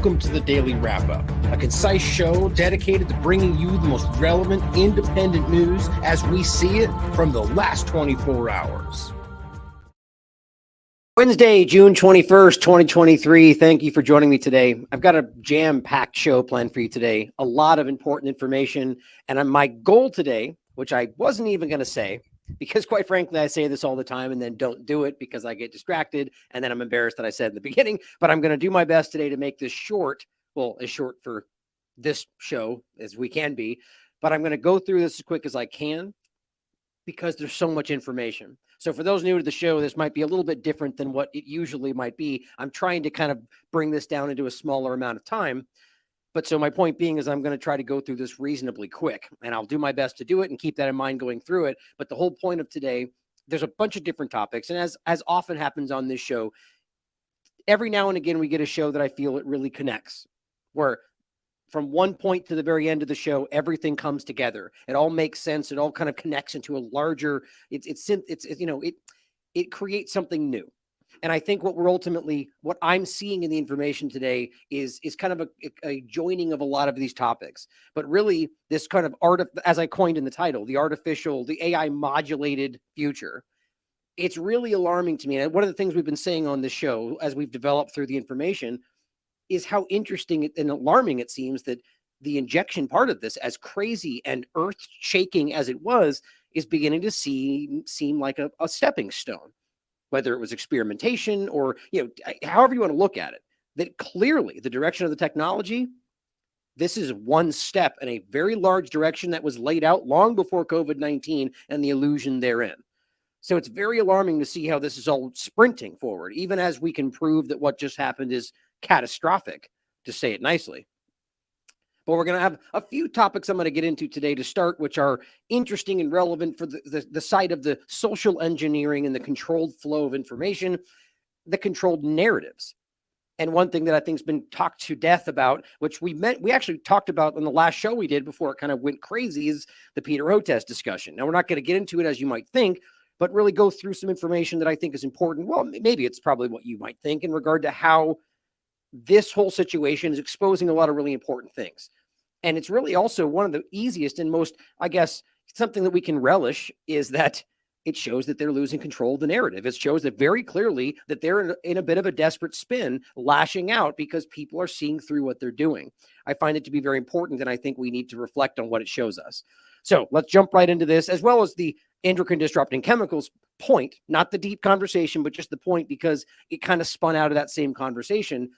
Welcome to the Daily Wrap-Up, a concise show dedicated to bringing you the most relevant independent news as we see it from the last 24 hours. Wednesday, June 21st, 2023. Thank you for joining me today. I've got a jam-packed show planned for you today, a lot of important information, and my goal today, which I wasn't even going to say, because quite frankly, I say this all the time and then don't do it because I get distracted and then I'm embarrassed that I said in the beginning, but I'm going to do my best today to make this short, well, as short for this show as we can be, but I'm going to go through this as quick as I can because there's so much information. So for those new to the show, this might be a little bit different than what it usually might be. I'm trying to kind of bring this down into a smaller amount of time. But so my point being is I'm going to try to go through this reasonably quick, and I'll do my best to do it and keep that in mind going through it. But the whole point of today, there's a bunch of different topics. And as often happens on this show, every now and again, we get a show that I feel it really connects, where from one point to the very end of the show, everything comes together. It all makes sense. It all kind of connects into a larger, it creates something new. And I think what I'm seeing in the information today is kind of a joining of a lot of these topics. But really, this kind of as I coined in the title, the AI modulated future, it's really alarming to me. And one of the things we've been saying on this show, as we've developed through the information, is how interesting and alarming it seems that the injection part of this, as crazy and earth-shaking as it was, is beginning to seem like a stepping stone. Whether it was experimentation or, however you want to look at it, that clearly the direction of the technology, this is one step in a very large direction that was laid out long before COVID-19 and the illusion therein. So it's very alarming to see how this is all sprinting forward, even as we can prove that what just happened is catastrophic, to say it nicely. But we're going to have a few topics I'm going to get into today to start, which are interesting and relevant for the side of the social engineering and the controlled flow of information, the controlled narratives. And one thing that I think has been talked to death about, which we actually talked about in the last show we did before it kind of went crazy, is the Peter Hotez discussion. Now, we're not going to get into it as you might think, but really go through some information that I think is important. Well, maybe it's probably what you might think in regard to how this whole situation is exposing a lot of really important things. And it's really also one of the easiest and most, I guess, something that we can relish is that it shows that they're losing control of the narrative. It shows that very clearly that they're in a bit of a desperate spin, lashing out because people are seeing through what they're doing. I find it to be very important, and I think we need to reflect on what it shows us. So let's jump right into this, as well as the endocrine disrupting chemicals point, not the deep conversation, but just the point, because it kind of spun out of that same conversation.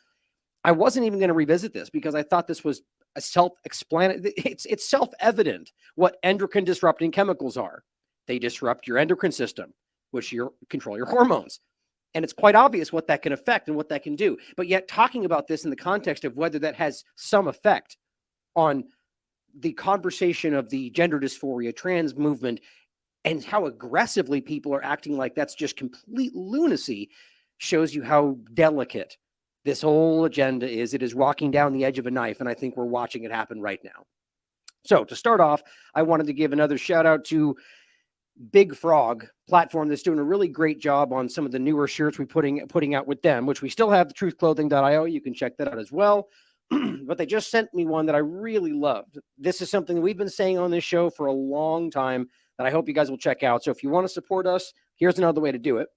I wasn't even going to revisit this because I thought this was a self-explanatory. It's self-evident what endocrine disrupting chemicals are. They disrupt your endocrine system, which control your hormones. And it's quite obvious what that can affect and what that can do. But yet talking about this in the context of whether that has some effect on the conversation of the gender dysphoria, trans movement, and how aggressively people are acting like that's just complete lunacy shows you how delicate this whole agenda is. It is walking down the edge of a knife, and I think we're watching it happen right now. So to start off, I wanted to give another shout out to Big Frog platform that's doing a really great job on some of the newer shirts we're putting out with them, which we still have, the truthclothing.io. You can check that out as well. But they just sent me one that I really loved. This is something that we've been saying on this show for a long time that I hope you guys will check out. So if you want to support us, here's another way to do it.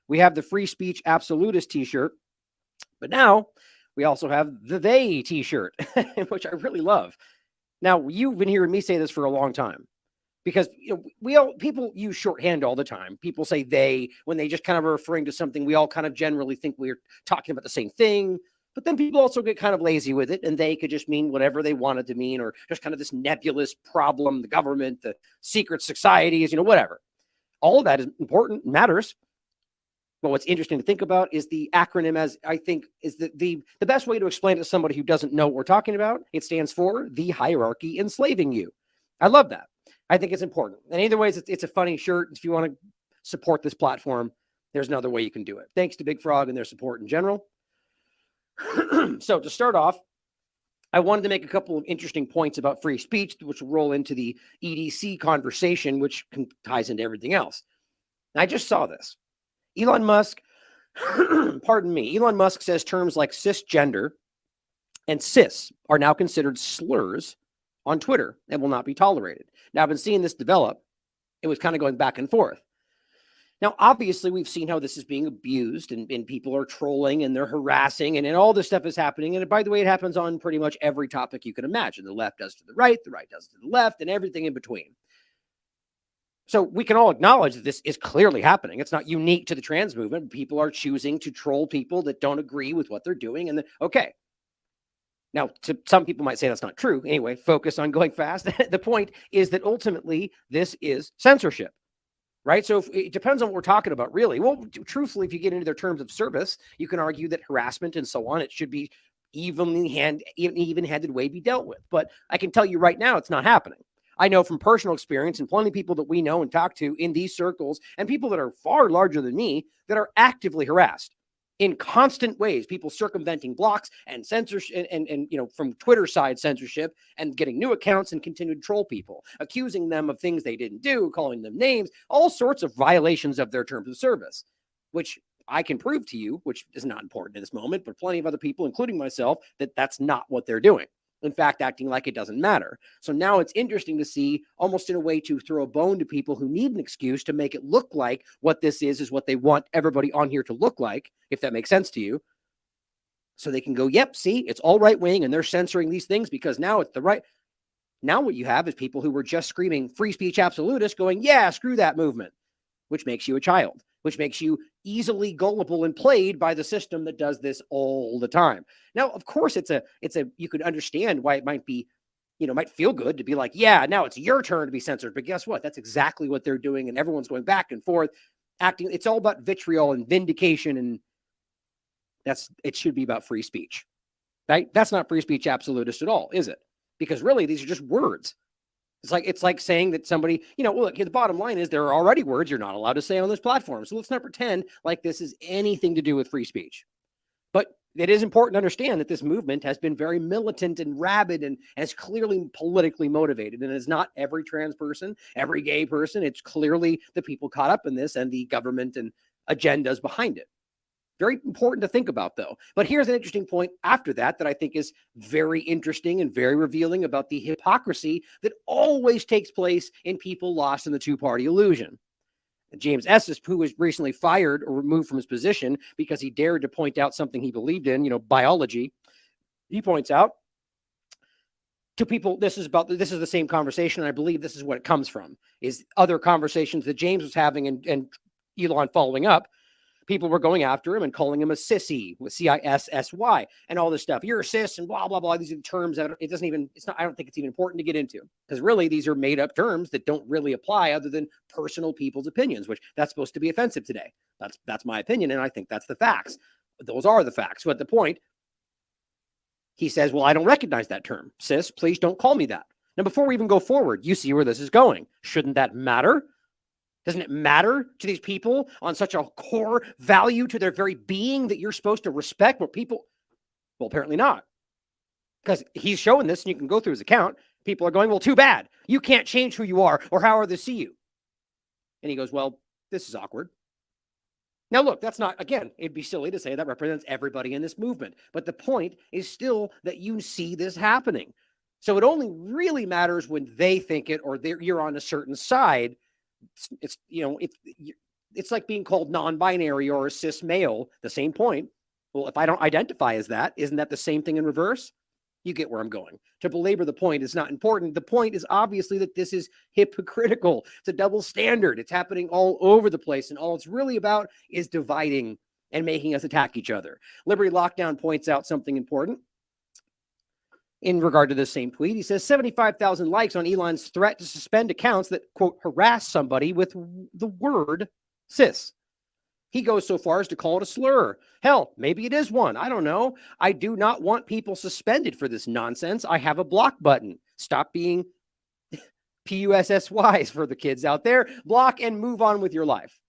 We have the Free Speech Absolutist t-shirt, but now we also have the They t-shirt, which I really love. Now, you've been hearing me say this for a long time, because people use shorthand all the time. People say they when they just kind of are referring to something. We all kind of generally think we're talking about the same thing, but then people also get kind of lazy with it, and they could just mean whatever they want it to mean, or just kind of this nebulous problem, the government, the secret societies, whatever. All of that is important, matters. But what's interesting to think about is the acronym, as I think is the best way to explain it to somebody who doesn't know what we're talking about. It stands for the hierarchy enslaving you. I love that. I think it's important. And either way, it's a funny shirt. If you want to support this platform, there's another way you can do it. Thanks to Big Frog and their support in general. So to start off, I wanted to make a couple of interesting points about free speech, which will roll into the EDC conversation, which ties into everything else. And I just saw this. Elon Musk, pardon me, Elon Musk says terms like cisgender and cis are now considered slurs on Twitter and will not be tolerated. Now, I've been seeing this develop. It was kind of going back and forth. Now, obviously, we've seen how this is being abused and people are trolling and they're harassing and all this stuff is happening. And by the way, it happens on pretty much every topic you can imagine. The left does to the right does to the left, and everything in between. So we can all acknowledge that this is clearly happening. It's not unique to the trans movement. People are choosing to troll people that don't agree with what they're doing. And okay. Now, some people might say that's not true. Anyway, focus on going fast. The point is that ultimately this is censorship, right? So it depends on what we're talking about, really. Well, truthfully, if you get into their terms of service, you can argue that harassment and so on, it should be even-handed way be dealt with. But I can tell you right now, it's not happening. I know from personal experience and plenty of people that we know and talk to in these circles and people that are far larger than me that are actively harassed in constant ways, people circumventing blocks and censorship and from Twitter side censorship and getting new accounts and continue to troll people, accusing them of things they didn't do, calling them names, all sorts of violations of their terms of service, which I can prove to you, which is not important at this moment, but plenty of other people, including myself, that that's not what they're doing. In fact, acting like it doesn't matter. So now it's interesting to see, almost in a way to throw a bone to people who need an excuse to make it look like what this is what they want everybody on here to look like, if that makes sense to you. So they can go, yep, see, it's all right wing and they're censoring these things because now it's the right. Now what you have is people who were just screaming free speech absolutists going, yeah, screw that movement, which makes you a child, which makes you easily gullible and played by the system that does this all the time. Now, of course, you could understand why it might be, might feel good to be like, yeah, now it's your turn to be censored. But guess what? That's exactly what they're doing. And everyone's going back and forth acting. It's all about vitriol and vindication. And it should be about free speech, right? That's not free speech absolutist at all, is it? Because really, these are just words. It's like saying that somebody, look, the bottom line is there are already words you're not allowed to say on this platform. So let's not pretend like this is anything to do with free speech. But it is important to understand that this movement has been very militant and rabid and has clearly politically motivated. And it's not every trans person, every gay person. It's clearly the people caught up in this and the government and agendas behind it. Very important to think about, though. But here's an interesting point after that I think is very interesting and very revealing about the hypocrisy that always takes place in people lost in the two-party illusion. James Estes, who was recently fired or removed from his position because he dared to point out something he believed in, biology, he points out to people, this is the same conversation, and I believe this is what it comes from, is other conversations that James was having and Elon following up. People were going after him and calling him a sissy with CISSY and all this stuff. You're a cis and blah, blah, blah. These are terms that I don't think it's even important to get into because really these are made up terms that don't really apply other than personal people's opinions, which that's supposed to be offensive today. That's my opinion. And I think that's the facts. Those are the facts. So at the point, he says, well, I don't recognize that term. Cis, please don't call me that. Now, before we even go forward, you see where this is going. Shouldn't that matter? Doesn't it matter to these people on such a core value to their very being that you're supposed to respect what people? Well, apparently not. Because he's showing this and you can go through his account. People are going, well, too bad. You can't change who you are or how others see you. And he goes, well, this is awkward. Now, look, that's not, again, it'd be silly to say that represents everybody in this movement. But the point is still that you see this happening. So it only really matters when they think it or you're on a certain side. It's like being called non-binary or a cis male, the same point. Well, if I don't identify as that, isn't that the same thing in reverse? You get where I'm going. To belabor the point is not important. The point is obviously that this is hypocritical. It's a double standard. It's happening all over the place. And all it's really about is dividing and making us attack each other. Liberty Lockdown points out something important. In regard to this same tweet, he says 75,000 likes on Elon's threat to suspend accounts that, quote, harass somebody with the word cis. He goes so far as to call it a slur. Hell, maybe it is one. I don't know. I do not want people suspended for this nonsense. I have a block button. Stop being PUSSYs for the kids out there. Block and move on with your life.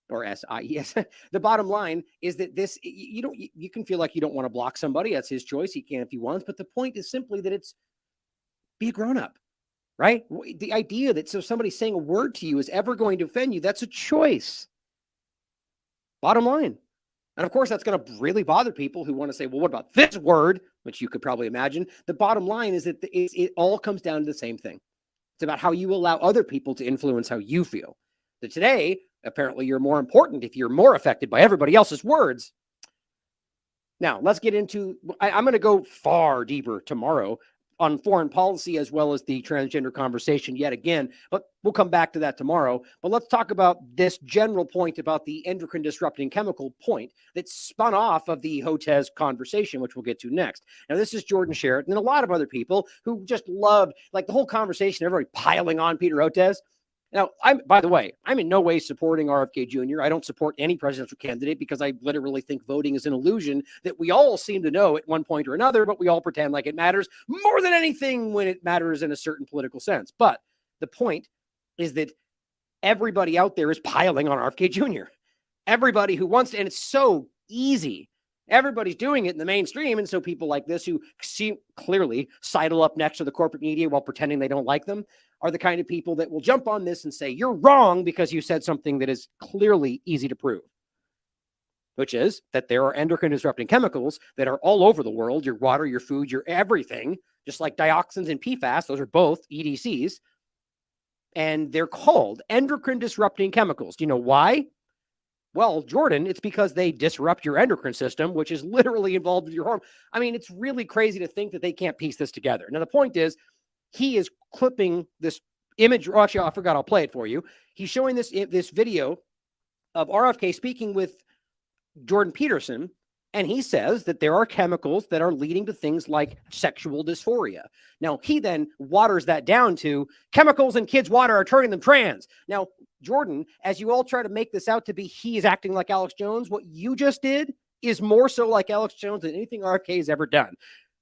Or SIES. The bottom line is that this, you can feel like you don't want to block somebody. That's his choice. He can if he wants. But the point is simply that it's be a grown up, right? The idea that somebody saying a word to you is ever going to offend you, that's a choice. Bottom line. And of course, that's going to really bother people who want to say, well, what about this word? which you could probably imagine. The bottom line is that it all comes down to the same thing. It's about how you allow other people to influence how you feel. That today, apparently, you're more important if you're more affected by everybody else's words. Now, let's get into, I'm going to go far deeper tomorrow on foreign policy as well as the transgender conversation yet again, but we'll come back to that tomorrow. But let's talk about this general point about the endocrine disrupting chemical point that spun off of the Hotez conversation, which we'll get to next. Now, this is Jordan Sherritt and a lot of other people who just loved, like, the whole conversation, everybody piling on Peter Hotez. Now, by the way, I'm in no way supporting RFK Jr. I don't support any presidential candidate because I literally think voting is an illusion that we all seem to know at one point or another, but we all pretend like it matters more than anything when it matters in a certain political sense. But the point is that everybody out there is piling on RFK Jr. Everybody who wants to, and it's so easy. Everybody's doing it in the mainstream. And so people like this who seem clearly sidle up next to the corporate media while pretending they don't like them are the kind of people that will jump on this and say, you're wrong because you said something that is clearly easy to prove, which is that there are endocrine disrupting chemicals that are all over the world, your water, your food, your everything, just like dioxins and PFAS. Those are both EDCs. And they're called endocrine disrupting chemicals. Do you know why? Well, Jordan, it's because they disrupt your endocrine system, which is literally involved with your hormone. I mean, it's really crazy to think that they can't piece this together. Now, the point is, he is clipping this image. Oh, actually, I forgot. I'll play it for you. He's showing this video of RFK speaking with Jordan Peterson, and he says that there are chemicals that are leading to things like sexual dysphoria. Now, he then waters that down to chemicals in kids' water are turning them trans. Now, Jordan, as you all try to make this out to be he is acting like Alex Jones, what you just did is more so like Alex Jones than anything RFK has ever done.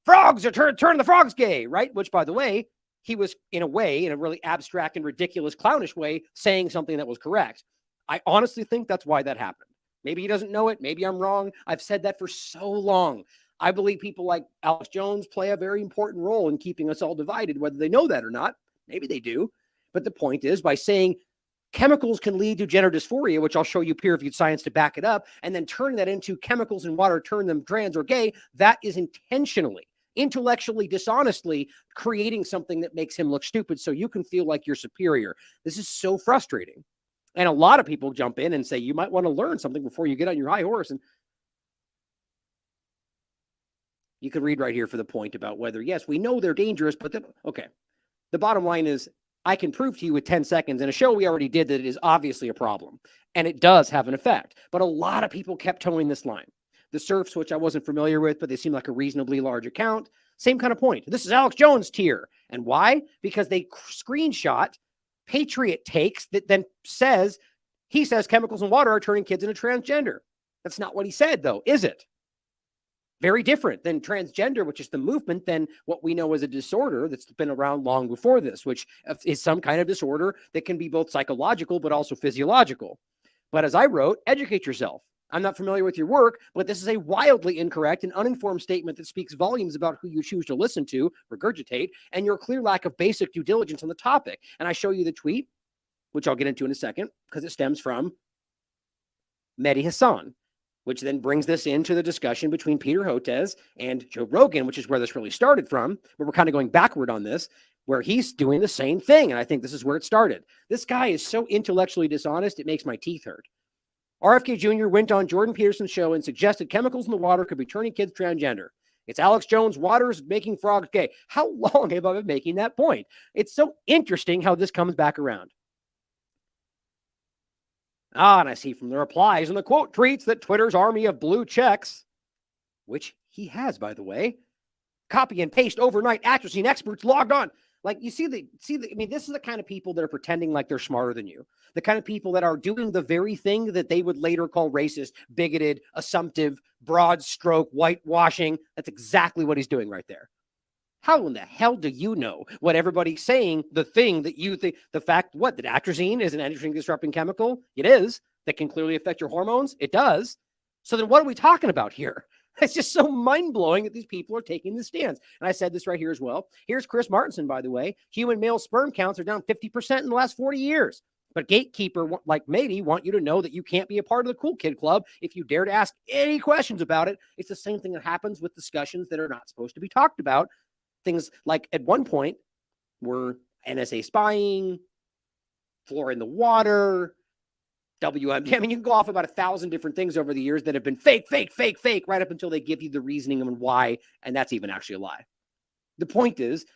Frogs are turning the frogs gay, right? Which, by the way, he was, in a way, in a really abstract and ridiculous, clownish way, saying something that was correct. I honestly think that's why that happened. Maybe he doesn't know it. Maybe I'm wrong. I've said that for so long. I believe people like Alex Jones play a very important role in keeping us all divided, whether they know that or not. Maybe they do. But the point is, by saying chemicals can lead to gender dysphoria, which I'll show you peer-reviewed science to back it up, and then turning that into chemicals in water turn them trans or gay, that is intentionally, intellectually, dishonestly creating something that makes him look stupid so you can feel like you're superior. This is so frustrating. And a lot of people jump in and say, you might want to learn something before you get on your high horse. And you can read right here for the point about whether, yes, we know they're dangerous, but okay. The bottom line is, I can prove to you with 10 seconds in a show we already did that it is obviously a problem. And it does have an effect. But a lot of people kept towing this line. The Surfs, which I wasn't familiar with, but they seem like a reasonably large account. Same kind of point. This is Alex Jones tier. And why? Because they screenshot Patriot takes that then says, he says chemicals in water are turning kids into transgender. That's not what he said, though, is it? Very different than transgender, which is the movement, than what we know as a disorder that's been around long before this, which is some kind of disorder that can be both psychological but also physiological. But as I wrote, educate yourself. I'm not familiar with your work, but this is a wildly incorrect and uninformed statement that speaks volumes about who you choose to listen to, regurgitate, and your clear lack of basic due diligence on the topic. And I show you the tweet, which I'll get into in a second, because it stems from Mehdi Hassan, which then brings this into the discussion between Peter Hotez and Joe Rogan, which is where this really started from, but we're kind of going backward on this, where he's doing the same thing. And I think this is where it started. This guy is so intellectually dishonest, it makes my teeth hurt. RFK Jr. went on Jordan Peterson's show and suggested chemicals in the water could be turning kids transgender. It's Alex Jones, water's making frogs gay. How long have I been making that point? It's so interesting how this comes back around. And I see from the replies and the quote tweets that Twitter's army of blue checks, which he has, by the way, copy and paste overnight atrazine experts logged on. Like, you see I mean, this is the kind of people that are pretending like they're smarter than you. The kind of people that are doing the very thing that they would later call racist, bigoted, assumptive, broad stroke, whitewashing. That's exactly what he's doing right there. How in the hell do you know what everybody's saying, the thing that you think, the fact, what, that atrazine is an endocrine disrupting chemical? It is. That can clearly affect your hormones? It does. So then what are we talking about here? It's just so mind-blowing that these people are taking this stance. And I said this right here as well. Here's Chris Martinson, by the way. Human male sperm counts are down 50% in the last 40 years. But gatekeeper, like Matey, want you to know that you can't be a part of the cool kid club if you dare to ask any questions about it. It's the same thing that happens with discussions that are not supposed to be talked about. Things like at one point were NSA spying, fluoride in the water, WMD. I mean, you can go off about 1,000 different things over the years that have been fake, right up until they give you the reasoning and why, and that's even actually a lie. The point is,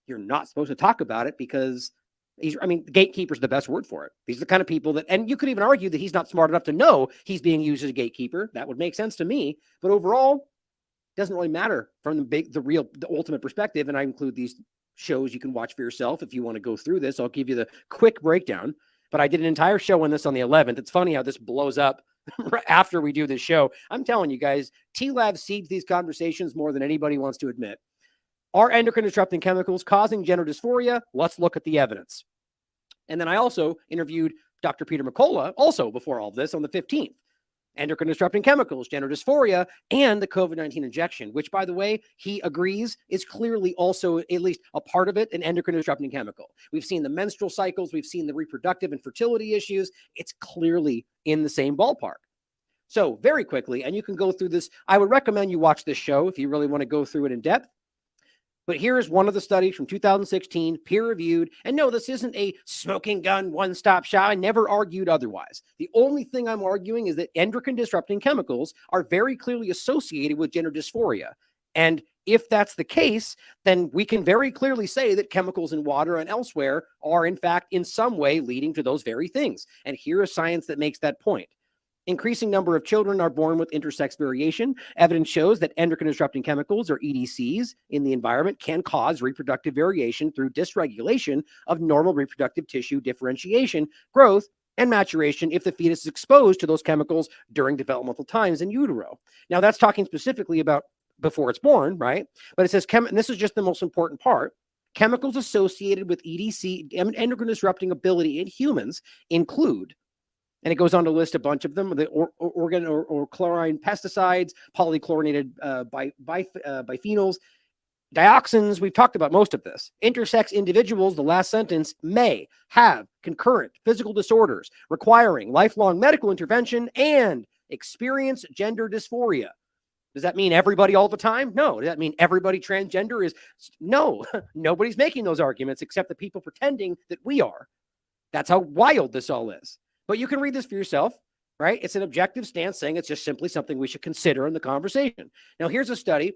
you're not supposed to talk about it because the gatekeeper's the best word for it. These are the kind of people that, and you could even argue that he's not smart enough to know he's being used as a gatekeeper. That would make sense to me. But overall, it doesn't really matter from the ultimate perspective. And I include these shows you can watch for yourself if you want to go through this. I'll give you the quick breakdown. But I did an entire show on this on the 11th. It's funny how this blows up after we do this show. I'm telling you guys, TLAV seeds these conversations more than anybody wants to admit. Are endocrine disrupting chemicals causing gender dysphoria? Let's look at the evidence. And then I also interviewed Dr. Peter McCullough, also before all of this, on the 15th. Endocrine disrupting chemicals, gender dysphoria, and the COVID-19 injection, which, by the way, he agrees is clearly also, at least a part of it, an endocrine disrupting chemical. We've seen the menstrual cycles. We've seen the reproductive and fertility issues. It's clearly in the same ballpark. So very quickly, and you can go through this. I would recommend you watch this show if you really want to go through it in depth. But here is one of the studies from 2016, peer-reviewed. And no, this isn't a smoking gun, one-stop shop. I never argued otherwise. The only thing I'm arguing is that endocrine-disrupting chemicals are very clearly associated with gender dysphoria. And if that's the case, then we can very clearly say that chemicals in water and elsewhere are, in fact, in some way leading to those very things. And here is science that makes that point. Increasing number of children are born with intersex variation. Evidence shows that endocrine disrupting chemicals, or EDCs, in the environment can cause reproductive variation through dysregulation of normal reproductive tissue differentiation, growth, and maturation if the fetus is exposed to those chemicals during developmental times in utero. Now, that's talking specifically about before it's born, right? But it says, and this is just the most important part, chemicals associated with EDC, endocrine disrupting ability in humans, include, and it goes on to list a bunch of them, the organ or chlorine pesticides, polychlorinated biphenyls, dioxins. We've talked about most of this. Intersex individuals, the last sentence, may have concurrent physical disorders requiring lifelong medical intervention and experience gender dysphoria. Does that mean everybody all the time? No. Does that mean everybody transgender is? No. Nobody's making those arguments except the people pretending that we are. That's how wild this all is. But you can read this for yourself, right? It's an objective stance saying it's just simply something we should consider in the conversation. Now, here's a study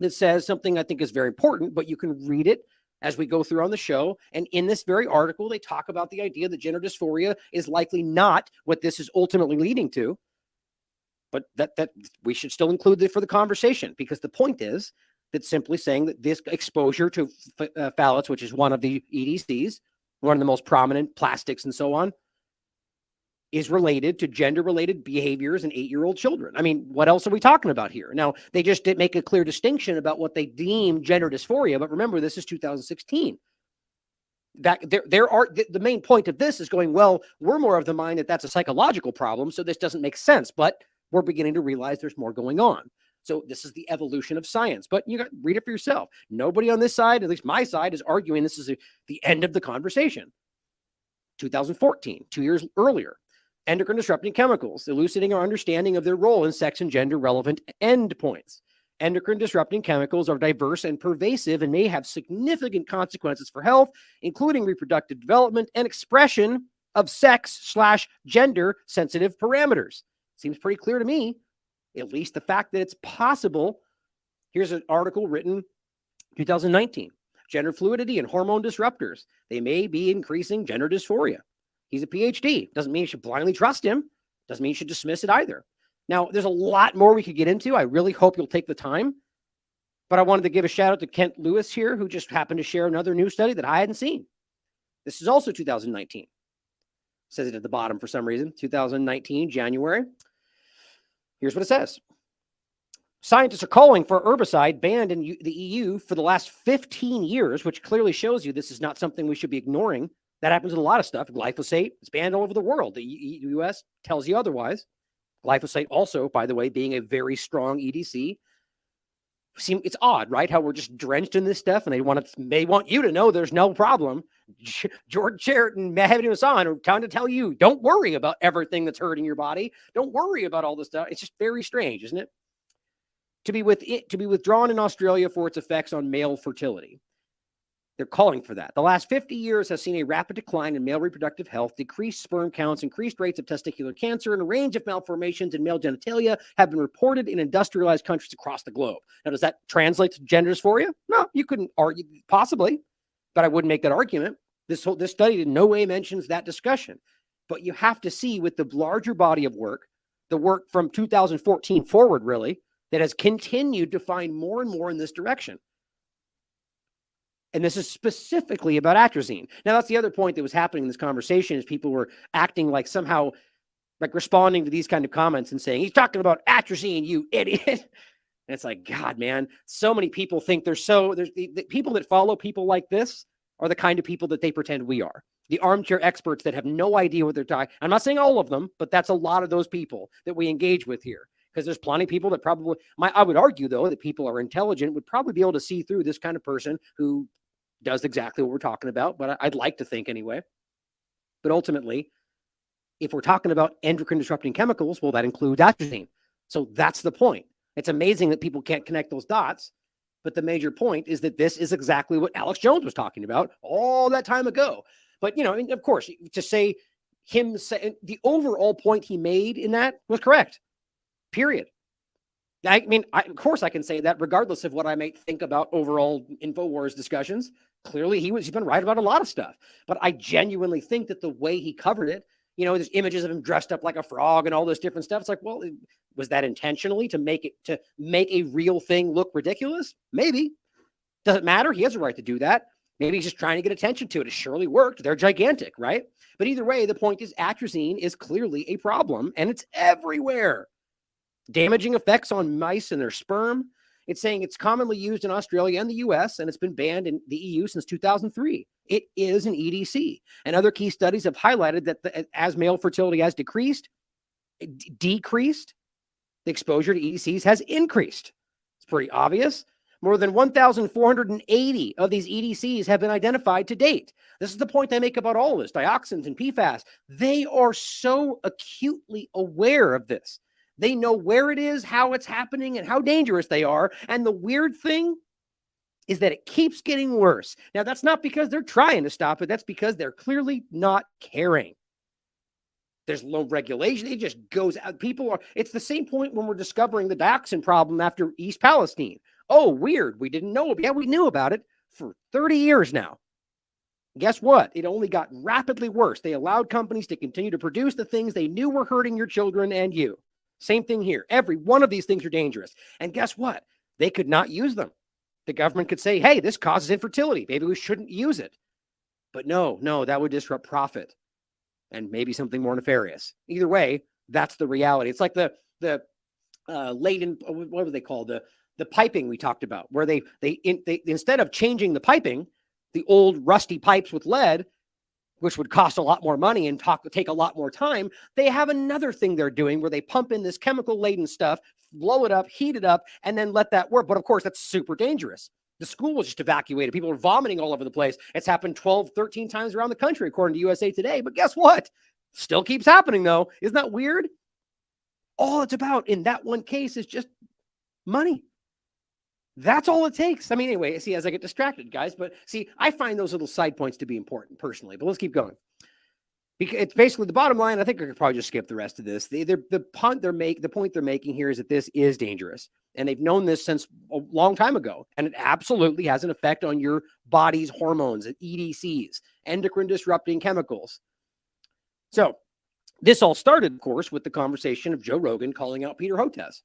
that says something I think is very important, but you can read it as we go through on the show. And in this very article, they talk about the idea that gender dysphoria is likely not what this is ultimately leading to, but that we should still include it for the conversation, because the point is that simply saying that this exposure to phthalates, which is one of the EDCs, one of the most prominent plastics and so on, is related to gender-related behaviors in 8-year-old children. I mean, what else are we talking about here? Now, they just didn't make a clear distinction about what they deem gender dysphoria, but remember, this is 2016. That the main point of this is going, well, we're more of the mind that that's a psychological problem, so this doesn't make sense, but we're beginning to realize there's more going on. So this is the evolution of science, but you got to read it for yourself. Nobody on this side, at least my side, is arguing this is the end of the conversation. 2014, 2 years earlier. Endocrine disrupting chemicals, elucidating our understanding of their role in sex and gender relevant endpoints. Endocrine disrupting chemicals are diverse and pervasive and may have significant consequences for health, including reproductive development and expression of sex/gender sensitive parameters. Seems pretty clear to me, at least the fact that it's possible. Here's an article written 2019. Gender fluidity and hormone disruptors. They may be increasing gender dysphoria. He's a PhD. Doesn't mean you should blindly trust him. Doesn't mean you should dismiss it either. Now, there's a lot more we could get into. I really hope you'll take the time. But I wanted to give a shout out to Kent Lewis here, who just happened to share another new study that I hadn't seen. This is also 2019. It says it at the bottom for some reason. 2019, January. Here's what it says. Scientists are calling for herbicide banned in the EU for the last 15 years, which clearly shows you this is not something we should be ignoring. That happens with a lot of stuff. Glyphosate is banned all over the world. The U.S. tells you otherwise. Glyphosate also, by the way, being a very strong EDC. It's odd, right? How we're just drenched in this stuff, and they want you to know there's no problem. George Jarrett and Mehdi Hassan are trying to tell you, don't worry about everything that's hurting your body. Don't worry about all this stuff. It's just very strange, isn't it? To be withdrawn in Australia for its effects on male fertility. They're calling for that. The last 50 years has seen a rapid decline in male reproductive health, decreased sperm counts, increased rates of testicular cancer, and a range of malformations in male genitalia have been reported in industrialized countries across the globe. Now, does that translate to genders for you? No, you couldn't argue, possibly, but I wouldn't make that argument. This study in no way mentions that discussion. But you have to see with the larger body of work, the work from 2014 forward, really, that has continued to find more and more in this direction. And this is specifically about atrazine. Now, that's the other point that was happening in this conversation is people were acting like somehow like responding to these kind of comments and saying, he's talking about atrazine, you idiot. And it's like, God, man, so many people think there's the people that follow people like this are the kind of people that they pretend we are. The armchair experts that have no idea what they're talking. I'm not saying all of them, but that's a lot of those people that we engage with here. Because there's plenty of people that probably, I would argue, though, that people are intelligent, would probably be able to see through this kind of person who does exactly what we're talking about, but I'd like to think anyway. But ultimately, if we're talking about endocrine disrupting chemicals, well, that includes atrazine. So that's the point. It's amazing that people can't connect those dots, but the major point is that this is exactly what Alex Jones was talking about all that time ago. But, you know, of course, to say the overall point he made in that was correct, period. I mean, of course I can say that regardless of what I might think about overall InfoWars discussions. Clearly, he's been right about a lot of stuff. But I genuinely think that the way he covered it, you know, there's images of him dressed up like a frog and all this different stuff. It's like, well, was that intentionally to make a real thing look ridiculous? Maybe. Does it matter? He has a right to do that. Maybe he's just trying to get attention to it. It surely worked. They're gigantic, right? But either way, the point is atrazine is clearly a problem, and it's everywhere. Damaging effects on mice and their sperm. It's saying it's commonly used in Australia and the US, and it's been banned in the EU since 2003. It is an EDC. And other key studies have highlighted that as male fertility has decreased, the exposure to EDCs has increased. It's pretty obvious. More than 1,480 of these EDCs have been identified to date. This is the point I make about all this, dioxins and PFAS. They are so acutely aware of this. They know where it is, how it's happening, and how dangerous they are. And the weird thing is that it keeps getting worse. Now, that's not because they're trying to stop it. That's because they're clearly not caring. There's low regulation. It just goes out. It's the same point when we're discovering the dioxin problem after East Palestine. Oh, weird. We didn't know. Yeah, we knew about it for 30 years now. Guess what? It only got rapidly worse. They allowed companies to continue to produce the things they knew were hurting your children and you. Same thing here. Every one of these things are dangerous. And guess what? They could not use them. The government could say, hey, this causes infertility. Maybe we shouldn't use it. But no, that would disrupt profit and maybe something more nefarious. Either way, that's the reality. It's like the laden, what was they called? The piping we talked about, where they instead of changing the piping, the old rusty pipes with lead, which would cost a lot more money and take a lot more time, they have another thing they're doing where they pump in this chemical-laden stuff, blow it up, heat it up, and then let that work. But of course, that's super dangerous. The school was just evacuated. People were vomiting all over the place. It's happened 12, 13 times around the country, according to USA Today. But guess what? Still keeps happening, though. Isn't that weird? All it's about in that one case is just money. That's all it takes. I mean, anyway, see, as I get distracted, guys, but see, I find those little side points to be important personally, but let's keep going. Because it's basically the bottom line. I think I could probably just skip the rest of this. The point they're making here is that this is dangerous. And they've known this since a long time ago. And it absolutely has an effect on your body's hormones and EDCs, endocrine disrupting chemicals. So this all started, of course, with the conversation of Joe Rogan calling out Peter Hotez,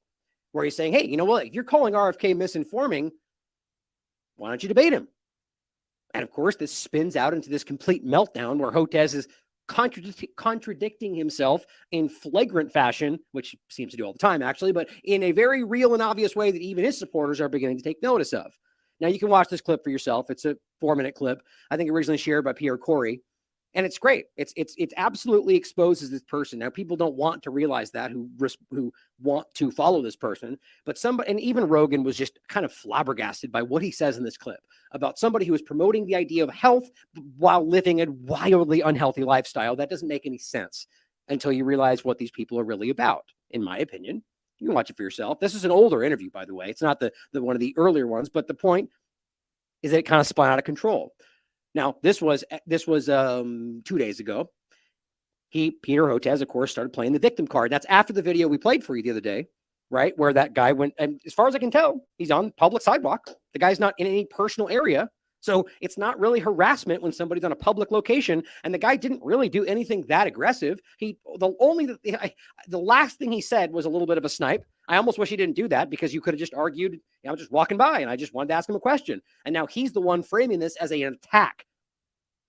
where he's saying, hey, you know what? If you're calling RFK misinforming, why don't you debate him? And of course, this spins out into this complete meltdown where Hotez is contradicting himself in flagrant fashion, which he seems to do all the time, actually, but in a very real and obvious way that even his supporters are beginning to take notice of. Now, you can watch this clip for yourself. It's a 4-minute clip. I think originally shared by Pierre Corey. And it's great. It absolutely exposes this person. Now, people don't want to realize that who want to follow this person, but somebody, and even Rogan was just kind of flabbergasted by what he says in this clip about somebody who is promoting the idea of health while living a wildly unhealthy lifestyle. That doesn't make any sense until you realize what these people are really about, in my opinion. You can watch it for yourself. This is an older interview, by the way. It's not the one of the earlier ones, but the point is that it kind of spun out of control. Now, this was 2 days ago. Peter Hotez, of course, started playing the victim card. That's after the video we played for you the other day, right? Where that guy went, and as far as I can tell, he's on public sidewalk. The guy's not in any personal area. So it's not really harassment when somebody's on a public location, and the guy didn't really do anything that aggressive. The last thing he said was a little bit of a snipe. I almost wish he didn't do that, because you could have just argued, I'm just walking by and I just wanted to ask him a question. And now he's the one framing this as an attack,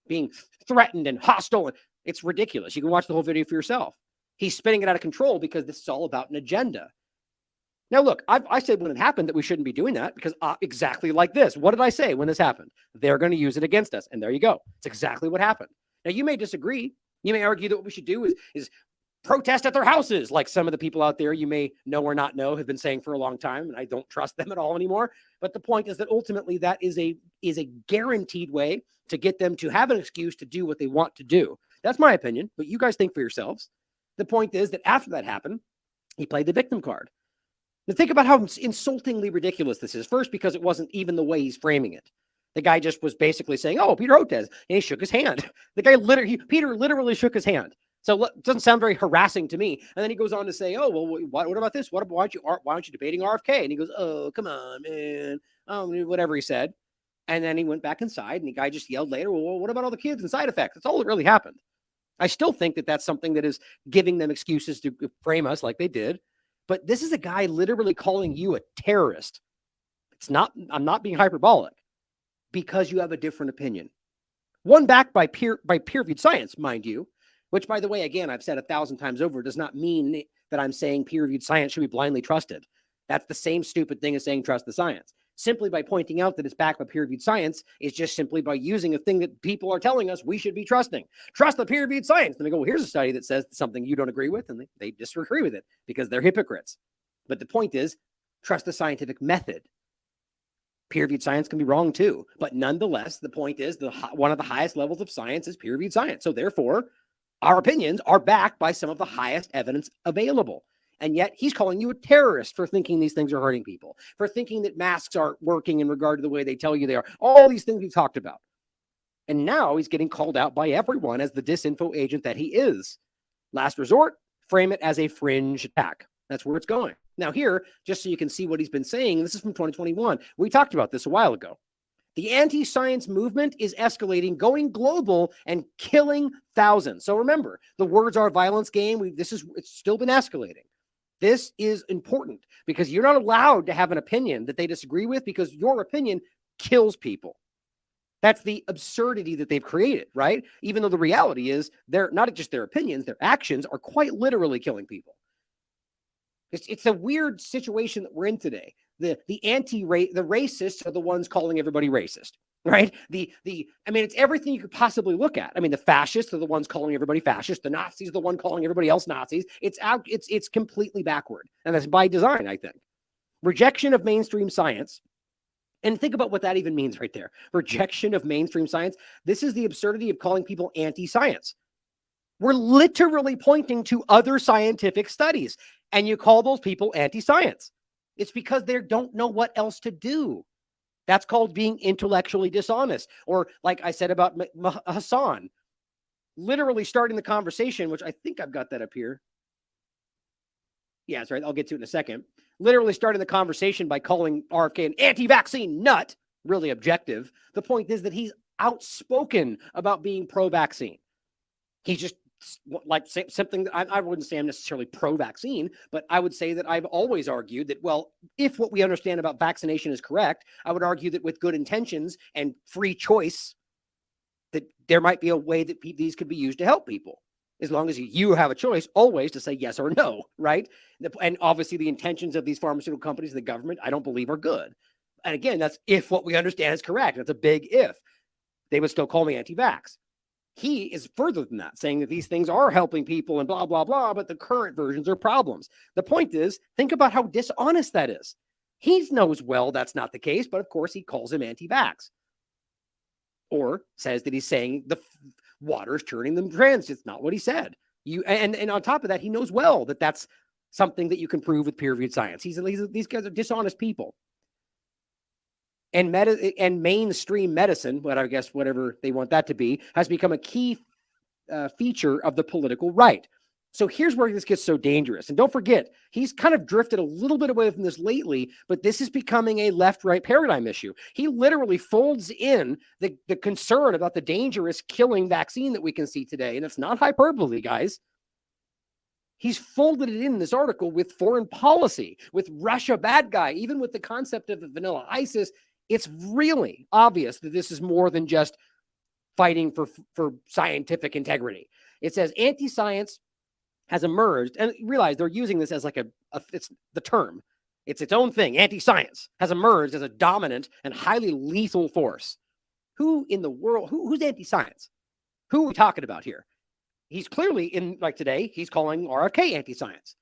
being threatened and hostile. It's ridiculous. You can watch the whole video for yourself. He's spinning it out of control because this is all about an agenda. Now, look, I said when it happened that we shouldn't be doing that, because exactly like this. What did I say when this happened? They're going to use it against us. And there you go. It's exactly what happened. Now, you may disagree. You may argue that what we should do is protest at their houses, like some of the people out there you may know or not know have been saying for a long time, and I don't trust them at all anymore. But the point is that ultimately that is a guaranteed way to get them to have an excuse to do what they want to do. That's my opinion, but you guys think for yourselves. The point is that after that happened, he played the victim card. Now think about how insultingly ridiculous this is. First, because it wasn't even the way he's framing it. The guy just was basically saying, "Oh, Peter Hotez," and he shook his hand. The guy Peter literally shook his hand. So it doesn't sound very harassing to me. And then he goes on to say, "Oh, well, what about this? Why aren't you debating RFK?" And he goes, "Oh, come on, man." Whatever he said. And then he went back inside, and the guy just yelled later, "Well, what about all the kids and side effects?" That's all that really happened. I still think that that's something that is giving them excuses to frame us like they did. But this is a guy literally calling you a terrorist. I'm not being hyperbolic, because you have a different opinion. One backed by peer-reviewed science, mind you, which, by the way, again, I've said 1,000 times over, does not mean that I'm saying peer-reviewed science should be blindly trusted. That's the same stupid thing as saying trust the science. Simply by pointing out that it's backed by peer-reviewed science is just simply by using a thing that people are telling us we should be trusting. Trust the peer-reviewed science. Then they go, well, here's a study that says something you don't agree with, and they disagree with it because they're hypocrites. But the point is, trust the scientific method. Peer-reviewed science can be wrong too, but nonetheless, the point is one of the highest levels of science is peer-reviewed science. So therefore, our opinions are backed by some of the highest evidence available. And yet he's calling you a terrorist for thinking these things are hurting people, for thinking that masks aren't working in regard to the way they tell you they are. All these things we've talked about. And now he's getting called out by everyone as the disinfo agent that he is. Last resort, frame it as a fringe attack. That's where it's going. Now here, just so you can see what he's been saying, this is from 2021. We talked about this a while ago. The anti-science movement is escalating, going global, and killing thousands. So remember, the words are violence game. It's still been escalating. This is important because you're not allowed to have an opinion that they disagree with, because your opinion kills people. That's the absurdity that they've created, right? Even though the reality is they're not just their opinions, their actions are quite literally killing people. It's a weird situation that we're in today. The racists are the ones calling everybody racist, right? It's everything you could possibly look at. I mean, the fascists are the ones calling everybody fascist. The Nazis are the one calling everybody else Nazis. It's completely backward. And that's by design, I think. Rejection of mainstream science. And think about what that even means right there. Rejection of mainstream science. This is the absurdity of calling people anti-science. We're literally pointing to other scientific studies, and you call those people anti-science. It's because they don't know what else to do. That's called being intellectually dishonest. Or like I said about Hassan, literally starting the conversation, which I think I've got that up here. Yeah, that's right. I'll get to it in a second. Literally starting the conversation by calling RFK an anti-vaccine nut, really objective. The point is that he's outspoken about being pro-vaccine. He's just like something that I wouldn't say I'm necessarily pro-vaccine, but I would say that I've always argued that, well, if what we understand about vaccination is correct, I would argue that with good intentions and free choice, that there might be a way that these could be used to help people, as long as you have a choice always to say yes or no, right? And obviously the intentions of these pharmaceutical companies, the government, I don't believe are good. And again, that's if what we understand is correct. That's a big if. They would still call me anti-vax. He is further than that, saying that these things are helping people and blah, blah, blah, but the current versions are problems. The point is, think about how dishonest that is. He knows well that's not the case, but of course he calls him anti-vax. Or says that he's saying the water's turning them trans. It's not what he said. And on top of that, he knows well that that's something that you can prove with peer-reviewed science. These guys are dishonest people. And mainstream medicine, but I guess whatever they want that to be, has become a key feature of the political right. So here's where this gets so dangerous. And don't forget, he's kind of drifted a little bit away from this lately, but this is becoming a left-right paradigm issue. He literally folds in the concern about the dangerous killing vaccine that we can see today. And it's not hyperbole, guys. He's folded it in this article with foreign policy, with Russia bad guy, even with the concept of the vanilla ISIS. It's really obvious that this is more than just fighting for scientific integrity. It says anti-science has emerged, and realize they're using this as like it's the term. It's its own thing. Anti-science has emerged as a dominant and highly lethal force. Who in the world, who's anti-science? Who are we talking about here? He's clearly like today, he's calling RFK anti-science.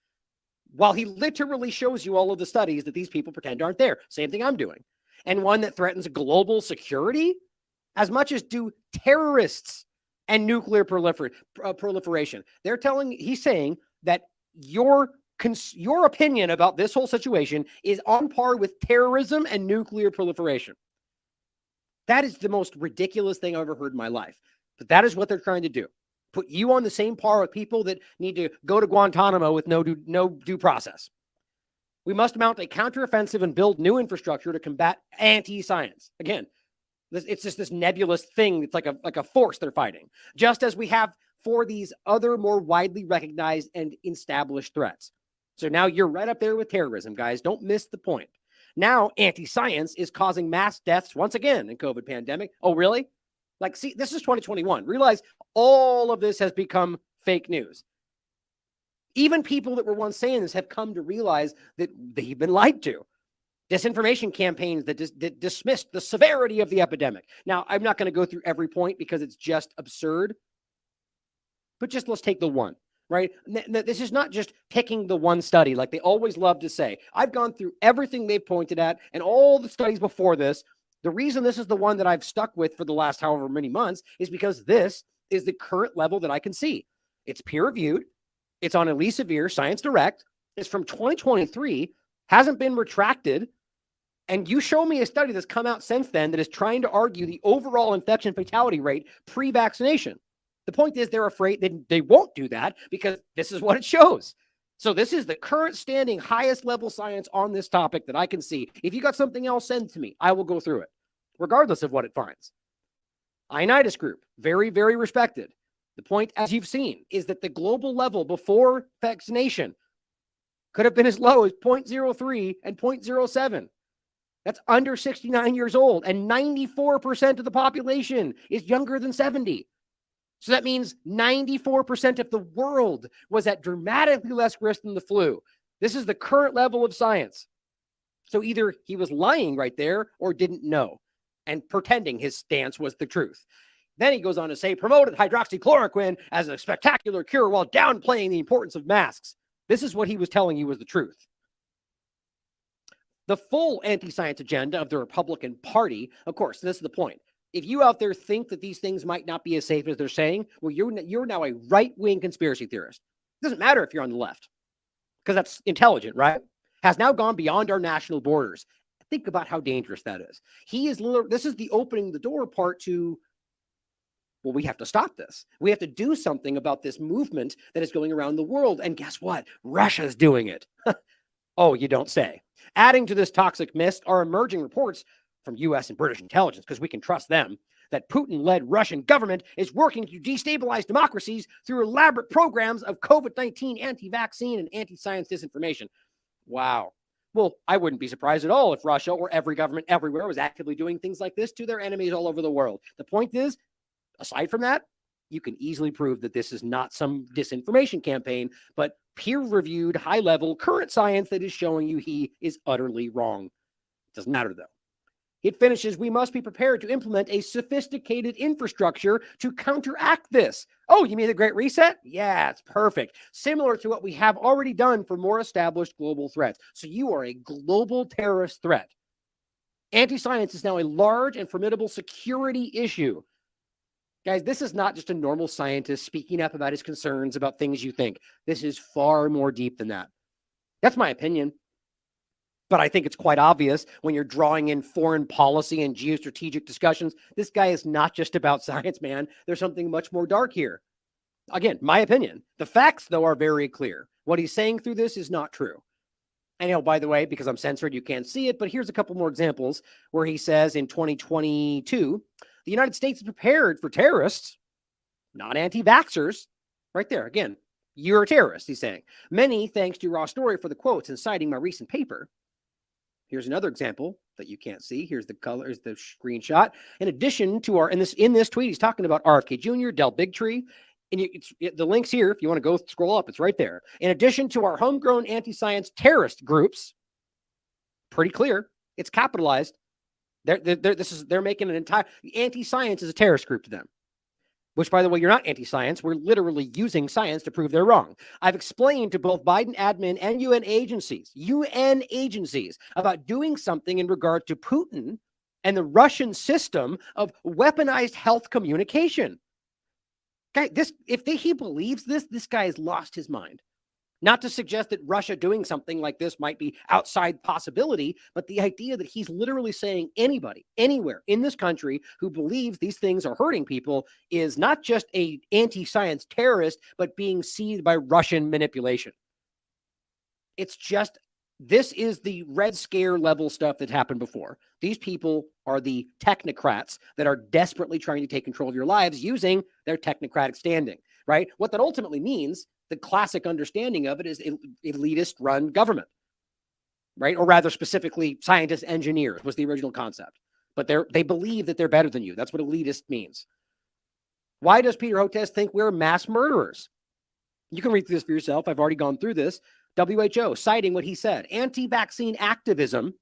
While he literally shows you all of the studies that these people pretend aren't there. Same thing I'm doing. And one that threatens global security as much as do terrorists and nuclear proliferation. He's saying that your opinion about this whole situation is on par with terrorism and nuclear proliferation. That is the most ridiculous thing I've ever heard in my life. But that is what they're trying to do. Put you on the same par with people that need to go to Guantanamo with no due process. We must mount a counteroffensive and build new infrastructure to combat anti-science. Again, it's just this nebulous thing. It's like a force they're fighting, just as we have for these other more widely recognized and established threats. So now you're right up there with terrorism, guys. Don't miss the point. Now anti-science is causing mass deaths once again in COVID pandemic. Oh, really? Like, see, this is 2021. Realize all of this has become fake news. Even people that were once saying this have come to realize that they've been lied to. Disinformation campaigns that dismissed the severity of the epidemic. Now, I'm not going to go through every point because it's just absurd. But just let's take the one, right? This is not just picking the one study like they always love to say. I've gone through everything they've pointed at and all the studies before this. The reason this is the one that I've stuck with for the last however many months is because this is the current level that I can see. It's peer-reviewed. It's on Elsevier, Science Direct. It's from 2023, hasn't been retracted. And you show me a study that's come out since then that is trying to argue the overall infection fatality rate pre-vaccination. The point is they're afraid that they won't do that because this is what it shows. So this is the current standing highest level science on this topic that I can see. If you got something else, send it to me. I will go through it, regardless of what it finds. Ioannidis Group, very, very respected. The point, as you've seen, is that the global level before vaccination could have been as low as 0.03 and 0.07. That's under 69 years old, and 94% of the population is younger than 70. So that means 94% of the world was at dramatically less risk than the flu. This is the current level of science. So either he was lying right there or didn't know and pretending his stance was the truth. Then he goes on to say, promoted hydroxychloroquine as a spectacular cure while downplaying the importance of masks. This is what he was telling you was the truth. The full anti-science agenda of the Republican Party, of course, this is the point. If you out there think that these things might not be as safe as they're saying, well, you're now a right-wing conspiracy theorist. It doesn't matter if you're on the left, because that's intelligent, right? Has now gone beyond our national borders. Think about how dangerous that is. This is the opening the door part to, well, we have to stop this. We have to do something about this movement that is going around the world. And guess what? Russia's doing it. Oh, you don't say. Adding to this toxic mist are emerging reports from U.S. and British intelligence, because we can trust them, that Putin-led Russian government is working to destabilize democracies through elaborate programs of COVID-19 anti-vaccine and anti-science disinformation. Wow. Well, I wouldn't be surprised at all if Russia or every government everywhere was actively doing things like this to their enemies all over the world. The point is, aside from that, you can easily prove that this is not some disinformation campaign, but peer-reviewed, high-level, current science that is showing you he is utterly wrong. It doesn't matter, though. It finishes, we must be prepared to implement a sophisticated infrastructure to counteract this. Oh, you mean the Great Reset? Yeah, it's perfect. Similar to what we have already done for more established global threats. So you are a global terrorist threat. Anti-science is now a large and formidable security issue. Guys, this is not just a normal scientist speaking up about his concerns about things you think. This is far more deep than that. That's my opinion. But I think it's quite obvious when you're drawing in foreign policy and geostrategic discussions. This guy is not just about science, man. There's something much more dark here. Again, my opinion. The facts, though, are very clear. What he's saying through this is not true. And, by the way, because I'm censored, you can't see it, but here's a couple more examples where he says in 2022, the United States is prepared for terrorists, not anti-vaxxers. Right there, again, you're a terrorist, he's saying. Many thanks to Raw Story for the quotes and citing my recent paper. Here's another example that you can't see. Here's the color, here's the screenshot. In addition to in this tweet, he's talking about RFK Jr., Del Bigtree, and the link's here. If you want to go scroll up, it's right there. In addition to our homegrown anti-science terrorist groups, pretty clear, it's capitalized. They're making an entire anti-science is a terrorist group to them. Which, by the way, you're not anti-science. We're literally using science to prove they're wrong. I've explained to both Biden admin and UN agencies about doing something in regard to Putin and the Russian system of weaponized health communication. Guy, he believes this guy has lost his mind. Not to suggest that Russia doing something like this might be outside possibility, but the idea that he's literally saying anybody, anywhere in this country who believes these things are hurting people is not just a anti-science terrorist, but being seized by Russian manipulation. It's just, this is the Red Scare level stuff that happened before. These people are the technocrats that are desperately trying to take control of your lives using their technocratic standing, right? What that ultimately means, the classic understanding of it, is elitist run government, right? Or rather specifically scientists, engineers was the original concept, but they believe that they're better than you. That's what elitist means. Why does Peter Hotez think we're mass murderers? You can read through this for yourself. I've already gone through this. WHO citing what he said, anti-vaccine activism,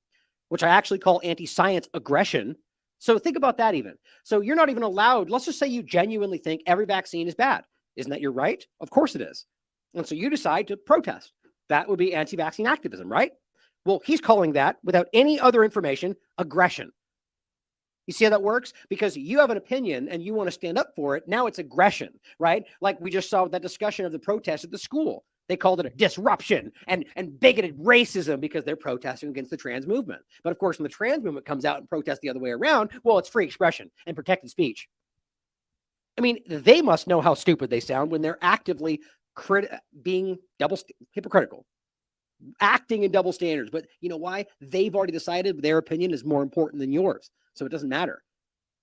which I actually call anti-science aggression. So think about that even. So you're not even allowed, let's just say you genuinely think every vaccine is bad. Isn't that your right? Of course it is. And so you decide to protest. That would be anti-vaccine activism, right? Well, he's calling that, without any other information, aggression. You see how that works? Because you have an opinion and you want to stand up for it. Now it's aggression, right? Like we just saw with that discussion of the protest at the school. They called it a disruption and bigoted racism because they're protesting against the trans movement. But of course, when the trans movement comes out and protests the other way around, well, it's free expression and protected speech. I mean, they must know how stupid they sound when they're actively being hypocritical, acting in double standards. But you know why? They've already decided their opinion is more important than yours. So it doesn't matter,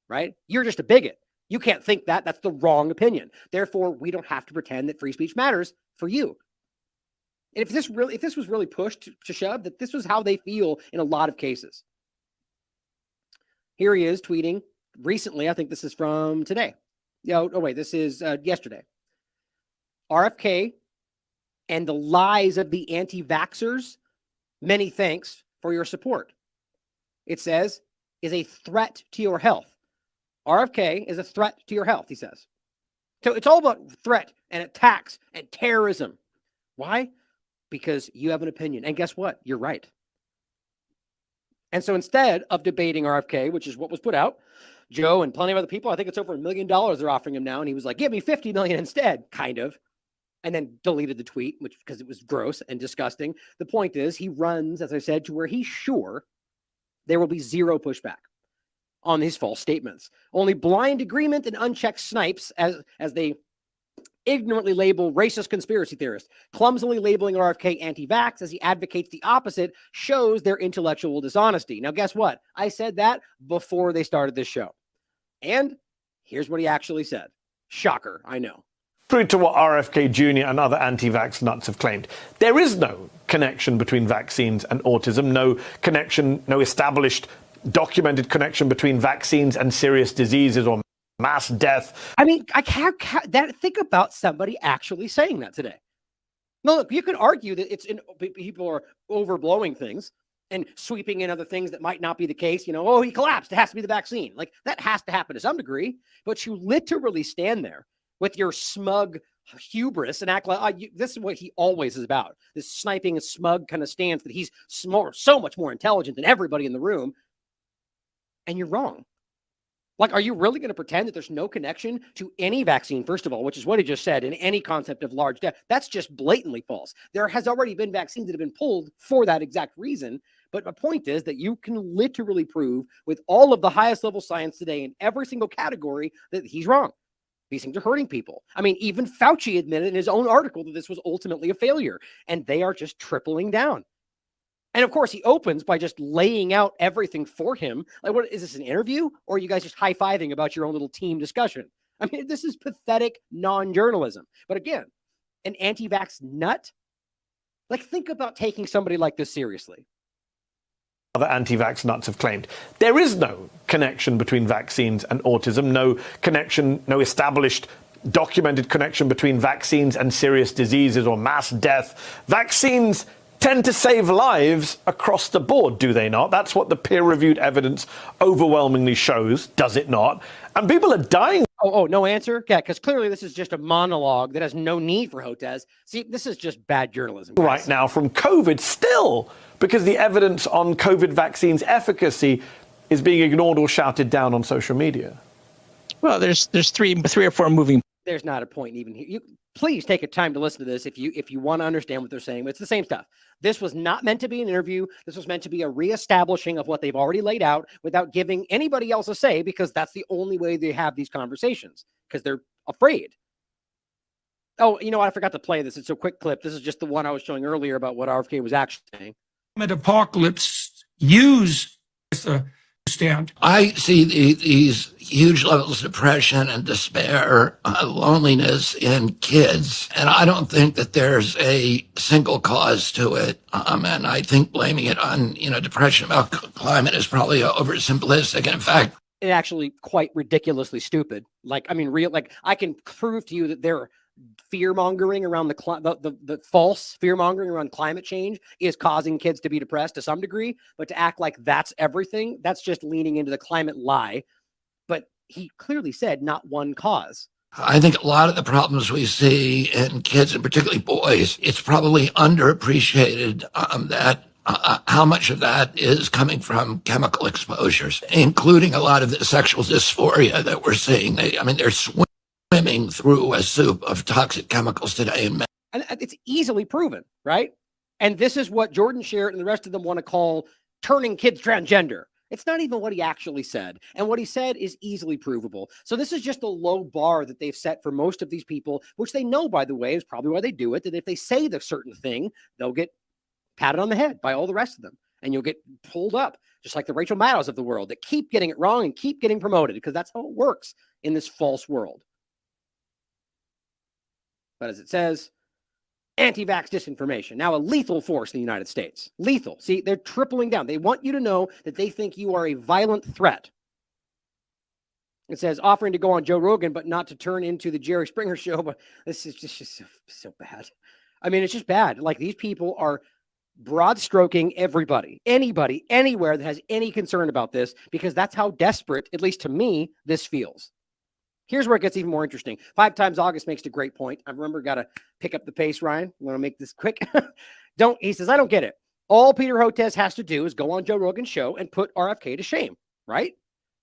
right? You're just a bigot. You can't think that. That's the wrong opinion. Therefore, we don't have to pretend that free speech matters for you. And if this was really pushed to shove, that this was how they feel in a lot of cases. Here he is tweeting recently. I think this is from today. This is yesterday. RFK and the lies of the anti-vaxxers, many thanks for your support. It says, is a threat to your health. RFK is a threat to your health, he says. So it's all about threat and attacks and terrorism. Why? Because you have an opinion. And guess what? You're right. And so instead of debating RFK, which is what was put out, Joe and plenty of other people, I think it's over $1 million they're offering him now. And he was like, give me $50 million instead, kind of. And then deleted the tweet, because it was gross and disgusting. The point is, he runs, as I said, to where he's sure there will be zero pushback on these false statements. Only blind agreement and unchecked snipes, as they ignorantly label racist conspiracy theorists. Clumsily labeling RFK anti-vax as he advocates the opposite shows their intellectual dishonesty. Now, guess what? I said that before they started this show. And here's what he actually said. Shocker, I know. True to what RFK Jr. and other anti-vax nuts have claimed. There is no connection between vaccines and autism, no connection, no established documented connection between vaccines and serious diseases or mass death. I mean, I can't think about somebody actually saying that today. No, look, you could argue that people are overblowing things. and sweeping in other things that might not be the case. Oh, he collapsed. It has to be the vaccine. Like, that has to happen to some degree. But you literally stand there with your smug hubris and act like this is what he always is about. This sniping and smug kind of stance that he's so much more intelligent than everybody in the room. And you're wrong. Like, are you really going to pretend that there's no connection to any vaccine, first of all, which is what he just said, in any concept of large death? That's just blatantly false. There has already been vaccines that have been pulled for that exact reason. But my point is that you can literally prove with all of the highest level science today in every single category that he's wrong. These things are hurting people. I mean, even Fauci admitted in his own article that this was ultimately a failure, and they are just tripling down. And of course, he opens by just laying out everything for him. Like, what is this, an interview? Or are you guys just high-fiving about your own little team discussion? I mean, this is pathetic non-journalism. But again, an anti-vax nut? Like, think about taking somebody like this seriously. Other anti-vax nuts have claimed there is no connection between vaccines and autism, no connection, no established documented connection between vaccines and serious diseases or mass death. Vaccines tend to save lives across the board, do they not? That's what the peer-reviewed evidence overwhelmingly shows, does it not? And people are dying. Oh, no answer? Yeah, because clearly this is just a monologue that has no need for Hotez. See, this is just bad journalism, guys. Right now from COVID still, because the evidence on COVID vaccines efficacy is being ignored or shouted down on social media. Well, there's three or four moving. There's not a point even here. Please take a time to listen to this if you want to understand what they're saying. It's the same stuff. This was not meant to be an interview. This was meant to be a reestablishing of what they've already laid out without giving anybody else a say, because that's the only way they have these conversations, because they're afraid. Oh, you know what? I forgot to play this. It's a quick clip. This is just the one I was showing earlier about what RFK was actually saying. Apocalypse use the stand. I see these huge levels of depression and despair, loneliness in kids, and I don't think that there's a single cause to it. And I think blaming it on depression about climate is probably oversimplistic. And in fact, it's actually quite ridiculously stupid. Like, I mean, I can prove to you that they're fear-mongering around the false fear-mongering around climate change is causing kids to be depressed to some degree, but to act like that's everything, that's just leaning into the climate lie. But he clearly said not one cause. I think a lot of the problems we see in kids, and particularly boys, it's probably underappreciated that how much of that is coming from chemical exposures, including a lot of the sexual dysphoria that we're seeing. They're swimming through a soup of toxic chemicals today. And it's easily proven, right? And this is what Jordan Sherritt and the rest of them want to call turning kids transgender. It's not even what he actually said. And what he said is easily provable. So this is just a low bar that they've set for most of these people, which they know, by the way, is probably why they do it, that if they say the certain thing, they'll get patted on the head by all the rest of them. And you'll get pulled up, just like the Rachel Maddows of the world that keep getting it wrong and keep getting promoted, because that's how it works in this false world. But as it says, anti-vax disinformation, now a lethal force in the United States. Lethal. See, they're tripling down. They want you to know that they think you are a violent threat. It says offering to go on Joe Rogan, but not to turn into the Jerry Springer show. But this is just so bad. I mean, it's just bad. Like, these people are broad stroking everybody, anybody, anywhere that has any concern about this, because that's how desperate, at least to me, this feels. Here's where it gets even more interesting. 5 times August makes a great point. I remember, got to pick up the pace, Ryan. I'm going to make this quick. He says, I don't get it. All Peter Hotez has to do is go on Joe Rogan's show and put RFK to shame, right?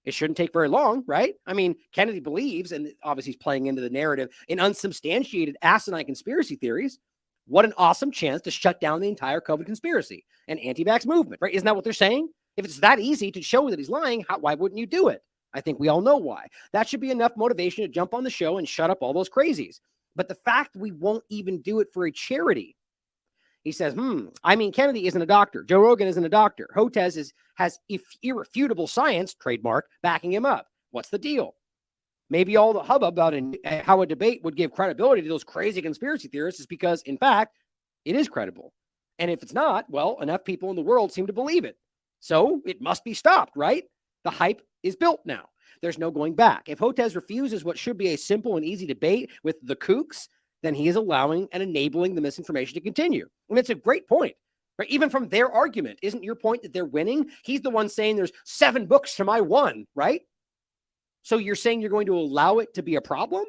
It shouldn't take very long, right? I mean, Kennedy believes, and obviously he's playing into the narrative, in unsubstantiated asinine conspiracy theories. What an awesome chance to shut down the entire COVID conspiracy and anti-vax movement, right? Isn't that what they're saying? If it's that easy to show that he's lying, why wouldn't you do it? I think we all know why. That should be enough motivation to jump on the show and shut up all those crazies. But the fact we won't even do it for a charity. He says, Kennedy isn't a doctor. Joe Rogan isn't a doctor. Hotez has irrefutable science, trademark, backing him up. What's the deal? Maybe all the hubbub about how a debate would give credibility to those crazy conspiracy theorists is because, in fact, it is credible. And if it's not, well, enough people in the world seem to believe it. So it must be stopped, right? The hype is built now. There's no going back. If Hotez refuses what should be a simple and easy debate with the kooks, then he is allowing and enabling the misinformation to continue. And it's a great point. Right? Even from their argument, isn't your point that they're winning? He's the one saying there's 7 books to my 1, right? So you're saying you're going to allow it to be a problem?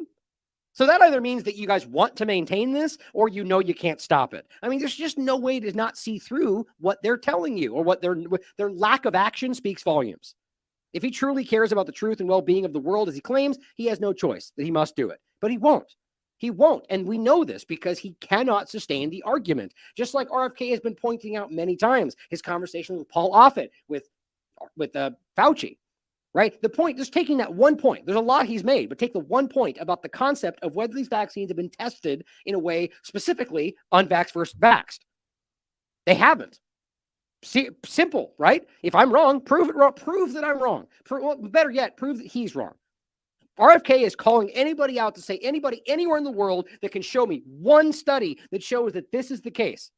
So that either means that you guys want to maintain this or you know you can't stop it. I mean, there's just no way to not see through what they're telling you, or what their lack of action speaks volumes. If he truly cares about the truth and well-being of the world as he claims, he has no choice, that he must do it. But he won't. He won't. And we know this because he cannot sustain the argument. Just like RFK has been pointing out many times, his conversation with Paul Offit, with Fauci. Right? The point, just taking that one point, there's a lot he's made, but take the one point about the concept of whether these vaccines have been tested in a way specifically unvaxxed versus vaxxed. They haven't. See, simple, right? If I'm wrong, prove it wrong. Prove that I'm wrong. Better yet, prove that he's wrong. RFK is calling anybody out to say anybody anywhere in the world that can show me one study that shows that this is the case.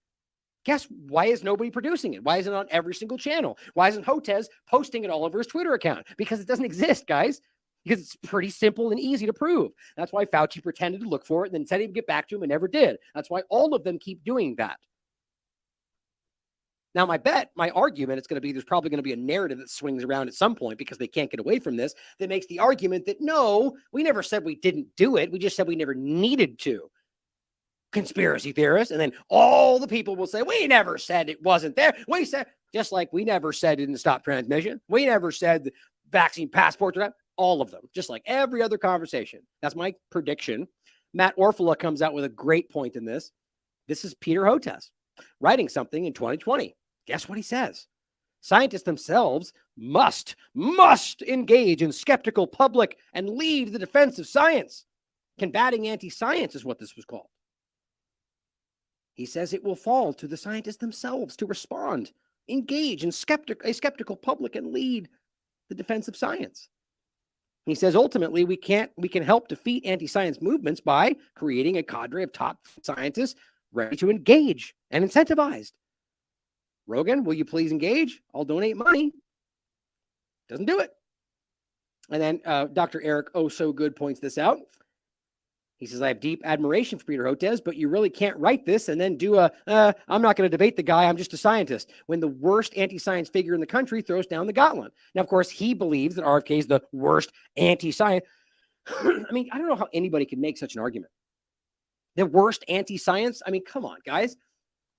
Guess why is nobody producing it? Why isn't it on every single channel? Why isn't Hotez posting it all over his Twitter account? Because it doesn't exist, guys. Because it's pretty simple and easy to prove. That's why Fauci pretended to look for it and then said he'd get back to him and never did. That's why all of them keep doing that. Now, my argument, it's going to be, there's probably going to be a narrative that swings around at some point because they can't get away from this, that makes the argument that, no, we never said we didn't do it. We just said we never needed to. Conspiracy theorists, and then all the people will say, we never said it wasn't there. We said, just like we never said it didn't stop transmission. We never said the vaccine passports, all of them, just like every other conversation. That's my prediction. Matt Orfala comes out with a great point in this. This is Peter Hotez writing something in 2020. Guess what he says? Scientists themselves must engage in skeptical public and lead the defense of science. Combating anti-science is what this was called. He says it will fall to the scientists themselves to respond, engage in a skeptical public and lead the defense of science. He says ultimately we can help defeat anti-science movements by creating a cadre of top scientists ready to engage and incentivized. Rogan, will you please engage? I'll donate money. Doesn't do it. And then Dr. Eric So Good points this out. He says, I have deep admiration for Peter Hotez, but you really can't write this and then do I'm not going to debate the guy, I'm just a scientist, when the worst anti-science figure in the country throws down the gauntlet. Now, of course, he believes that RFK is the worst anti-science. I mean, I don't know how anybody could make such an argument. The worst anti-science? I mean, come on, guys.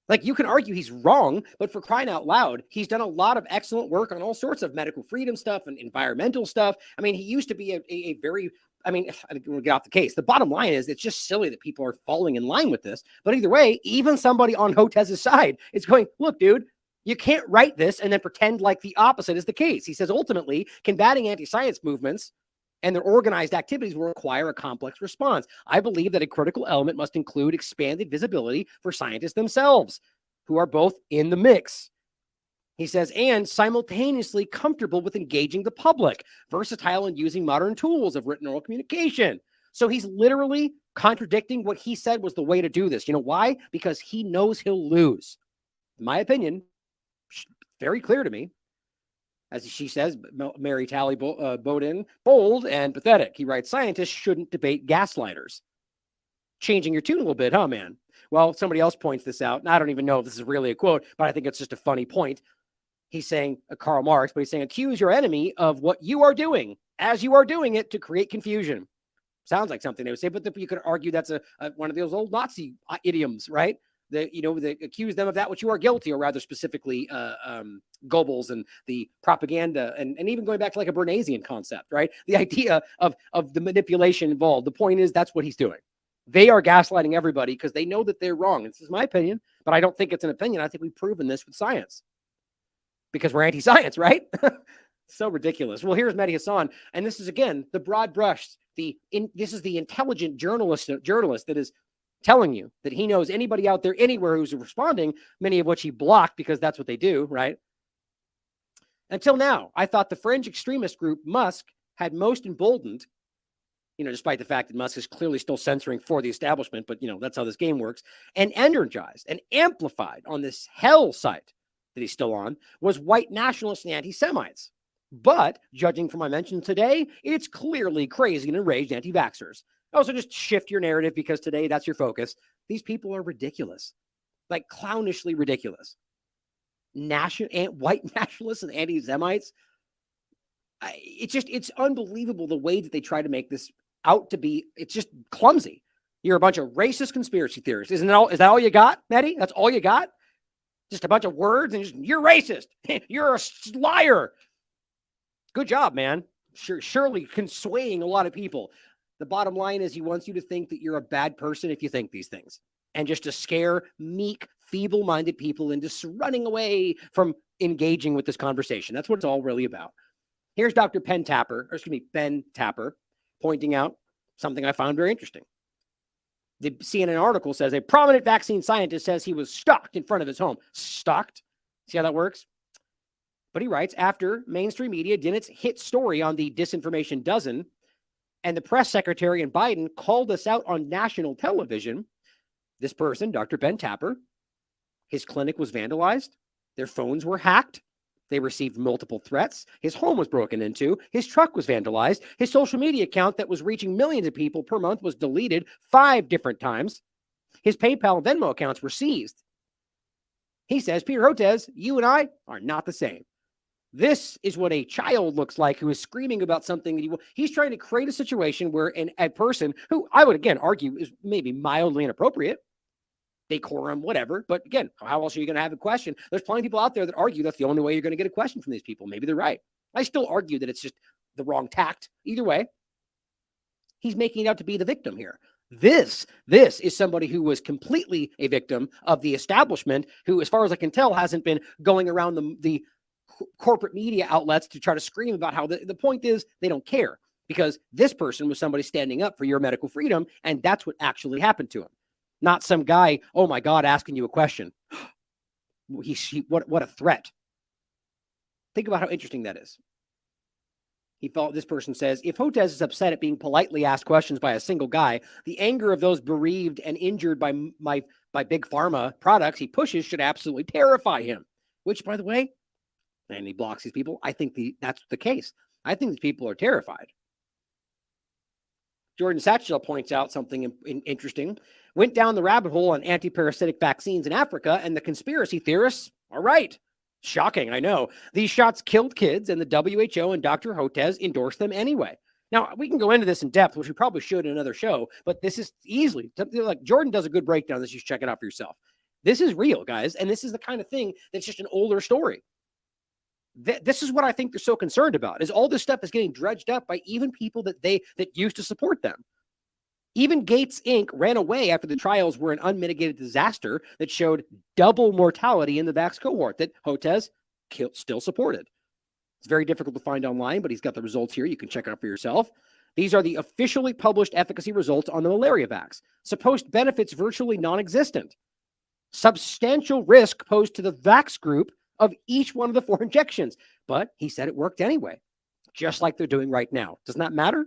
Like, you can argue he's wrong, but for crying out loud, he's done a lot of excellent work on all sorts of medical freedom stuff and environmental stuff. I mean, he used to be a very, I mean, we'll get off the case. The bottom line is it's just silly that people are falling in line with this. But either way, even somebody on Hotez's side is going, look, dude, you can't write this and then pretend like the opposite is the case. He says, ultimately, combating anti-science movements and their organized activities will require a complex response. I believe that a critical element must include expanded visibility for scientists themselves, who are both in the mix. He says, and simultaneously comfortable with engaging the public, versatile in using modern tools of written oral communication. So he's literally contradicting what he said was the way to do this. You know why? Because he knows he'll lose. In my opinion, very clear to me. As she says, Mary Talley Bowden, bold and pathetic. He writes, scientists shouldn't debate gaslighters. Changing your tune a little bit, huh, man? Well, somebody else points this out, and I don't even know if this is really a quote, but I think it's just a funny point. He's saying, Karl Marx, but he's saying, accuse your enemy of what you are doing as you are doing it to create confusion. Sounds like something they would say, but you could argue that's one of those old Nazi idioms, right? They accuse them of that which you are guilty, or rather specifically Goebbels and the propaganda, and even going back to like a Bernaysian concept, right? The idea of the manipulation involved. The point is that's what he's doing. They are gaslighting everybody because they know that they're wrong. This is my opinion, but I don't think it's an opinion. I think we've proven this with science because we're anti-science, right? So ridiculous. Well, here's Mehdi Hasan, and this is, again, the broad brush. This is the intelligent journalist that is telling you that he knows anybody out there anywhere who's responding, many of which he blocked because that's what they do, right? Until now, I thought the fringe extremist group Musk had most emboldened, despite the fact that Musk is clearly still censoring for the establishment, but, that's how this game works, and energized and amplified on this hell site that he's still on, was white nationalists and anti-Semites. But, judging from my mention today, it's clearly crazy and enraged anti-vaxxers. Also, just shift your narrative because today that's your focus. These people are ridiculous, like clownishly ridiculous. white nationalists and anti-Semites. It's unbelievable the way that they try to make this out to be. It's just clumsy. You're a bunch of racist conspiracy theorists. Is that all you got, Maddie? That's all you got? Just a bunch of words and you're racist. You're a liar. Good job, man. Surely swaying a lot of people. The bottom line is he wants you to think that you're a bad person if you think these things, and just to scare meek, feeble-minded people into running away from engaging with this conversation. That's what it's all really about. Here's Dr. Ben Tapper, pointing out something I found very interesting. The CNN article says a prominent vaccine scientist says he was stalked in front of his home. Stalked? See how that works? But he writes, after mainstream media did its hit story on the disinformation dozen, and the press secretary and Biden called us out on national television, this person, Dr. Ben Tapper, his clinic was vandalized. Their phones were hacked. They received multiple threats. His home was broken into. His truck was vandalized. His social media account that was reaching millions of people per month was deleted 5 different times. His PayPal and Venmo accounts were seized. He says, Peter Hotez, you and I are not the same. This is what a child looks like who is screaming about something that he's trying to create a situation where a person who I would again argue is maybe mildly inappropriate, decorum, whatever. But again, how else are you going to have a question? There's plenty of people out there that argue that's the only way you're going to get a question from these people. Maybe they're right. I still argue that it's just the wrong tact. Either way, he's making it out to be the victim here. This is somebody who was completely a victim of the establishment, who, as far as I can tell, hasn't been going around the corporate media outlets to try to scream about how the point is they don't care, because this person was somebody standing up for your medical freedom, and that's what actually happened to him. Not some guy, oh my God, asking you a question. What a threat. Think about how interesting that is. This person says, if Hotez is upset at being politely asked questions by a single guy, the anger of those bereaved and injured by big pharma products he pushes should absolutely terrify him. Which, by the way, and he blocks these people, I think that's the case. I think these people are terrified. Jordan Satchel points out something interesting. Went down the rabbit hole on anti-parasitic vaccines in Africa, and the conspiracy theorists are right. Shocking, I know. These shots killed kids, and the WHO and Dr. Hotez endorsed them anyway. Now, we can go into this in depth, which we probably should in another show, but this is easily, like Jordan does a good breakdown of this. You should check it out for yourself. This is real, guys, and this is the kind of thing that's just an older story. This is what I think they're so concerned about, is all this stuff is getting dredged up by even people that used to support them. Even Gates Inc. ran away after the trials were an unmitigated disaster that showed double mortality in the vax cohort that Hotez still supported. It's very difficult to find online, but he's got the results here. You can check it out for yourself. These are the officially published efficacy results on the malaria vax. Supposed benefits virtually non-existent. Substantial risk posed to the vax group of each one of the 4 injections. But he said it worked anyway, just like they're doing right now. Doesn't that matter?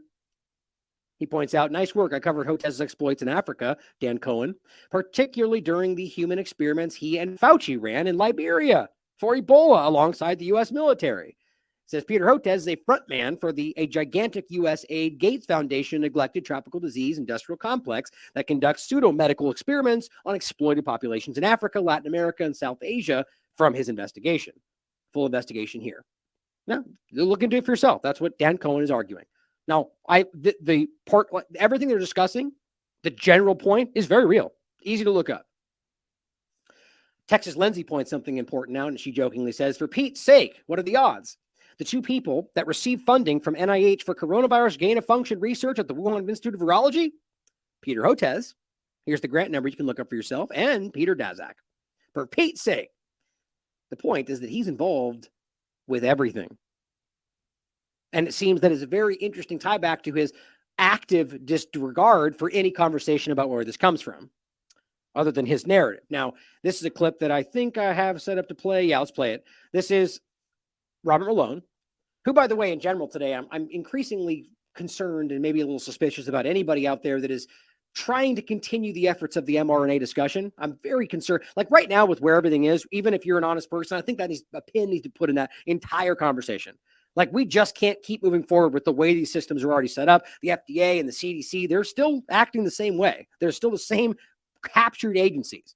He points out, nice work. I covered Hotez's exploits in Africa, Dan Cohen, particularly during the human experiments he and Fauci ran in Liberia for Ebola alongside the U.S. military. Says Peter Hotez is a frontman for a gigantic USAID Gates Foundation neglected tropical disease industrial complex that conducts pseudo-medical experiments on exploited populations in Africa, Latin America, and South Asia from his investigation. Full investigation here. Now, look into it for yourself. That's what Dan Cohen is arguing. Now, everything they're discussing, the general point is very real. Easy to look up. Texas Lindsay points something important out, and she jokingly says, for Pete's sake, what are the odds? The 2 people that received funding from NIH for coronavirus gain-of-function research at the Wuhan Institute of Virology, Peter Hotez, here's the grant number you can look up for yourself, and Peter Daszak. For Pete's sake, the point is that he's involved with everything. And it seems that is a very interesting tie back to his active disregard for any conversation about where this comes from, other than his narrative. Now, this is a clip that I think I have set up to play. Yeah, let's play it. This is Robert Malone, who, by the way, in general today, I'm increasingly concerned and maybe a little suspicious about anybody out there that is trying to continue the efforts of the mRNA discussion. I'm very concerned. Like right now with where everything is, even if you're an honest person, I think that a pin needs to put in that entire conversation. Like we just can't keep moving forward with the way these systems are already set up. The FDA and the CDC, they're still acting the same way. They're still the same captured agencies.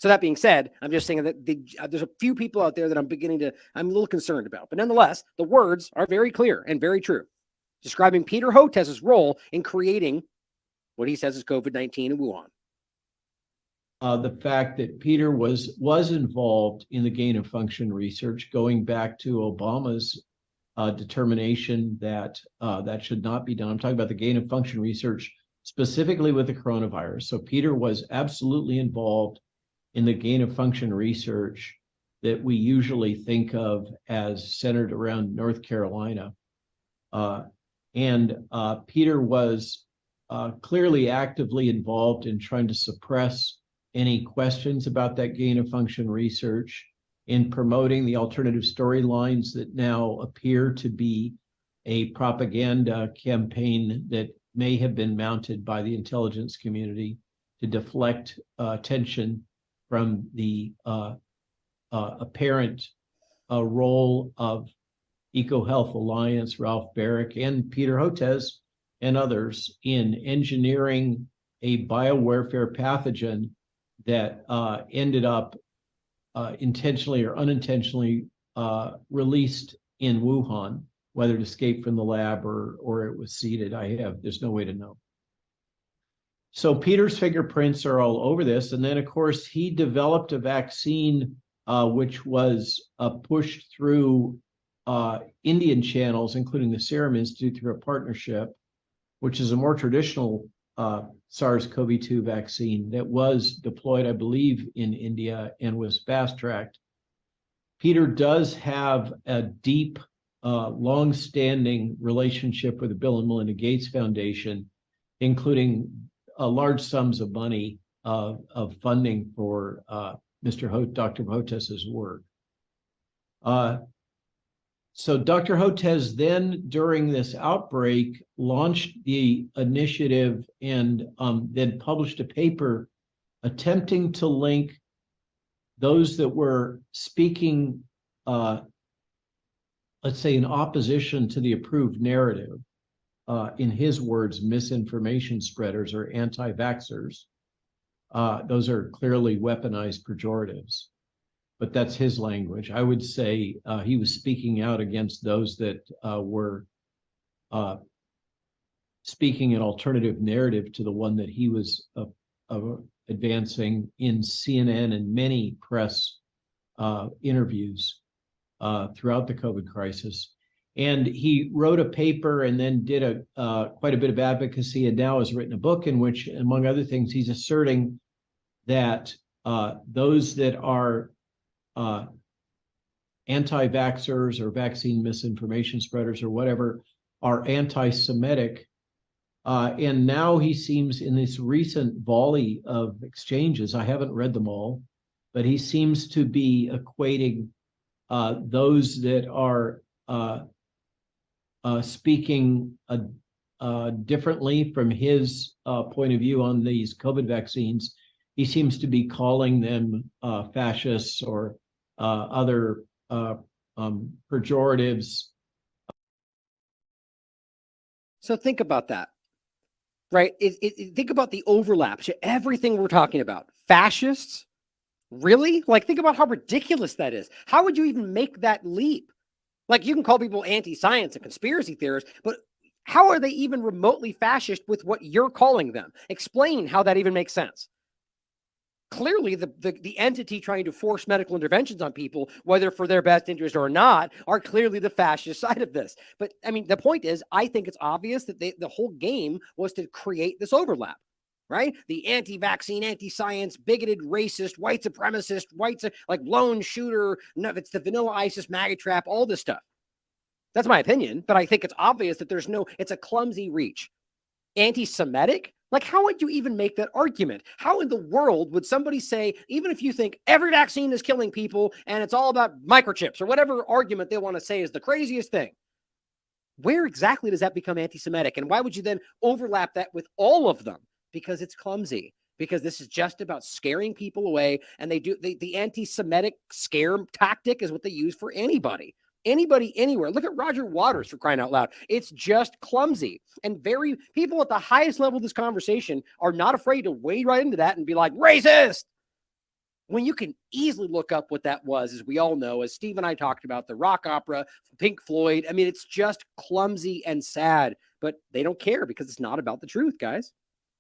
So that being said, I'm just saying that there's a few people out there that I'm a little concerned about. But nonetheless, the words are very clear and very true, describing Peter Hotez's role in creating what he says is COVID-19 in Wuhan. The fact that Peter was involved in the gain of function research, going back to Obama's determination that that should not be done. I'm talking about the gain of function research specifically with the coronavirus. So Peter was absolutely involved in the gain of function research that we usually think of as centered around North Carolina. And Peter was clearly actively involved in trying to suppress any questions about that gain of function research, in promoting the alternative storylines that now appear to be a propaganda campaign that may have been mounted by the intelligence community to deflect attention from the apparent role of EcoHealth Alliance, Ralph Barrick, and Peter Hotez and others in engineering a biowarfare pathogen that ended up intentionally or unintentionally released in Wuhan, whether it escaped from the lab or it was seeded. There's no way to know. So Peter's fingerprints are all over this. And then, of course, he developed a vaccine which was pushed through Indian channels, including the Serum Institute, through a partnership, which is a more traditional SARS-CoV-2 vaccine that was deployed, I believe, in India and was fast-tracked. Peter does have a deep, long-standing relationship with the Bill and Melinda Gates Foundation, including large sums of money of funding for Dr. Hotez's work. So Dr. Hotez then, during this outbreak, launched the initiative and then published a paper attempting to link those that were speaking, let's say, in opposition to the approved narrative, in his words, misinformation spreaders or anti-vaxxers. Those are clearly weaponized pejoratives, but that's his language. I would say he was speaking out against those that were speaking an alternative narrative to the one that he was advancing in CNN and many press interviews throughout the COVID crisis. And he wrote a paper and then did quite a bit of advocacy, and now has written a book in which, among other things, he's asserting that those that are anti-vaxxers or vaccine misinformation spreaders or whatever are anti-Semitic. And now he seems, in this recent volley of exchanges, I haven't read them all, but he seems to be equating those that are speaking differently from his point of view on these COVID vaccines. He seems to be calling them fascists or other pejoratives. So think about that, right? Think about the overlap to everything we're talking about. Fascists? Really? Like, think about how ridiculous that is. How would you even make that leap? Like, you can call people anti-science and conspiracy theorists, but how are they even remotely fascist with what you're calling them? Explain how that even makes sense. Clearly, the entity trying to force medical interventions on people, whether for their best interest or not, are clearly the fascist side of this. But I mean, the point is, I think it's obvious that the whole game was to create this overlap, right? The anti-vaccine, anti-science, bigoted, racist, white supremacist, like lone shooter, no, it's the vanilla ISIS MAGA trap, all this stuff. That's my opinion, but I think it's obvious that it's a clumsy reach. Anti-Semitic? Like, how would you even make that argument? How in the world would somebody say, even if you think every vaccine is killing people and it's all about microchips or whatever argument they want to say is the craziest thing, where exactly does that become anti-Semitic? And why would you then overlap that with all of them? Because it's clumsy. Because this is just about scaring people away. And the anti-Semitic scare tactic is what they use for anybody. Anybody, anywhere. Look at Roger Waters, for crying out loud. It's just clumsy. And people at the highest level of this conversation are not afraid to wade right into that and be like, racist. when you can easily look up what that was, as we all know, as Steve and I talked about, the rock opera, Pink Floyd. I mean, it's just clumsy and sad, but they don't care because it's not about the truth, guys.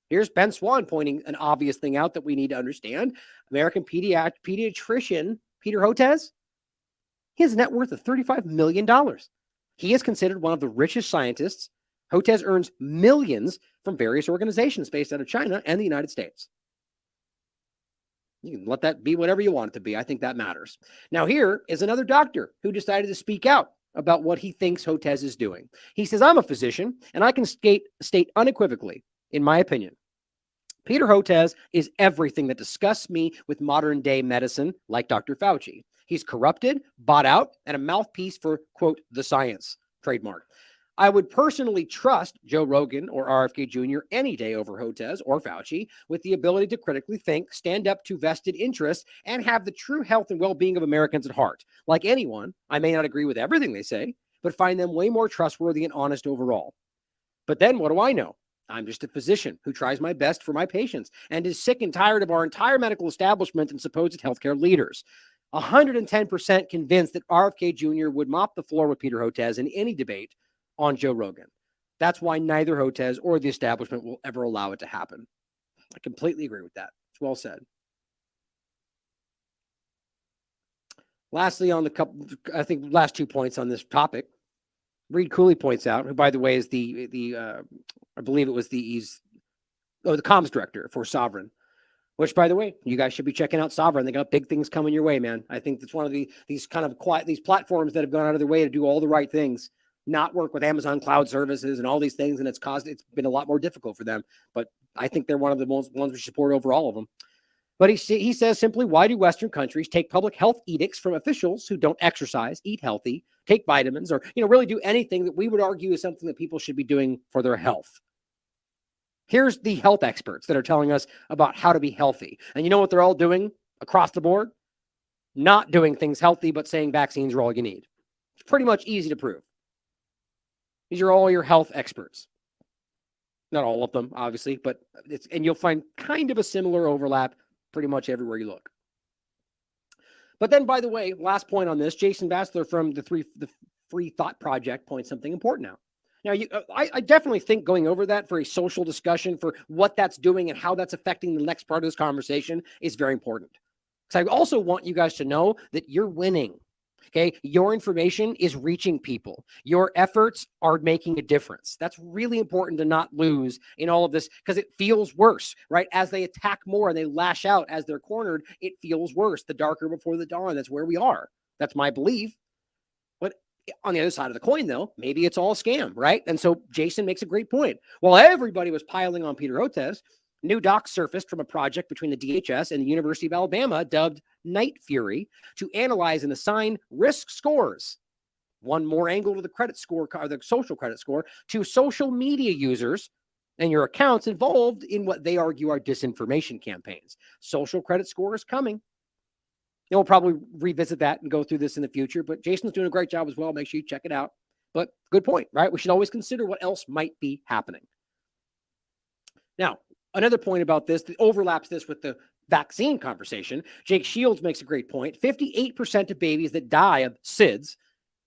Here's Ben Swan pointing an obvious thing out that we need to understand. American pediatrician Peter Hotez, he has a net worth of $35 million. He is considered one of the richest scientists. Hotez earns millions from various organizations based out of China and the United States. You can let that be whatever you want it to be. I think that matters. Now, here is another doctor who decided to speak out about what he thinks Hotez is doing. He says, I'm a physician, and I can state unequivocally, in my opinion, Peter Hotez is everything that disgusts me with modern day medicine, like Dr. Fauci. He's corrupted, bought out, and a mouthpiece for, quote, the science, trademark. I would personally trust Joe Rogan or RFK Jr. any day over Hotez or Fauci with the ability to critically think, stand up to vested interests, and have the true health and well-being of Americans at heart. Like anyone, I may not agree with everything they say, but find them way more trustworthy and honest overall. But then what do I know? I'm just a physician who tries my best for my patients and is sick and tired of our entire medical establishment and supposed healthcare leaders. 110% convinced that RFK Jr. would mop the floor with Peter Hotez in any debate on Joe Rogan. That's why neither Hotez or the establishment will ever allow it to happen. I completely agree with that. It's well said. Lastly, on the couple, I think last 2 points on this topic, Reed Cooley points out, who by the way is I believe it was the comms director for Sovereign, which by the way, you guys should be checking out Sovereign. They got big things coming your way, man. I think it's one of these kind of these platforms that have gone out of their way to do all the right things, not work with Amazon Cloud Services and all these things, and it's been a lot more difficult for them. But I think they're one of the ones we support over all of them. But he says simply, why do Western countries take public health edicts from officials who don't exercise, eat healthy, take vitamins, or really do anything that we would argue is something that people should be doing for their health? Here's the health experts that are telling us about how to be healthy. And you know what they're all doing across the board? Not doing things healthy, but saying vaccines are all you need. It's pretty much easy to prove. These are all your health experts. Not all of them, obviously, but and you'll find kind of a similar overlap pretty much everywhere you look. But then, by the way, last point on this, Jason Bassler from the Free Thought Project points something important out. Now, I definitely think going over that for a social discussion for what that's doing and how that's affecting the next part of this conversation is very important. Because I also want you guys to know that you're winning. Okay, your information is reaching people. Your efforts are making a difference. That's really important to not lose in all of this because it feels worse, right? As they attack more and they lash out as they're cornered, it feels worse. The darker before the dawn. That's where we are. That's my belief. But on the other side of the coin, though, maybe it's all a scam, right? And so Jason makes a great point. While everybody was piling on Peter Hotez, new docs surfaced from a project between the DHS and the University of Alabama dubbed Night Fury to analyze and assign risk scores. One more angle to the credit score, or the social credit score, to social media users and your accounts involved in what they argue are disinformation campaigns. Social credit score is coming. We'll probably revisit that and go through this in the future, but Jason's doing a great job as well. Make sure you check it out. But good point, right? We should always consider what else might be happening. Now, another point about this that overlaps this with the vaccine conversation, Jake Shields makes a great point. 58% of babies that die of SIDS,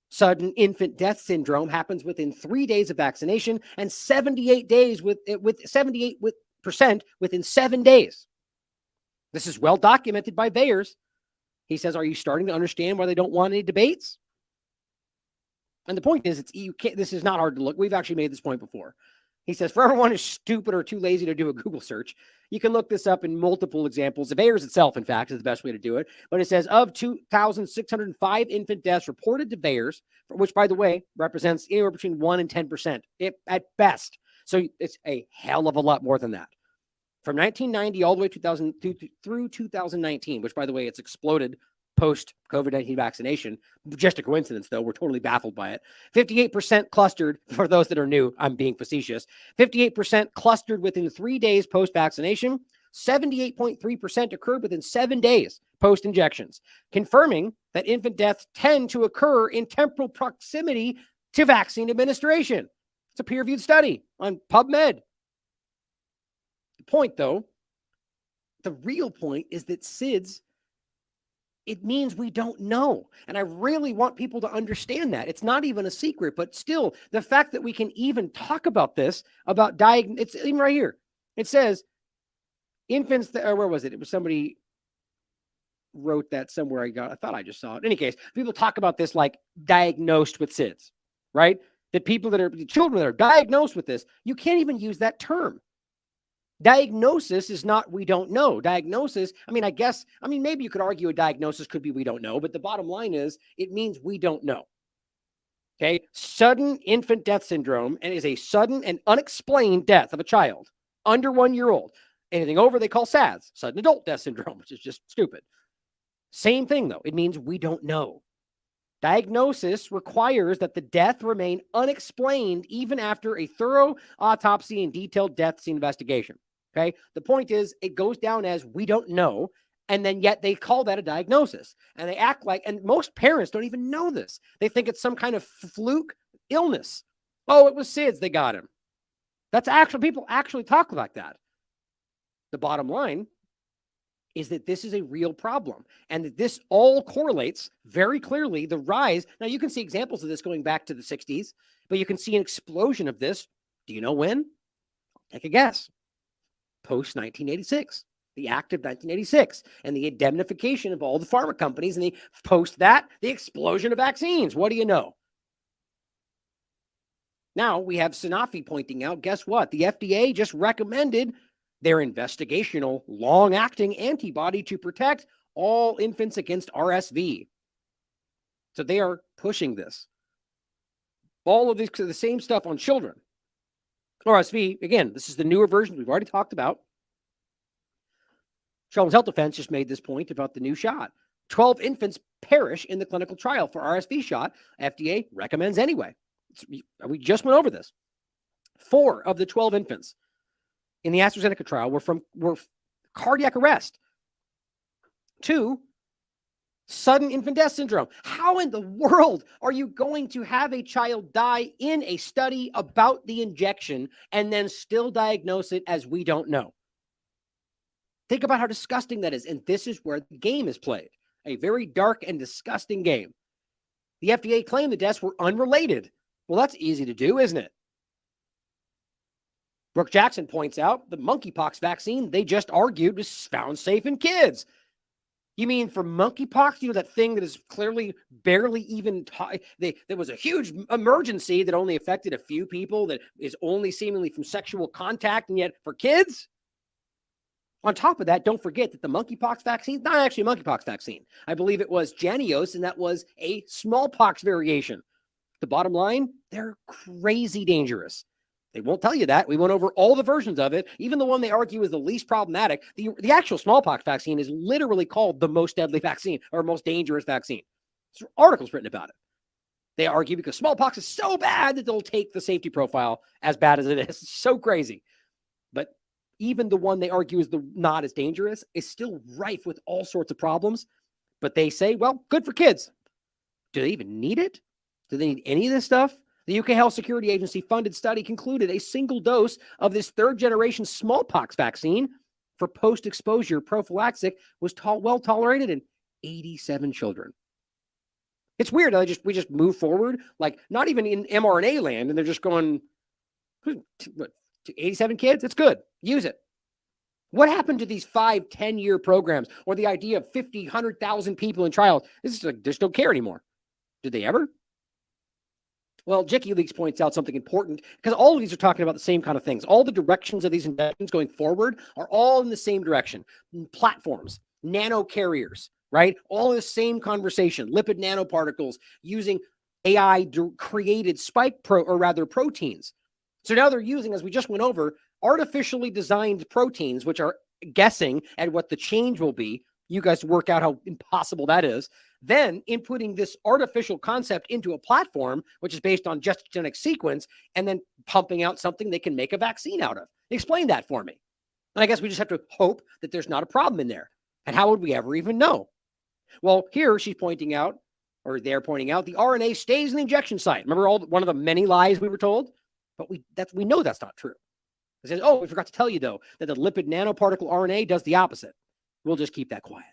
sudden infant death syndrome, happens within 3 days of vaccination, and 78% within 7 days. This is well documented by VAERS. He says, are you starting to understand why they don't want any debates? And the point is, this is not hard to look. We've actually made this point before. He says, for everyone who's stupid or too lazy to do a Google search, you can look this up in multiple examples. The VAERS itself, in fact, is the best way to do it. But it says, of 2,605 infant deaths reported to VAERS, which, by the way, represents anywhere between 1% and 10% at best. So it's a hell of a lot more than that. From 1990 all the way through 2019, which, by the way, it's exploded post-COVID-19 vaccination. Just a coincidence, though. We're totally baffled by it. 58% clustered, for those that are new, I'm being facetious. 58% clustered within 3 days post-vaccination. 78.3% occurred within 7 days post-injections, confirming that infant deaths tend to occur in temporal proximity to vaccine administration. It's a peer-reviewed study on PubMed. The point, though, the real point is that SIDS it means we don't know. And I really want people to understand that. It's not even a secret, but still, the fact that we can even talk about this, about it's even right here. It says infants, or where was it? It was somebody wrote that somewhere. I thought I just saw it. In any case, people talk about this like diagnosed with SIDS, right? That people that are children that are diagnosed with this, you can't even use that term. Diagnosis is not we don't know. Diagnosis, maybe you could argue a diagnosis could be we don't know, but the bottom line is it means we don't know. Okay? Sudden infant death syndrome and is a sudden and unexplained death of a child under 1 year old. Anything over they call SADS, sudden adult death syndrome, which is just stupid. Same thing though. It means we don't know. Diagnosis requires that the death remain unexplained even after a thorough autopsy and detailed death scene investigation. Okay. The point is it goes down as we don't know. And then yet they call that a diagnosis and they act like, and most parents don't even know this. They think it's some kind of fluke illness. Oh, it was SIDS. They got him. That's actual people actually talk like that. The bottom line is that this is a real problem and that this all correlates very clearly the rise. Now you can see examples of this going back to the 60s, but you can see an explosion of this. Do you know when? Take a guess. Post 1986, the Act of 1986 and the indemnification of all the pharma companies. And the post that, the explosion of vaccines. What do you know? Now we have Sanofi pointing out, guess what? The FDA just recommended their investigational long-acting antibody to protect all infants against RSV. So they are pushing this. All of this, the same stuff on children. RSV, again, this is the newer version we've already talked about. Children's Health Defense just made this point about the new shot. 12 infants perish in the clinical trial for RSV shot. FDA recommends anyway. We just went over this. 4 of the 12 infants in the AstraZeneca trial were cardiac arrest. 2, sudden infant death syndrome. How in the world are you going to have a child die in a study about the injection and then still diagnose it as we don't know? Think about how disgusting that is. And this is where the game is played. A very dark and disgusting game. The FDA claimed the deaths were unrelated. Well, that's easy to do, isn't it? Brooke Jackson points out the monkeypox vaccine they just argued was found safe in kids. You mean for monkeypox, that thing that is clearly barely even, there was a huge emergency that only affected a few people, that is only seemingly from sexual contact, and yet for kids? On top of that, don't forget that the monkeypox vaccine, not actually a monkeypox vaccine. I believe it was Janios, and that was a smallpox variation. The bottom line, they're crazy dangerous. They won't tell you that. We went over all the versions of it, even the one they argue is the least problematic. The actual smallpox vaccine is literally called the most deadly vaccine or most dangerous vaccine. There's articles written about it. They argue because smallpox is so bad that they'll take the safety profile as bad as it is. It's so crazy. But even the one they argue is not as dangerous is still rife with all sorts of problems. But they say, well, good for kids. Do they even need it? Do they need any of this stuff? The UK Health Security Agency funded study concluded a single dose of this 3rd generation smallpox vaccine for post-exposure prophylaxis was well tolerated in 87 children. It's weird. We just move forward, like not even in mRNA land, and they're just going, what, 87 kids? It's good. Use it. What happened to these 5-10-year programs or the idea of 50, 100,000 people in trials? This is like, they just don't care anymore. Did they ever? Well, JickieLeaks points out something important because all of these are talking about the same kind of things. All the directions of these inventions going forward are all in the same direction. Platforms, nano carriers, right? All in the same conversation. Lipid nanoparticles using AI created proteins. So now they're using, as we just went over, artificially designed proteins, which are guessing at what the change will be. You guys work out how impossible that is. Then inputting this artificial concept into a platform, which is based on just genetic sequence, and then pumping out something they can make a vaccine out of. Explain that for me. And I guess we just have to hope that there's not a problem in there. And how would we ever even know? Well, here she's pointing out, or they're pointing out, the RNA stays in the injection site. Remember one of the many lies we were told? But we know that's not true. It says, oh, we forgot to tell you, though, that the lipid nanoparticle RNA does the opposite. We'll just keep that quiet.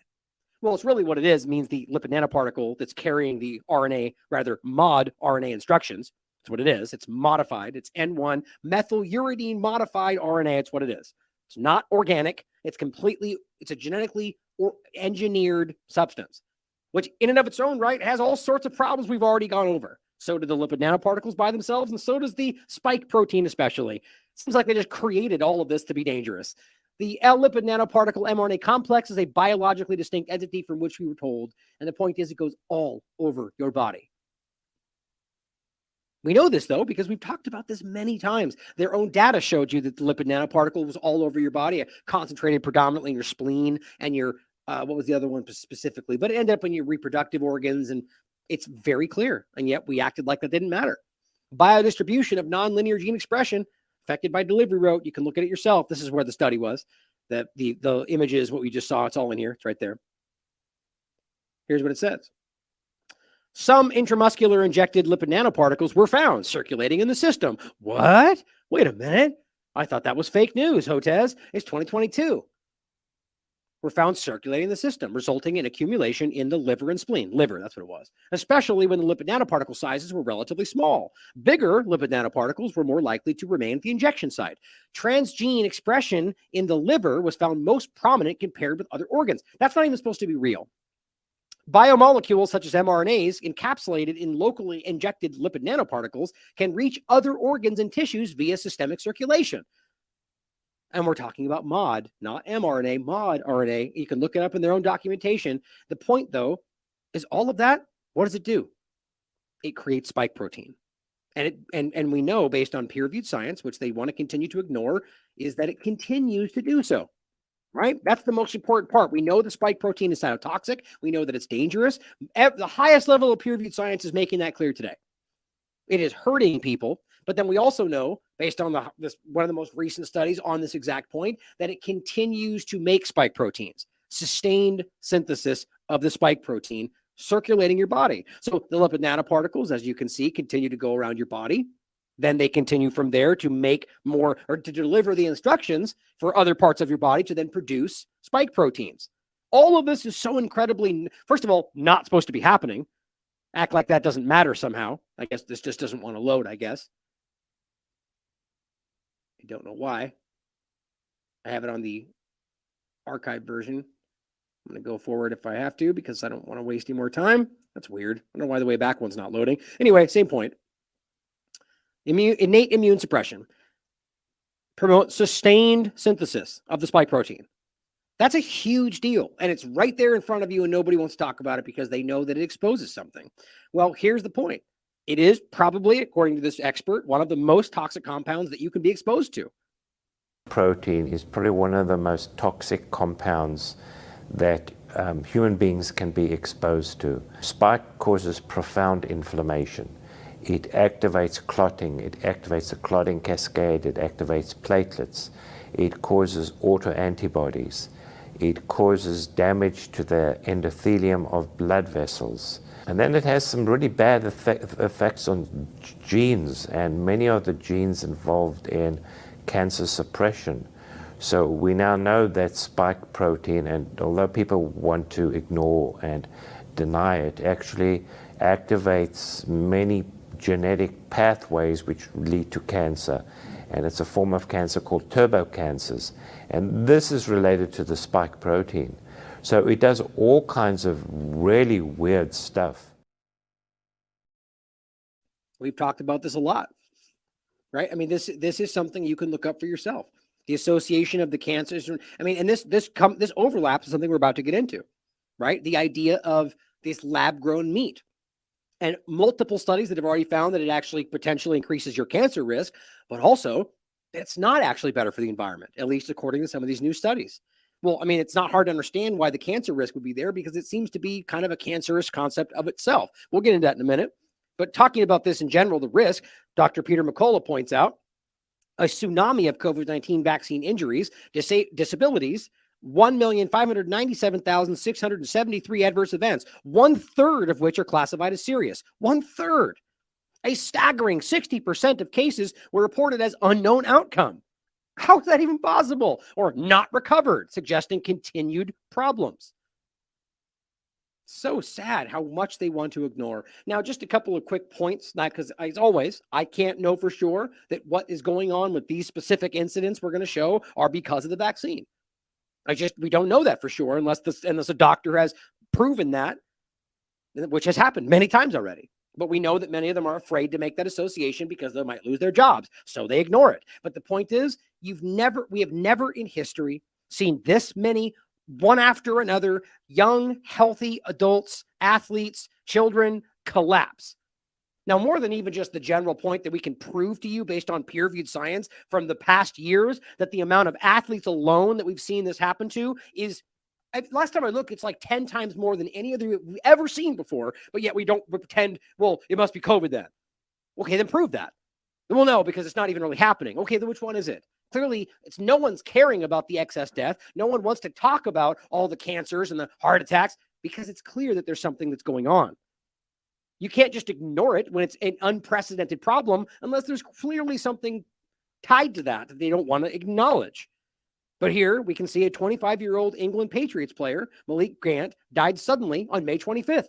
Well, it's really what it is. It means the lipid nanoparticle that's carrying the RNA, rather mod RNA instructions. That's what it is. It's modified. It's N1 methyluridine modified RNA. It's what it is. It's not organic. It's a genetically engineered substance, which in and of its own right has all sorts of problems we've already gone over. So do the lipid nanoparticles by themselves, and so does the spike protein especially. It seems like they just created all of this to be dangerous. The L-lipid nanoparticle mRNA complex is a biologically distinct entity from which we were told, and the point is it goes all over your body. We know this, though, because we've talked about this many times. Their own data showed you that the lipid nanoparticle was all over your body, concentrated predominantly in your spleen and your, what was the other one specifically? But it ended up in your reproductive organs, and it's very clear. And yet we acted like that didn't matter. Biodistribution of nonlinear gene expression affected by delivery route. You can look at it yourself. This is where the study was. The image is what we just saw. It's all in here. It's right there. Here's what it says. Some intramuscular injected lipid nanoparticles were found circulating in the system. What? Wait a minute. I thought that was fake news, Hotez. It's 2022. Were found circulating in the system, resulting in accumulation in the liver and spleen. Liver, that's what it was. Especially when the lipid nanoparticle sizes were relatively small. Bigger lipid nanoparticles were more likely to remain at the injection site. Transgene expression in the liver was found most prominent compared with other organs. That's not even supposed to be real. Biomolecules such as mRNAs encapsulated in locally injected lipid nanoparticles can reach other organs and tissues via systemic circulation. And we're talking about mod, not mRNA, mod RNA. You can look it up in their own documentation. The point, though, is all of that, what does it do? It creates spike protein. And we know, based on peer-reviewed science, which they want to continue to ignore, is that it continues to do so. Right? That's the most important part. We know the spike protein is cytotoxic. We know that it's dangerous. The highest level of peer-reviewed science is making that clear today. It is hurting people. But then we also know, based on one of the most recent studies on this exact point, that it continues to make spike proteins, sustained synthesis of the spike protein circulating your body. So the lipid nanoparticles, as you can see, continue to go around your body. Then they continue from there to make more, or to deliver the instructions for other parts of your body to then produce spike proteins. All of this is so incredibly, first of all, not supposed to be happening. Act like that doesn't matter somehow. I guess this just doesn't want to load, I guess. I don't know why. I have it on the archive version. I'm going to go forward if I have to, because I don't want to waste any more time. That's weird. I don't know why the way back one's not loading. Anyway, same point. Innate immune suppression. Promote sustained synthesis of the spike protein. That's a huge deal. And it's right there in front of you, and nobody wants to talk about it because they know that it exposes something. Well, here's the point. It is probably, according to this expert, one of the most toxic compounds that you can be exposed to. Protein is probably one of the most toxic compounds that human beings can be exposed to. Spike causes profound inflammation. It activates clotting, it activates the clotting cascade, it activates platelets, it causes autoantibodies, it causes damage to the endothelium of blood vessels. And then it has some really bad effects on genes, and many of the genes involved in cancer suppression. So we now know that spike protein, and although people want to ignore and deny it, actually activates many genetic pathways which lead to cancer. And it's a form of cancer called turbocancers. And this is related to the spike protein. So it does all kinds of really weird stuff. We've talked about this a lot, right? I mean, this is something you can look up for yourself. The association of the cancers. I mean, and this overlaps with something we're about to get into, right? The idea of this lab-grown meat. And multiple studies that have already found that it actually potentially increases your cancer risk, but also it's not actually better for the environment, at least according to some of these new studies. Well, I mean, it's not hard to understand why the cancer risk would be there, because it seems to be kind of a cancerous concept of itself. We'll get into that in a minute. But talking about this in general, the risk, Dr. Peter McCullough points out, a tsunami of COVID-19 vaccine injuries, disabilities, 1,597,673 adverse events, 1/3 of which are classified as serious. 1/3. A staggering 60% of cases were reported as unknown outcome. How is that even possible? Or not recovered, suggesting continued problems. So sad how much they want to ignore. Now, just a couple of quick points, not because, as always, I can't know for sure that what is going on with these specific incidents we're going to show are because of the vaccine. We don't know that for sure unless a doctor has proven that, which has happened many times already. But we know that many of them are afraid to make that association because they might lose their jobs, so they ignore it. But the point is, we have never in history seen this many, one after another, young, healthy adults, athletes, children collapse. Now, more than even just the general point that we can prove to you based on peer-reviewed science from the past years that the amount of athletes alone that we've seen this happen to is, last time I looked, it's like 10 times more than any other we've ever seen before, but yet we pretend, well, it must be COVID then. Okay, then prove that. Well, no, because it's not even really happening. Okay, then which one is it? Clearly, no one's caring about the excess death. No one wants to talk about all the cancers and the heart attacks because it's clear that there's something that's going on. You can't just ignore it when it's an unprecedented problem unless there's clearly something tied to that they don't want to acknowledge. But here we can see a 25-year-old England Patriots player, Malik Grant, died suddenly on May 25th.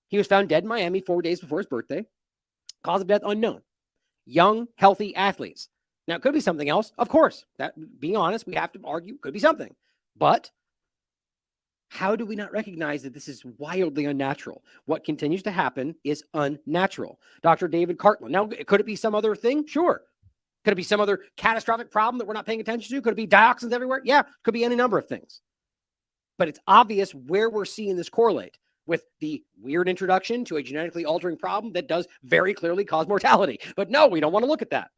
He was found dead in Miami 4 days before his birthday. Cause of death unknown. Young, healthy athletes. Now, it could be something else. Of course, that, being honest, we have to argue, could be something. But how do we not recognize that this is wildly unnatural? What continues to happen is unnatural. Dr. David Cartland. Now, could it be some other thing? Sure. Could it be some other catastrophic problem that we're not paying attention to? Could it be dioxins everywhere? Yeah, could be any number of things. But it's obvious where we're seeing this correlate with the weird introduction to a genetically altering problem that does very clearly cause mortality. But no, we don't want to look at that.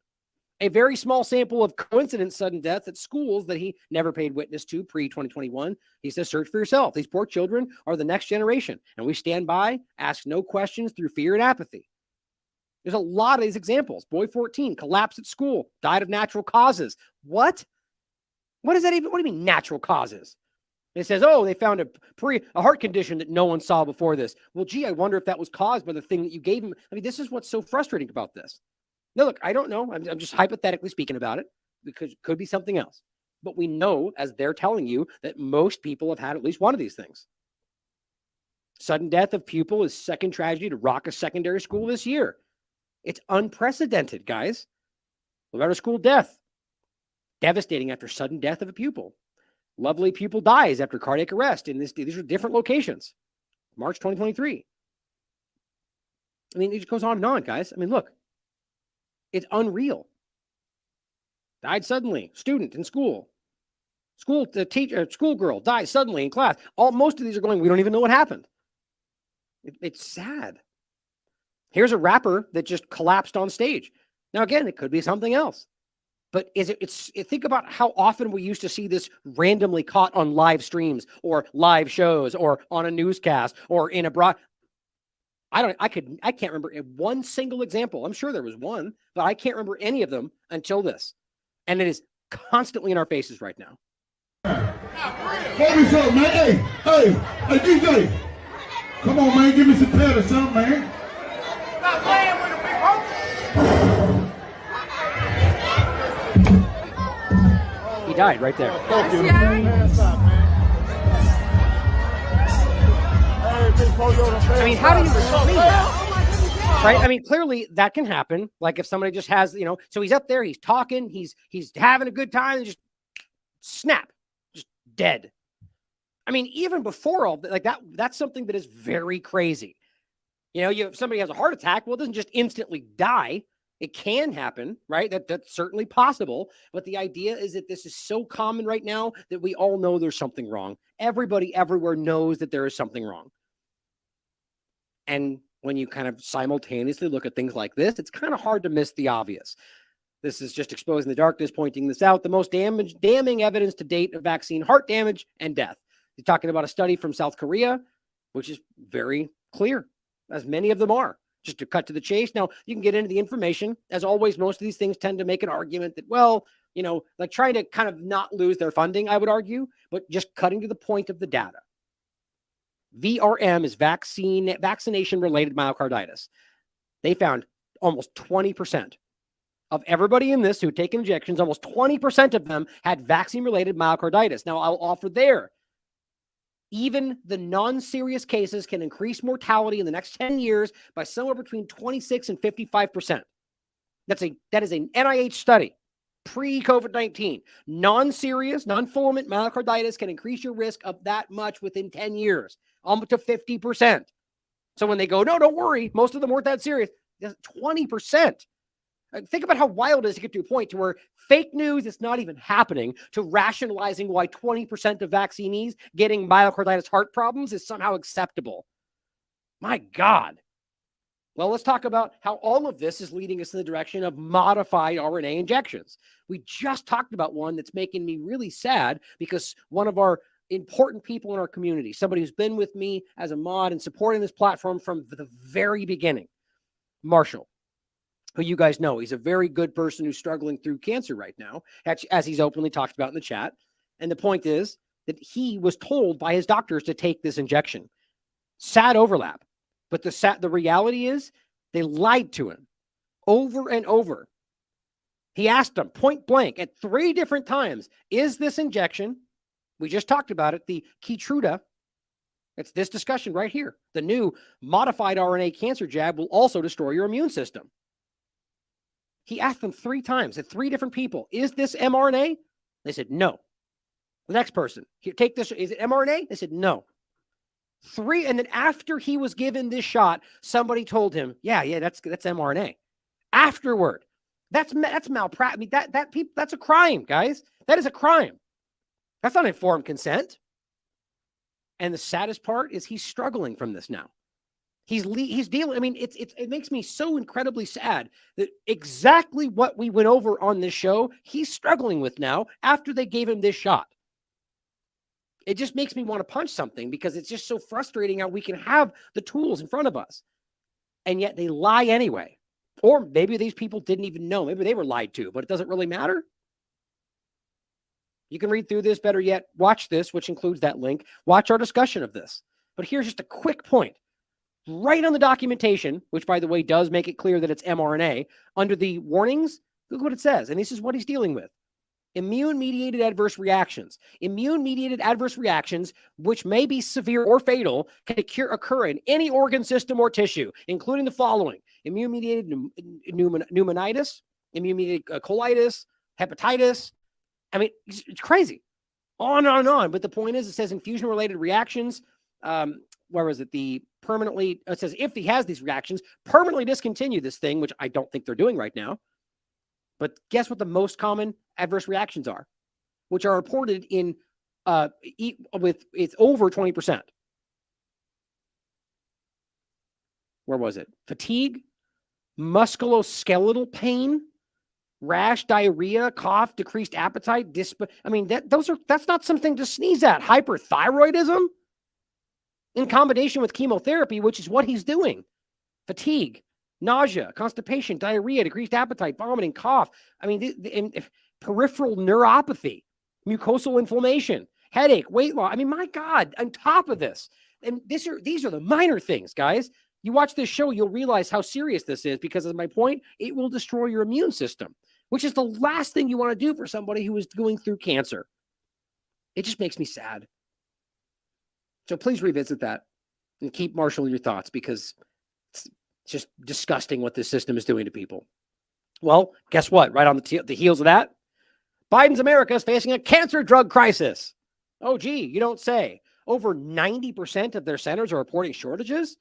A very small sample of coincident sudden death at schools that he never paid witness to pre-2021. He says, search for yourself. These poor children are the next generation. And we stand by, ask no questions through fear and apathy. There's a lot of these examples. Boy 14, collapsed at school, died of natural causes. What? What does that even, what do you mean natural causes? It says, oh, they found a heart condition that no one saw before this. Well, gee, I wonder if that was caused by the thing that you gave him. I mean, this is what's so frustrating about this. No, look, I don't know. I'm just hypothetically speaking about it because it could be something else. But we know, as they're telling you, that most people have had at least one of these things. Sudden death of pupil is second tragedy to rock a secondary school this year. It's unprecedented, guys. Loretta School death. Devastating after sudden death of a pupil. Lovely pupil dies after cardiac arrest. These are different locations. March 2023. I mean, it just goes on and on, guys. I mean, look. It's unreal. Died suddenly. Student in school. Schoolgirl dies suddenly in class. Most of these are going, we don't even know what happened. It's sad. Here's a rapper that just collapsed on stage. Now, again, it could be something else. But think about how often we used to see this randomly caught on live streams or live shows or on a newscast or in a I can't remember one single example. I'm sure there was one, but I can't remember any of them until this. And it is constantly in our faces right now. Hold me up, man. Hey, DJ. Come on, man. Give me some pet or something, man. Stop playing with the big He died right there. I mean, how do you explain that? Right? I mean, clearly that can happen. Like if somebody just has, so he's up there, he's talking, he's having a good time, and just snap, just dead. I mean, even before all like that's something that is very crazy. If somebody has a heart attack, well, it doesn't just instantly die. It can happen, right? That's certainly possible. But the idea is that this is so common right now that we all know there's something wrong. Everybody everywhere knows that there is something wrong. And when you kind of simultaneously look at things like this, it's kind of hard to miss the obvious. This is just exposing the darkness, pointing this out. The most damning evidence to date of vaccine heart damage and death. He's talking about a study from South Korea, which is very clear, as many of them are. Just to cut to the chase. Now, you can get into the information. As always, most of these things tend to make an argument that, well, like trying to kind of not lose their funding, I would argue, but just cutting to the point of the data. VRM is vaccination-related myocarditis. They found almost 20% of everybody in this who had taken injections, almost 20% of them had vaccine-related myocarditis. Now, I'll offer there. Even the non-serious cases can increase mortality in the next 10 years by somewhere between 26 and 55%. That is an NIH study, pre-COVID-19. Non-serious, non-fulminant myocarditis can increase your risk of that much within 10 years, almost to 50%. So when they go, no, don't worry, most of them weren't that serious, 20%. Think about how wild it is to get to a point to where fake news is not even happening, to rationalizing why 20% of vaccinees getting myocarditis heart problems is somehow acceptable. My God. Well, let's talk about how all of this is leading us in the direction of modified RNA injections. We just talked about one that's making me really sad because one of our important people in our community, somebody who's been with me as a mod and supporting this platform from the very beginning, Marshall, who you guys know, he's a very good person who's struggling through cancer right now, as he's openly talked about in the chat. And the point is that he was told by his doctors to take this injection. Sad overlap. But the reality is they lied to him over and over. He asked them point blank at 3 different times, is this injection, we just talked about it, the Keytruda, it's this discussion right here, the new modified RNA cancer jab will also destroy your immune system. He asked them 3 times at 3 different people, is this mRNA? They said, no. The next person, here, take this, is it mRNA? They said, no. 3, and then after he was given this shot, somebody told him, yeah, that's mRNA. Afterward, that's malpractice. I mean, that's a crime, guys. That is a crime. That's not informed consent. And the saddest part is he's struggling from this now. He's dealing. I mean, it makes me so incredibly sad that exactly what we went over on this show, he's struggling with now after they gave him this shot. It just makes me want to punch something because it's just so frustrating how we can have the tools in front of us and yet they lie anyway. Or maybe these people didn't even know. Maybe they were lied to, but it doesn't really matter. You can read through this. Better yet, watch this, which includes that link. Watch our discussion of this. But here's just a quick point. Right on the documentation, which, by the way, does make it clear that it's mRNA, under the warnings, look what it says. And this is what he's dealing with. Immune-mediated adverse reactions. Immune-mediated adverse reactions, which may be severe or fatal, can occur in any organ system or tissue, including the following: immune-mediated pneumonitis, immune-mediated colitis, hepatitis. I mean, it's crazy. On and on and on. But the point is, it says infusion-related reactions. Where was it? It says if he has these reactions, permanently discontinue this thing, which I don't think they're doing right now. But guess what the most common adverse reactions are, which are reported in it's over 20%. Where was it? Fatigue, musculoskeletal pain, rash, diarrhea, cough, decreased appetite, that's not something to sneeze at. Hyperthyroidism in combination with chemotherapy, which is what he's doing. Fatigue, nausea, constipation, diarrhea, decreased appetite, vomiting, cough. I mean, peripheral neuropathy, mucosal inflammation, headache, weight loss. I mean, my God, on top of this, and these are the minor things, guys. You watch this show, you'll realize how serious this is because, as my point, it will destroy your immune system, which is the last thing you want to do for somebody who is going through cancer. It just makes me sad. So please revisit that and keep marshaling your thoughts because it's just disgusting what this system is doing to people. Well, guess what? Right on the heels of that, Biden's America is facing a cancer drug crisis. Oh, gee, you don't say. Over 90% of their centers are reporting shortages.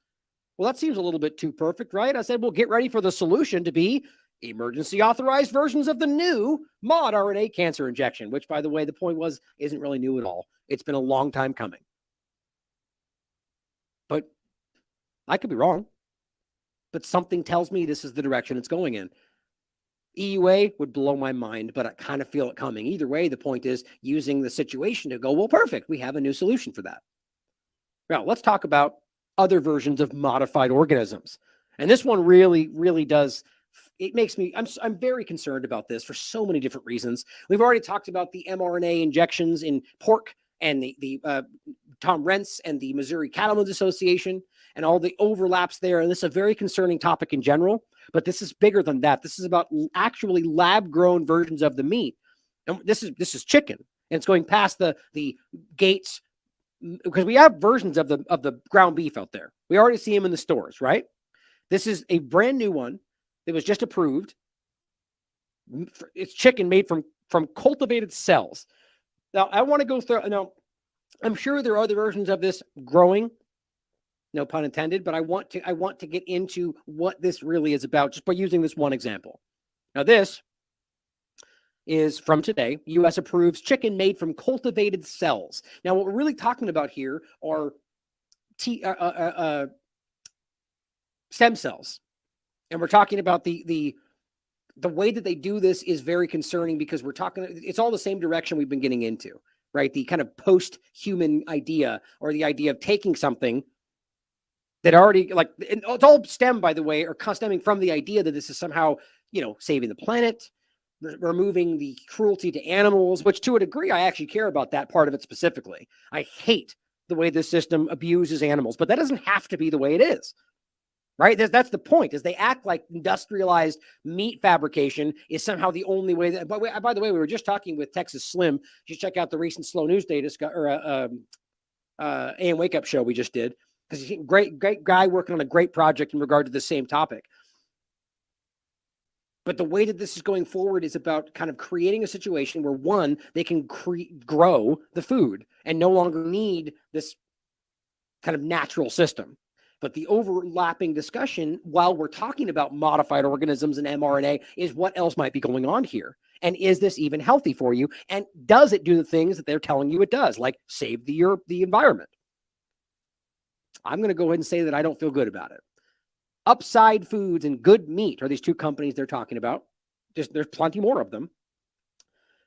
Well, that seems a little bit too perfect, right? I said, well, get ready for the solution to be emergency authorized versions of the new mod RNA cancer injection, which, by the way, the point was, isn't really new at all. It's been a long time coming. But I could be wrong. But something tells me this is the direction it's going in. EUA would blow my mind, but I kind of feel it coming. Either way, the point is using the situation to go, well, perfect. We have a new solution for that. Now, let's talk about other versions of modified organisms. And this one really, really does, it makes me, I'm very concerned about this for so many different reasons. We've already talked about the mRNA injections in pork and the Tom Rentz and the Missouri Cattlemen's Association and all the overlaps there. And this is a very concerning topic in general, but this is bigger than that. This is about actually lab-grown versions of the meat. And this is chicken, and it's going past the Gates because we have versions of the ground beef out there. We already see them in the stores, right? This is a brand new one that was just approved. It's chicken made from cultivated cells. Now, I want to go through. Now, I'm sure there are other versions of this growing, no pun intended, but I want to get into what this really is about just by using this one example. Now, this is from today. U.S. approves chicken made from cultivated cells. Now, what we're really talking about here are stem cells, and we're talking about the way that they do this is very concerning because we're talking. It's all the same direction we've been getting into, right? The kind of post-human idea, or the idea of taking something that already, like, it's all stemmed, by the way, or stemming from the idea that this is somehow, saving the planet, removing the cruelty to animals, which to a degree, I actually care about that part of it specifically. I hate the way this system abuses animals, but that doesn't have to be the way it is, right? That's the point, is they act like industrialized meat fabrication is somehow the only way that, by the way, we were just talking with Texas Slim. You should check out the recent Slow News Day AM Wake Up show we just did, because he's a great guy working on a great project in regard to the same topic. But the way that this is going forward is about kind of creating a situation where, one, they can grow the food and no longer need this kind of natural system. But the overlapping discussion while we're talking about modified organisms and mRNA is what else might be going on here. And is this even healthy for you? And does it do the things that they're telling you it does, like save the environment? I'm going to go ahead and say that I don't feel good about it. Upside Foods and Good Meat are these two companies they're talking about. There's plenty more of them.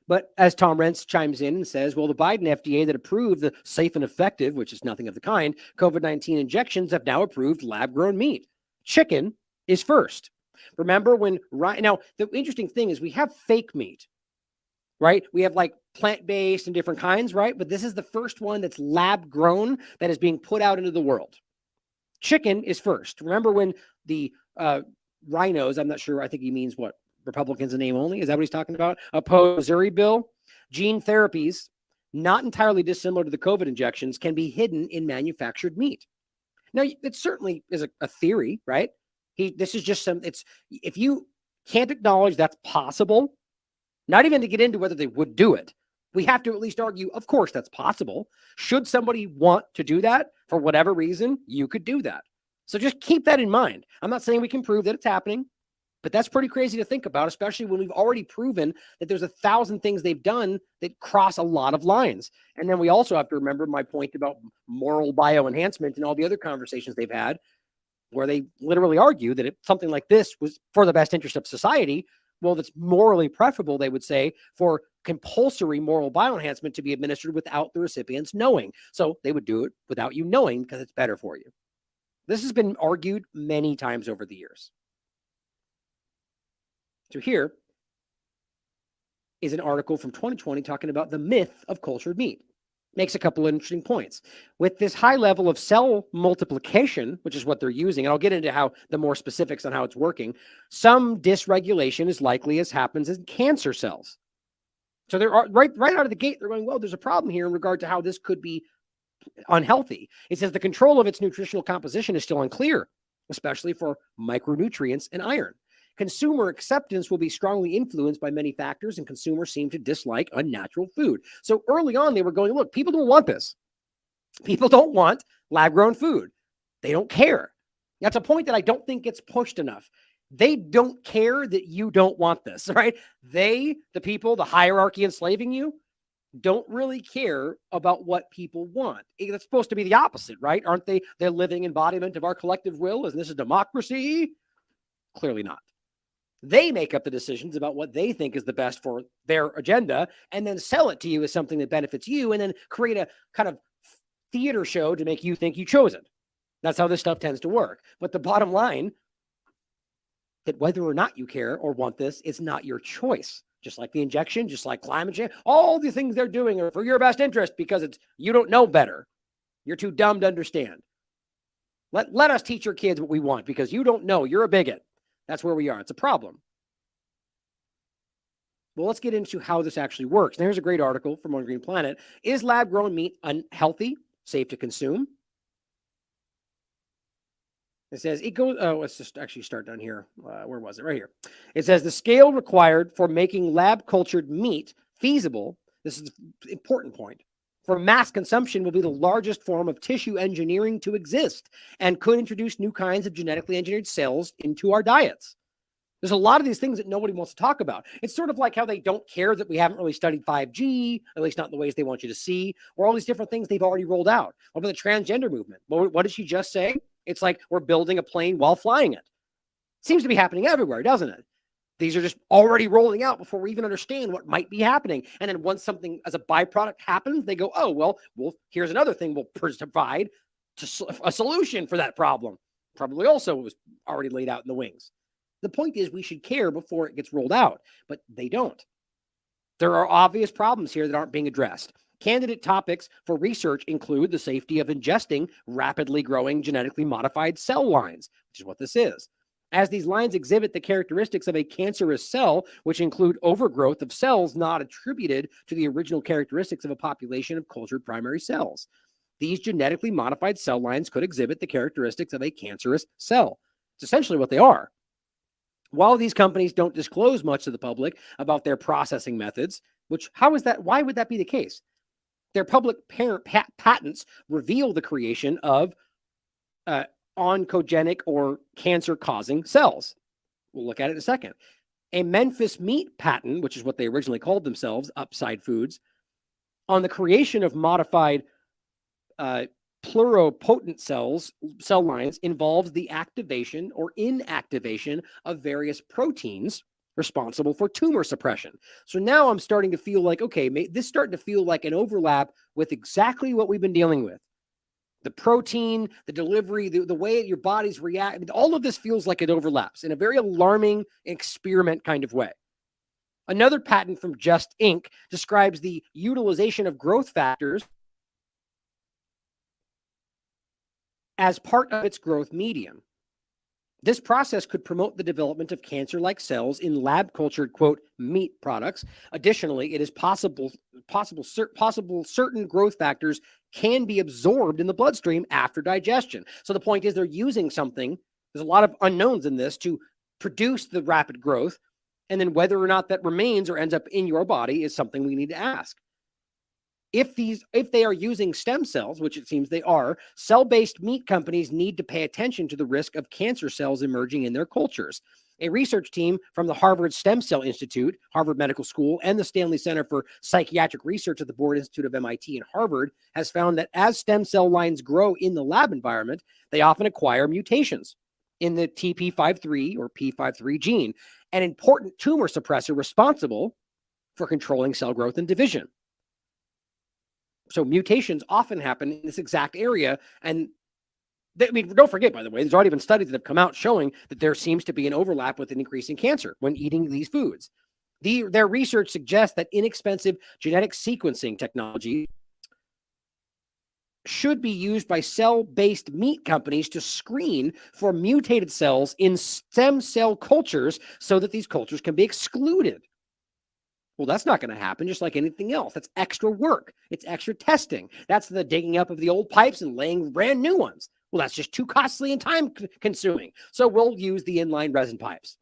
But as Tom Rentz chimes in and says, well, the Biden FDA that approved the safe and effective, which is nothing of the kind, COVID-19 injections have now approved lab-grown meat. Chicken is first. Remember when, now, the interesting thing is we have fake meat, right? We have like plant-based and different kinds, right? But this is the first one that's lab-grown that is being put out into the world. Chicken is first. Remember when the rhinos, I'm not sure, I think he means what, Republicans in name only? Is that what he's talking about? Opposed Missouri bill? Gene therapies, not entirely dissimilar to the COVID injections, can be hidden in manufactured meat. Now, it certainly is a theory, right? This is just if you can't acknowledge that's possible, not even to get into whether they would do it, we have to at least argue, of course, that's possible. Should somebody want to do that for whatever reason, you could do that. So just keep that in mind. I'm not saying we can prove that it's happening, but that's pretty crazy to think about, especially when we've already proven that there's 1,000 things they've done that cross a lot of lines. And then we also have to remember my point about moral bioenhancement and all the other conversations they've had, where they literally argue that if something like this was for the best interest of society, well, that's morally preferable, they would say, for compulsory moral bioenhancement to be administered without the recipients knowing. So they would do it without you knowing because it's better for you. This has been argued many times over the years. So here is an article from 2020 talking about the myth of cultured meat. Makes a couple of interesting points. With this high level of cell multiplication, which is what they're using, and I'll get into how the more specifics on how it's working, some dysregulation is likely as happens in cancer cells. So they're right out of the gate, they're going, well, there's a problem here in regard to how this could be unhealthy. It says the control of its nutritional composition is still unclear, especially for micronutrients and iron. Consumer acceptance will be strongly influenced by many factors, and consumers seem to dislike unnatural food. So early on, they were going, look, people don't want this. People don't want lab-grown food. They don't care. That's a point that I don't think gets pushed enough. They don't care that you don't want this, right? The people, the hierarchy enslaving you, don't really care about what people want. That's supposed to be the opposite, right? Aren't they the living embodiment of our collective will? Isn't this a democracy? Clearly not. They make up the decisions about what they think is the best for their agenda and then sell it to you as something that benefits you and then create a kind of theater show to make you think you chose it. That's how this stuff tends to work. But the bottom line, that whether or not you care or want this, it's not your choice. Just like the injection, just like climate change, all the things they're doing are for your best interest because you don't know better. You're too dumb to understand. Let us teach your kids what we want because you don't know. You're a bigot. That's where we are. It's a problem. Well, let's get into how this actually works. And here's a great article from On Green Planet. Is lab-grown meat unhealthy? safe to consume. It says it goes, oh, let's just actually start down here. Where was it? Right here. It says the scale required for making lab cultured meat feasible, this is the important point, for mass consumption will be the largest form of tissue engineering to exist and could introduce new kinds of genetically engineered cells into our diets. There's a lot of these things that nobody wants to talk about. It's sort of like how they don't care that we haven't really studied 5G, at least not in the ways they want you to see, or all these different things they've already rolled out. What about the transgender movement? Well, what did she just say? It's like we're building a plane while flying it. Seems to be happening everywhere, doesn't it? These are just already rolling out before we even understand what might be happening. And then once something as a byproduct happens, they go, oh, well, here's another thing we'll provide a solution for that problem. Probably also was already laid out in the wings. The point is we should care before it gets rolled out, but they don't. There are obvious problems here that aren't being addressed. Candidate topics for research include the safety of ingesting rapidly growing genetically modified cell lines, which is what this is. As these lines exhibit the characteristics of a cancerous cell, which include overgrowth of cells not attributed to the original characteristics of a population of cultured primary cells. These genetically modified cell lines could exhibit the characteristics of a cancerous cell. It's essentially what they are. While these companies don't disclose much to the public about their processing methods, which how is that? Why would that be the case? Their public parent patents reveal the creation of oncogenic or cancer-causing cells. We'll look at it in a second. A Memphis meat patent, which is what they originally called themselves, Upside Foods, on the creation of modified pluripotent cell lines involves the activation or inactivation of various proteins responsible for tumor suppression. So now I'm starting to feel like, okay, this is starting to feel like an overlap with exactly what we've been dealing with. The protein, the delivery, the way your body's react, all of this feels like it overlaps in a very alarming experiment kind of way. Another patent from Just Inc. describes the utilization of growth factors as part of its growth medium. This process could promote the development of cancer-like cells in lab-cultured, quote, meat products. Additionally, it is possible certain growth factors can be absorbed in the bloodstream after digestion. So the point is they're using something, there's a lot of unknowns in this, to produce the rapid growth, and then whether or not that remains or ends up in your body is something we need to ask. If they are using stem cells, which it seems they are, cell-based meat companies need to pay attention to the risk of cancer cells emerging in their cultures. A research team from the Harvard Stem Cell Institute, Harvard Medical School, and the Stanley Center for Psychiatric Research at the Broad Institute of MIT and Harvard has found that as stem cell lines grow in the lab environment, they often acquire mutations in the TP53 or P53 gene, an important tumor suppressor responsible for controlling cell growth and division. So mutations often happen in this exact area. And don't forget, by the way, there's already been studies that have come out showing that there seems to be an overlap with an increase in cancer when eating these foods. Their research suggests that inexpensive genetic sequencing technology should be used by cell-based meat companies to screen for mutated cells in stem cell cultures so that these cultures can be excluded. Well, that's not going to happen, just like anything else. That's extra work. It's extra testing. That's the digging up of the old pipes and laying brand new ones. Well, that's just too costly and time consuming. So we'll use the inline resin pipes,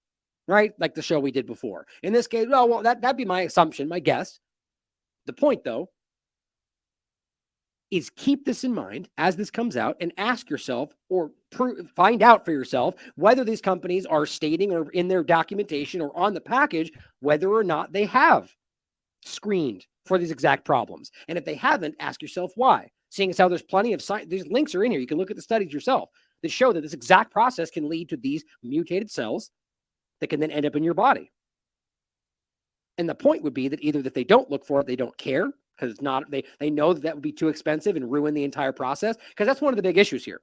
right? Like the show we did before. In this case, well, that'd be my assumption, my guess. The point, though, is keep this in mind as this comes out and ask yourself or find out for yourself whether these companies are stating or in their documentation or on the package whether or not they have screened for these exact problems. And if they haven't, ask yourself why. Seeing as how there's plenty of these links are in here. You can look at the studies yourself that show that this exact process can lead to these mutated cells that can then end up in your body. And the point would be that either that they don't look for it, they don't care, because it's not, they know that would be too expensive and ruin the entire process, because that's one of the big issues here.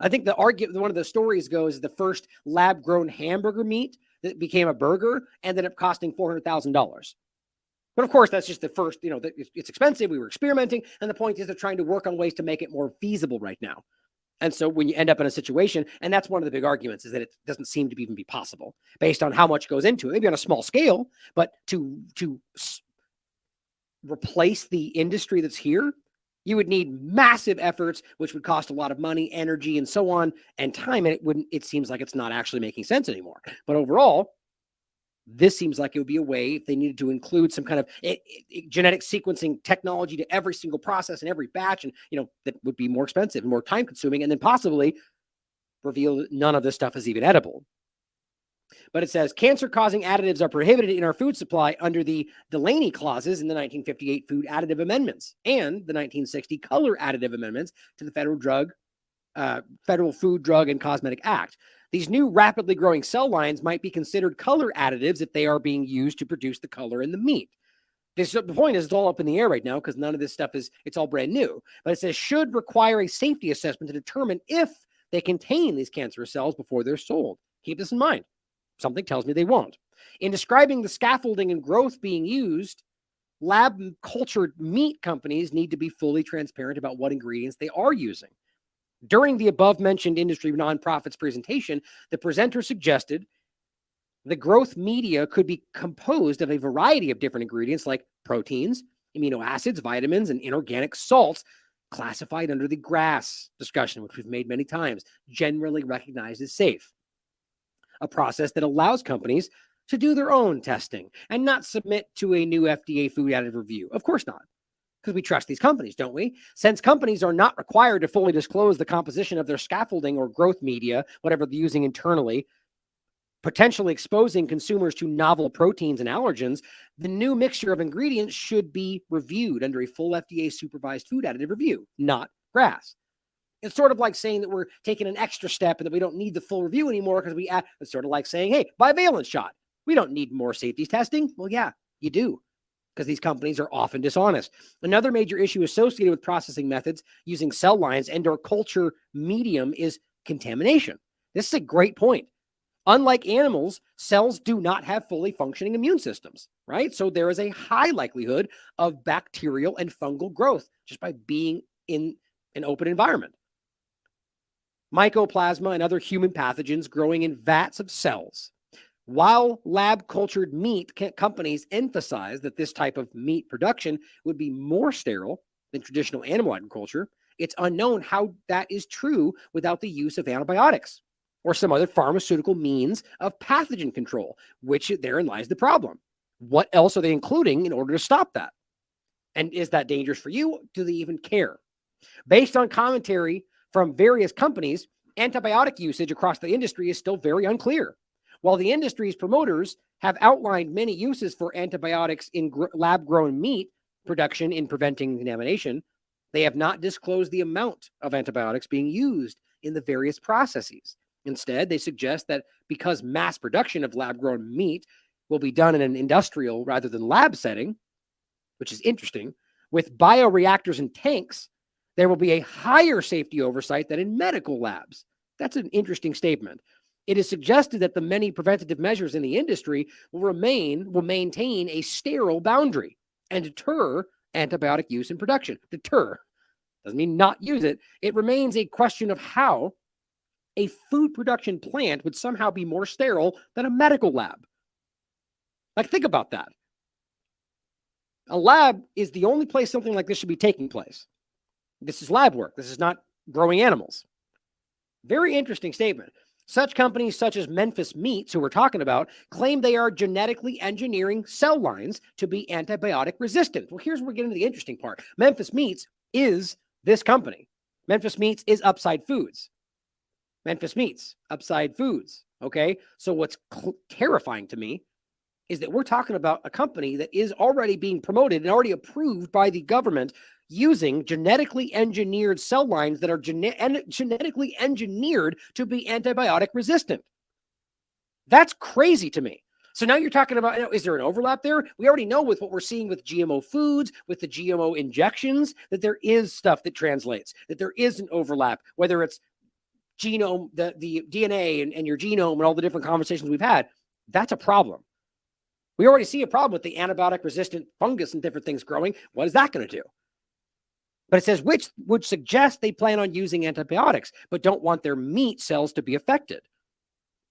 I think one of the stories goes the first lab-grown hamburger meat that became a burger ended up costing $400,000. But of course, that's just the first, it's expensive. We were experimenting. And the point is they're trying to work on ways to make it more feasible right now. And so when you end up in a situation, and that's one of the big arguments, is that it doesn't seem to even be possible based on how much goes into it, maybe on a small scale, but to replace the industry that's here You would need massive efforts, which would cost a lot of money, energy, and so on, and time. And it seems like it's not actually making sense anymore. But overall, this seems like it would be a way if they needed to include some kind of genetic sequencing technology to every single process and every batch. And, that would be more expensive and more time consuming, and then possibly reveal that none of this stuff is even edible. But it says cancer-causing additives are prohibited in our food supply under the Delaney clauses in the 1958 Food Additive Amendments and the 1960 Color Additive Amendments to the Federal Food, Drug, and Cosmetic Act. These new rapidly growing cell lines might be considered color additives if they are being used to produce the color in the meat. The point is it's all up in the air right now because none of this stuff it's all brand new. But it says should require a safety assessment to determine if they contain these cancerous cells before they're sold. Keep this in mind. Something tells me they won't. In describing the scaffolding and growth being used, lab-cultured meat companies need to be fully transparent about what ingredients they are using. During the above-mentioned industry nonprofit's presentation, the presenter suggested the growth media could be composed of a variety of different ingredients like proteins, amino acids, vitamins, and inorganic salts classified under the GRAS discussion, which we've made many times, generally recognized as safe. A process that allows companies to do their own testing and not submit to a new FDA food additive review. Of course not, because we trust these companies, don't we? Since companies are not required to fully disclose the composition of their scaffolding or growth media, whatever they're using internally, potentially exposing consumers to novel proteins and allergens, the new mixture of ingredients should be reviewed under a full FDA-supervised food additive review, not GRAS. It's sort of like saying that we're taking an extra step and that we don't need the full review anymore because it's sort of like saying, hey, bivalent shot. We don't need more safety testing. Well, yeah, you do, because these companies are often dishonest. Another major issue associated with processing methods using cell lines and/or culture medium is contamination. This is a great point. Unlike animals, cells do not have fully functioning immune systems, right? So there is a high likelihood of bacterial and fungal growth just by being in an open environment. Mycoplasma and other human pathogens growing in vats of cells. While lab-cultured meat companies emphasize that this type of meat production would be more sterile than traditional animal agriculture, it's unknown how that is true without the use of antibiotics or some other pharmaceutical means of pathogen control, which therein lies the problem. What else are they including in order to stop that? And is that dangerous for you? Do they even care? Based on commentary from various companies, antibiotic usage across the industry is still very unclear. While the industry's promoters have outlined many uses for antibiotics in lab-grown meat production in preventing contamination, they have not disclosed the amount of antibiotics being used in the various processes. Instead, they suggest that because mass production of lab-grown meat will be done in an industrial rather than lab setting, which is interesting, with bioreactors and tanks, there will be a higher safety oversight than in medical labs. That's an interesting statement. It is suggested that the many preventative measures in the industry will maintain a sterile boundary and deter antibiotic use and production. Deter doesn't mean not use it. It remains a question of how a food production plant would somehow be more sterile than a medical lab. Like, think about that. A lab is the only place something like this should be taking place. This is lab work. This is not growing animals. Very interesting statement. Such companies such as Memphis Meats, who we're talking about, claim they are genetically engineering cell lines to be antibiotic resistant. Well, here's where we get into the interesting part. Memphis Meats is this company. Memphis Meats is Upside Foods. Memphis Meats, Upside Foods. Okay, so what's terrifying to me is that we're talking about a company that is already being promoted and already approved by the government using genetically engineered cell lines that are genetically engineered to be antibiotic resistant. That's crazy to me. So now you're talking about, is there an overlap there? We already know with what we're seeing with GMO foods, with the GMO injections, that there is stuff that translates, that there is an overlap, whether it's genome, the DNA and your genome and all the different conversations we've had. That's a problem. We already see a problem with the antibiotic resistant fungus and different things growing. What is that going to do? But it says, which would suggest they plan on using antibiotics, but don't want their meat cells to be affected.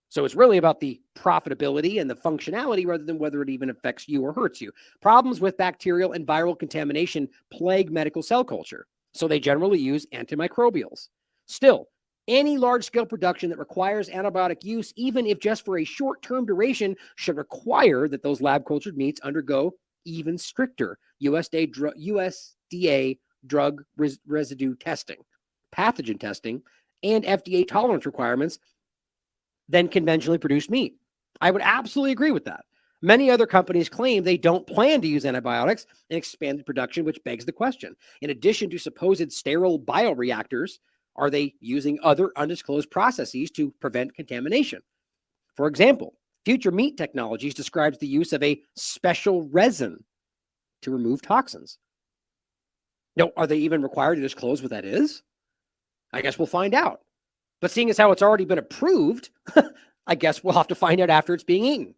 So it's really about the profitability and the functionality rather than whether it even affects you or hurts you. Problems with bacterial and viral contamination plague medical cell culture. So they generally use antimicrobials. Still, any large-scale production that requires antibiotic use, even if just for a short-term duration, should require that those lab-cultured meats undergo even stricter USDA drug residue testing, pathogen testing, and FDA tolerance requirements than conventionally produced meat. I would absolutely agree with that. Many other companies claim they don't plan to use antibiotics in expanded production, which begs the question. In addition to supposed sterile bioreactors, are they using other undisclosed processes to prevent contamination? For example, Future Meat Technologies describes the use of a special resin to remove toxins. Now, are they even required to disclose what that is? I guess we'll find out. But seeing as how it's already been approved, I guess we'll have to find out after it's being eaten.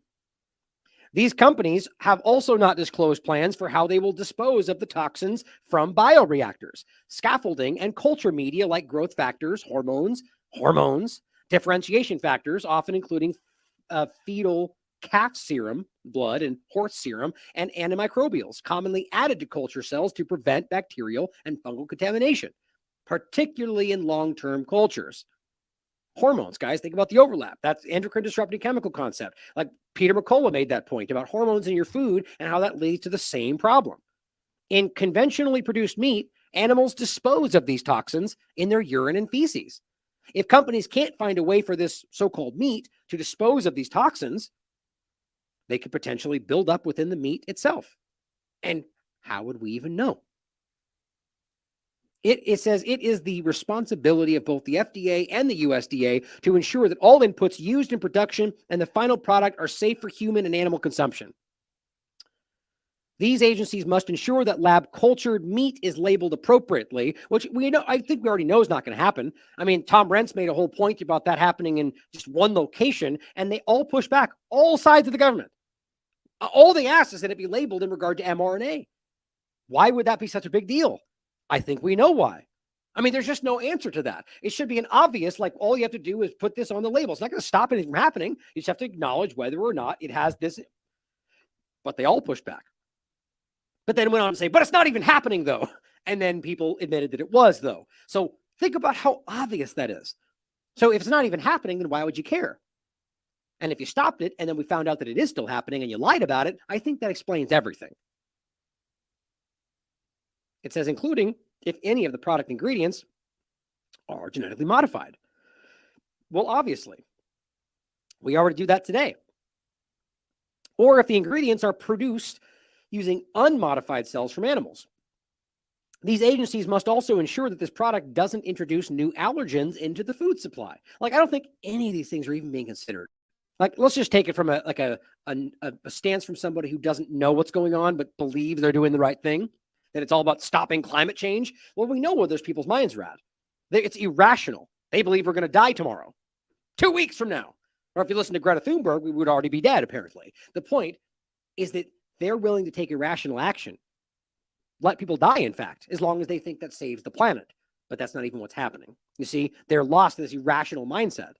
These companies have also not disclosed plans for how they will dispose of the toxins from bioreactors, scaffolding, and culture media like growth factors, hormones, differentiation factors, often including fetal calf serum, blood, and horse serum, and antimicrobials, commonly added to culture cells to prevent bacterial and fungal contamination, particularly in long-term cultures. Hormones, guys, think about the overlap. That's endocrine disrupting chemical concept. Like Peter McCullough made that point about hormones in your food and how that leads to the same problem. In conventionally produced meat, animals dispose of these toxins in their urine and feces. If companies can't find a way for this so-called meat to dispose of these toxins, they could potentially build up within the meat itself. And how would we even know? It says it is the responsibility of both the FDA and the USDA to ensure that all inputs used in production and the final product are safe for human and animal consumption. These agencies must ensure that lab-cultured meat is labeled appropriately, which we know, I think we already know is not going to happen. I mean, Tom Rentz made a whole point about that happening in just one location, and they all push back, all sides of the government. All they ask is that it be labeled in regard to mRNA. Why would that be such a big deal? I think we know why. I mean, there's just no answer to that. It should be an obvious, like all you have to do is put this on the label. It's not going to stop anything from happening. You just have to acknowledge whether or not it has this. But they all pushed back. But then went on to say, but it's not even happening though. And then people admitted that it was though. So think about how obvious that is. So if it's not even happening, then why would you care? And if you stopped it and then we found out that it is still happening and you lied about it, I think that explains everything. It says, including if any of the product ingredients are genetically modified. Well, obviously, we already do that today. Or if the ingredients are produced using unmodified cells from animals. These agencies must also ensure that this product doesn't introduce new allergens into the food supply. Like, I don't think any of these things are even being considered. Like, let's just take it from a stance from somebody who doesn't know what's going on, but believes they're doing the right thing. That it's all about stopping climate change. Well, we know where those people's minds are at. It's irrational. They believe we're going to die tomorrow, 2 weeks from now. Or if you listen to Greta Thunberg, we would already be dead, apparently. The point is that they're willing to take irrational action. Let people die, in fact, as long as they think that saves the planet. But that's not even what's happening. You see, they're lost in this irrational mindset.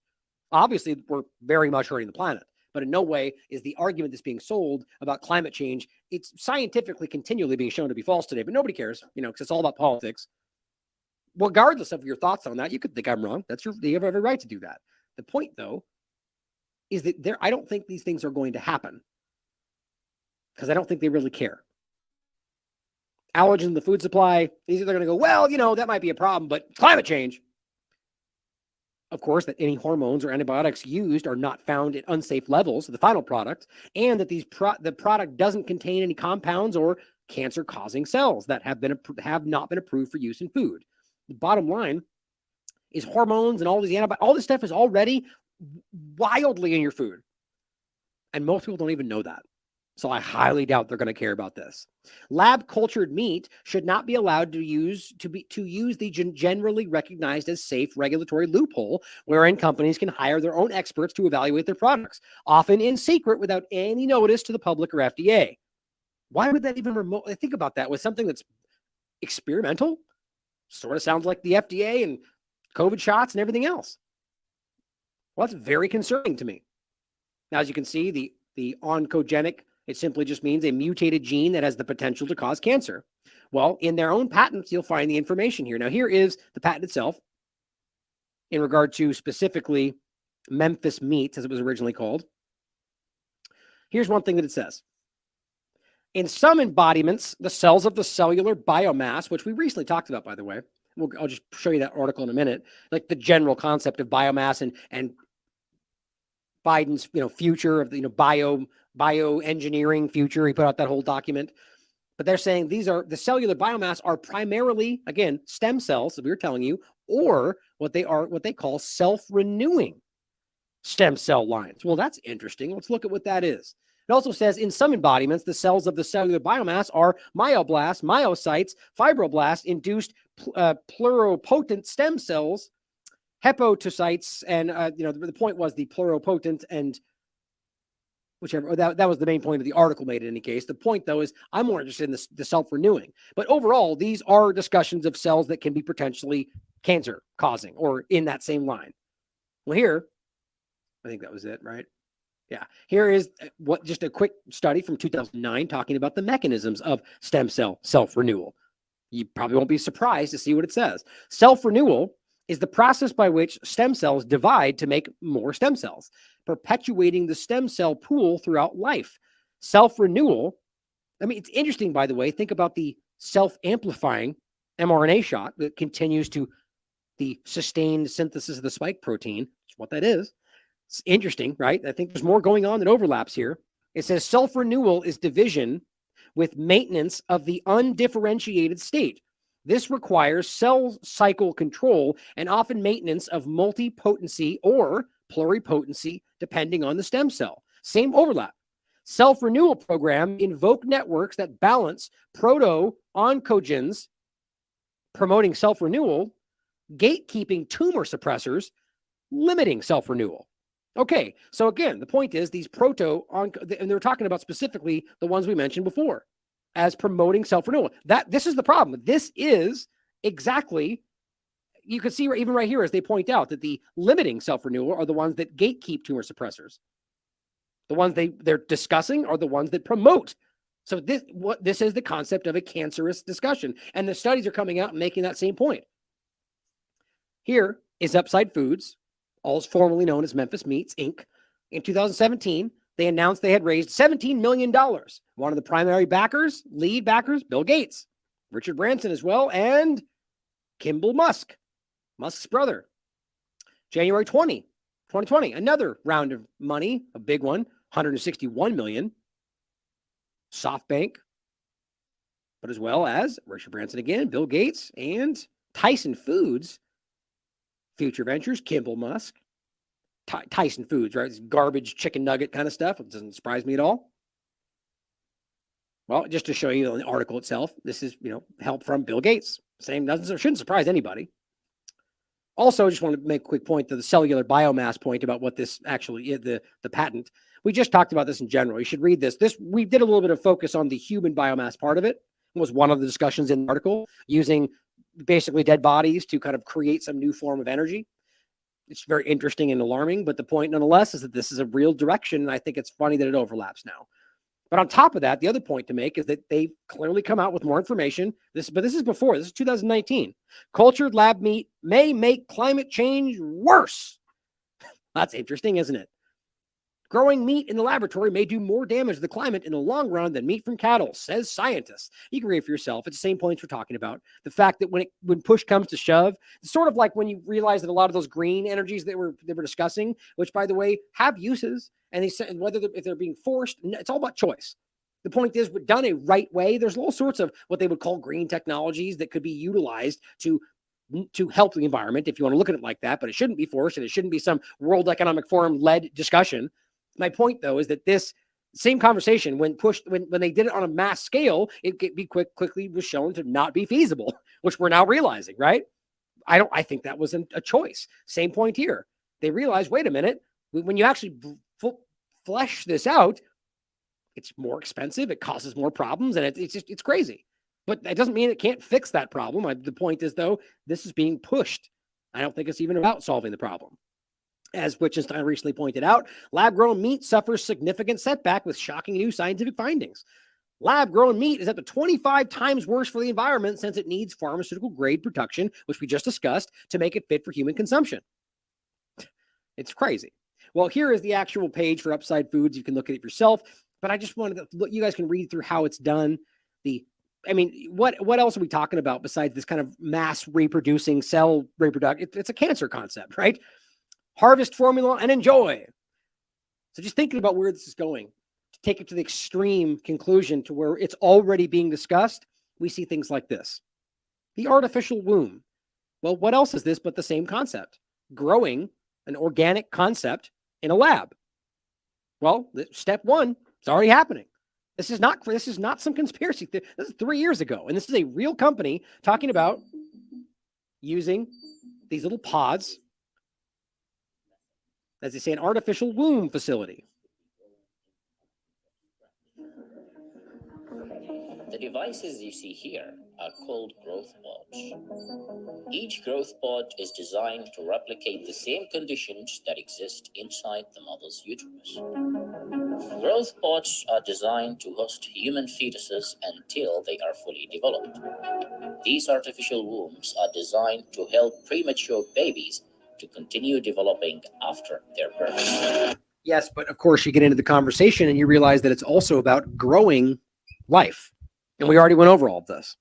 Obviously, we're very much hurting the planet. But in no way is the argument that's being sold about climate change, it's scientifically continually being shown to be false today, but nobody cares, because it's all about politics. Regardless of your thoughts on that, you could think I'm wrong. You have every right to do that. The point, though, is that I don't think these things are going to happen because I don't think they really care. Allergens in the food supply, they're going to go, well, that might be a problem, but climate change. Of course, that any hormones or antibiotics used are not found at unsafe levels of the final product, and that the product doesn't contain any compounds or cancer-causing cells that have not been approved for use in food. The bottom line is hormones and all this stuff is already wildly in your food, and most people don't even know that. So I highly doubt they're going to care about this. Lab-cultured meat should not be allowed to use the generally recognized as safe regulatory loophole wherein companies can hire their own experts to evaluate their products, often in secret without any notice to the public or FDA. Why would that even remotely think about that with something that's experimental? Sort of sounds like the FDA and COVID shots and everything else. Well, that's very concerning to me. Now, as you can see, the oncogenic It simply just means a mutated gene that has the potential to cause cancer. Well, in their own patents, you'll find the information here. Now, here is the patent itself in regard to specifically Memphis meat, as it was originally called. Here's one thing that it says. In some embodiments, the cells of the cellular biomass, which we recently talked about, by the way, I'll just show you that article in a minute, like the general concept of biomass and Biden's future of the bioengineering future. He put out that whole document. But they're saying these are the cellular biomass are primarily, again, stem cells, as we were telling you, or what they call self-renewing stem cell lines. Well, that's interesting. Let's look at what that is. It also says in some embodiments, the cells of the cellular biomass are myoblasts, myocytes, fibroblasts, induced pluripotent stem cells, hepatocytes, and the point was the pluripotent and whichever, that was the main point of the article made in any case. The point, though, is I'm more interested in the self-renewing. But overall, these are discussions of cells that can be potentially cancer-causing or in that same line. Well, here, I think that was it, right? Yeah. Here is just a quick study from 2009 talking about the mechanisms of stem cell self-renewal. You probably won't be surprised to see what it says. Self-renewal is the process by which stem cells divide to make more stem cells, perpetuating the stem cell pool throughout life. Self-renewal, I mean, it's interesting, by the way, think about the self-amplifying mRNA shot that continues to the sustained synthesis of the spike protein, which is what that is. It's interesting, right? I think there's more going on that overlaps here. It says self-renewal is division with maintenance of the undifferentiated state. This requires cell cycle control and often maintenance of multipotency or pluripotency, depending on the stem cell. Same overlap. Self-renewal program invoke networks that balance proto-oncogenes, promoting self-renewal, gatekeeping tumor suppressors, limiting self-renewal. Okay, so again, the point is these and they're talking about specifically the ones we mentioned before as promoting self-renewal. This is the problem. This is exactly, you can see even right here as they point out that the limiting self-renewal are the ones that gatekeep tumor suppressors. The ones they're discussing are the ones that promote. So this is the concept of a cancerous discussion. And the studies are coming out and making that same point. Here is Upside Foods, also formerly known as Memphis Meats, Inc. In 2017, they announced they had raised $17 million. One of the primary lead backers, Bill Gates, Richard Branson as well, and Kimball Musk, Musk's brother. January 2020, another round of money, a big one, $161 million. SoftBank, but as well as Richard Branson again, Bill Gates, and Tyson Foods, Future Ventures, Kimball Musk, Tyson Foods, right? It's garbage chicken nugget kind of stuff. It doesn't surprise me at all. Well, just to show you the article itself, this is, help from Bill Gates. Shouldn't surprise anybody. Also, just want to make a quick point to the cellular biomass point about what this actually is, the patent. We just talked about this in general. You should read this. We did a little bit of focus on the human biomass part of it. It was one of the discussions in the article, using basically dead bodies to kind of create some new form of energy. It's very interesting and alarming, but the point nonetheless is that this is a real direction, and I think it's funny that it overlaps now. But on top of that, the other point to make is that they've clearly come out with more information. This is 2019. Cultured lab meat may make climate change worse. That's interesting, isn't it? Growing meat in the laboratory may do more damage to the climate in the long run than meat from cattle, says scientists. You can read it for yourself. It's the same points we're talking about. The fact that when push comes to shove, it's sort of like when you realize that a lot of those green energies that they were discussing, which by the way have uses, and they said if they're being forced, it's all about choice. The point is, but done a right way, there's all sorts of what they would call green technologies that could be utilized to help the environment, if you want to look at it like that. But it shouldn't be forced, and it shouldn't be some World Economic Forum led discussion. My point, though, is that this same conversation, when they did it on a mass scale, quickly was shown to not be feasible, which we're now realizing, right? I think that was a choice. Same point here. They realized, wait a minute, when you actually flesh this out, it's more expensive, it causes more problems, and it's crazy. But that doesn't mean it can't fix that problem. The point is, though, this is being pushed. I don't think it's even about solving the problem. As Wittgenstein recently pointed out, lab-grown meat suffers significant setback with shocking new scientific findings. Lab-grown meat is up to 25 times worse for the environment since it needs pharmaceutical-grade production, which we just discussed, to make it fit for human consumption. It's crazy. Well, here is the actual page for Upside Foods. You can look at it yourself, but I just wanted to look, you guys can read through how it's done. What else are we talking about besides this kind of mass reproducing cell reproduction? It's a cancer concept, right? Harvest formula and enjoy. So just thinking about where this is going, to take it to the extreme conclusion to where it's already being discussed, we see things like this. The artificial womb. Well, what else is this but the same concept? Growing an organic concept in a lab. Well, step one, it's already happening. This is not some conspiracy. This is 3 years ago, and this is a real company talking about using these little pods, as they say, an artificial womb facility. The devices you see here are called growth pods. Each growth pod is designed to replicate the same conditions that exist inside the mother's uterus. Growth pods are designed to host human fetuses until they are fully developed. These artificial wombs are designed to help premature babies to continue developing after their birth. Yes, but of course you get into the conversation and you realize that it's also about growing life. And we already went over all of this.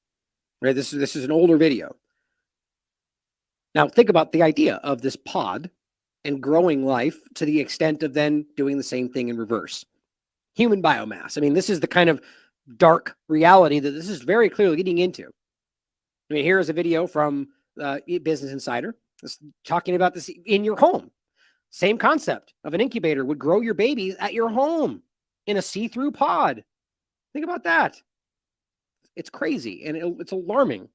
Right? This is an older video. Now think about the idea of this pod and growing life to the extent of then doing the same thing in reverse. Human biomass. I mean, this is the kind of dark reality that this is very clearly getting into. I mean, here is a video from Business Insider talking about this in your home. Same concept of an incubator would grow your babies at your home in a see-through pod. Think about that. It's crazy and it's alarming.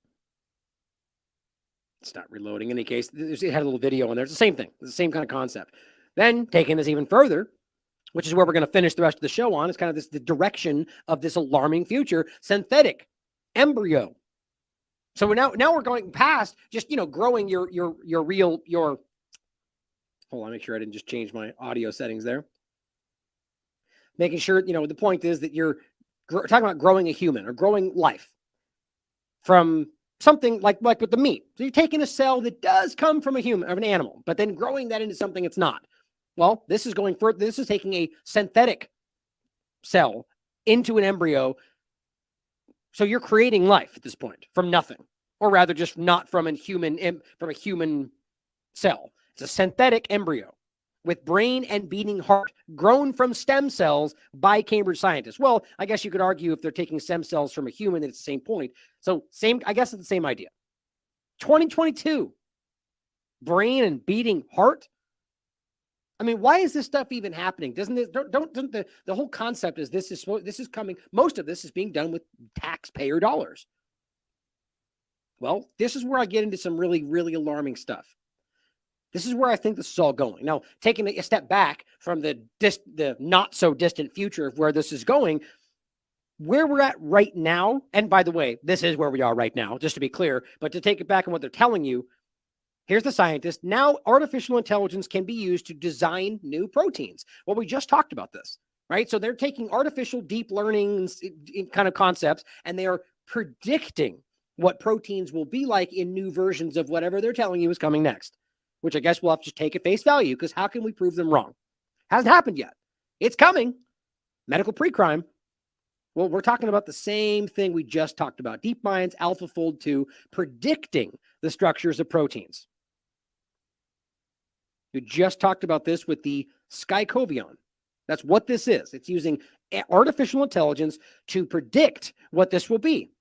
It's not reloading in any case. It had a little video on there. It's the same thing. It's the same kind of concept. Then taking this even further, which is where we're going to finish the rest of the show on, is kind of the direction of this alarming future, synthetic embryo. So now we're going past just, growing your hold on, make sure I didn't just change my audio settings there. Making sure, the point is that you're talking about growing a human or growing life from something like with the meat. So you're taking a cell that does come from a human, of an animal, but then growing that into something it's not. Well, this is going further. This is taking a synthetic cell into an embryo. So you're creating life at this point from nothing, or rather just not from a human cell. It's a synthetic embryo with brain and beating heart grown from stem cells by Cambridge scientists. Well, I guess you could argue if they're taking stem cells from a human, that it's the same point. So I guess it's the same idea. 2022, brain and beating heart. I mean, why is this stuff even happening? Doesn't the whole concept is this is coming, most of this is being done with taxpayer dollars. Well, this is where I get into some really, really alarming stuff. This is where I think this is all going. Now, taking a step back from the not so distant future of where this is going, where we're at right now, and by the way, this is where we are right now, just to be clear, but to take it back on what they're telling you, here's the scientist. Now, artificial intelligence can be used to design new proteins. Well, we just talked about this, right? So they're taking artificial deep learning kind of concepts, and they are predicting what proteins will be like in new versions of whatever they're telling you is coming next, which I guess we'll have to just take at face value, because how can we prove them wrong? Hasn't happened yet. It's coming. Medical pre-crime. Well, we're talking about the same thing we just talked about. DeepMind's AlphaFold 2 predicting the structures of proteins. We just talked about this with the Skycovion. That's what this is. It's using artificial intelligence to predict what this will be.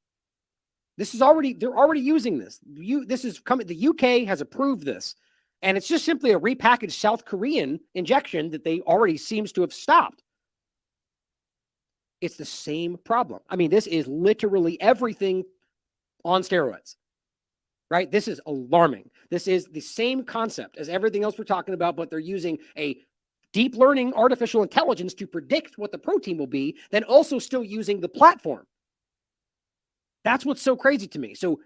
They're already using this. This is coming. The UK has approved this. And it's just simply a repackaged South Korean injection that they already seems to have stopped. It's the same problem. I mean, this is literally everything on steroids, right? This is alarming. This is the same concept as everything else we're talking about, but they're using a deep learning artificial intelligence to predict what the protein will be, then also still using the platform. That's what's so crazy to me. So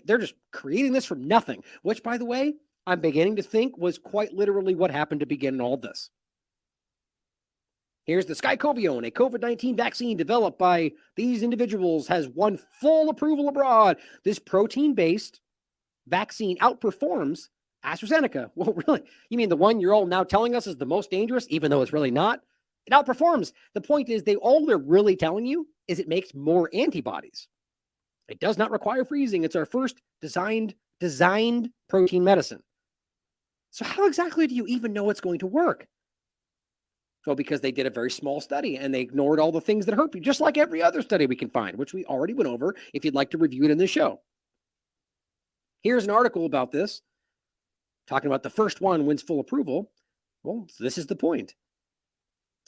they're just creating this from nothing, which, by the way, I'm beginning to think was quite literally what happened to begin all this. Here's the Skycovione, a COVID-19 vaccine developed by these individuals, has won full approval abroad. This protein-based vaccine outperforms AstraZeneca. Well, really? You mean the one you're all now telling us is the most dangerous, even though it's really not? It outperforms. The point is, all they're really telling you is it makes more antibodies. It does not require freezing. It's our first designed protein medicine. So how exactly do you even know it's going to work? Well, because they did a very small study and they ignored all the things that hurt you, just like every other study we can find, which we already went over if you'd like to review it in the show. Here's an article about this, talking about the first one wins full approval. Well, this is the point.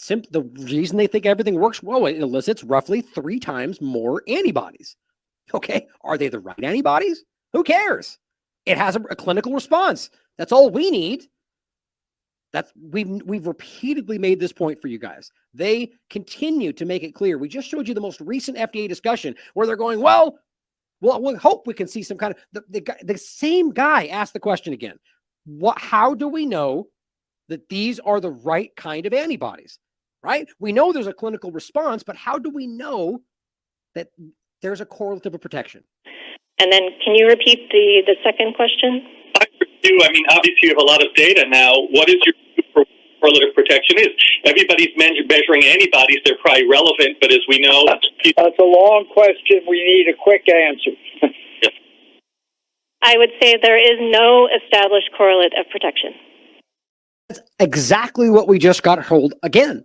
The reason they think everything works well, it elicits roughly 3 times more antibodies. Okay, are they the right antibodies? Who cares? It has a clinical response. That's all we need. We've repeatedly made this point for you guys. They continue to make it clear. We just showed you the most recent FDA discussion where they're going, well, we hope we can see some kind of the same guy asked the question again. How do we know that these are the right kind of antibodies? Right? We know there's a clinical response, but how do we know that there's a correlative of protection? And then can you repeat the second question? I mean, obviously you have a lot of data now. What is your correlative protection is? Everybody's measuring antibodies. They're probably relevant, but as we know... That's a long question. We need a quick answer. I would say there is no established correlate of protection. That's exactly what we just got told again.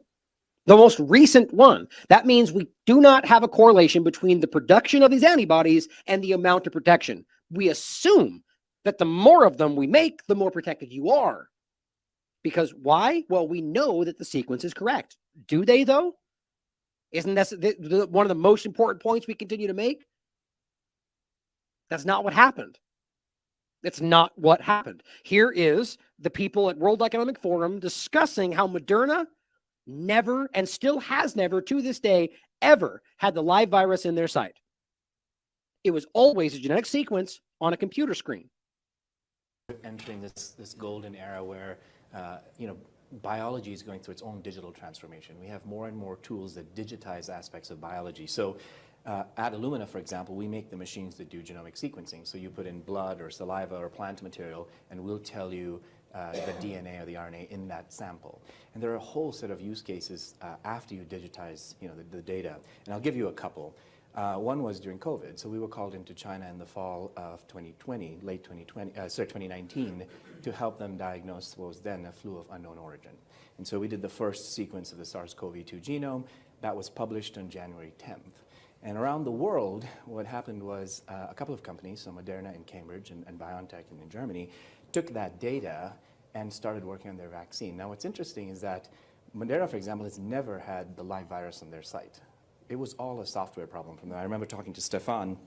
The most recent one. That means we do not have a correlation between the production of these antibodies and the amount of protection. We assume that the more of them we make, the more protected you are. Because why? Well, we know that the sequence is correct. Do they, though? Isn't that one of the most important points we continue to make? That's not what happened. That's not what happened. Here is the people at World Economic Forum discussing how Moderna never, and still has never to this day, ever had the live virus in their site. It was always a genetic sequence on a computer screen. Entering this golden era where, biology is going through its own digital transformation. We have more and more tools that digitize aspects of biology. So at Illumina, for example, we make the machines that do genomic sequencing. So you put in blood or saliva or plant material, and we'll tell you the DNA or the RNA in that sample. And there are a whole set of use cases after you digitize the data. And I'll give you a couple. One was during COVID. So we were called into China in the fall of 2020, 2019, to help them diagnose what was then a flu of unknown origin. And so we did the first sequence of the SARS-CoV-2 genome. That was published on January 10th. And around the world, what happened was a couple of companies, so Moderna in Cambridge and BioNTech in Germany, took that data and started working on their vaccine. Now, what's interesting is that Moderna, for example, has never had the live virus on their site. It was all a software problem from them. I remember talking to Stefan,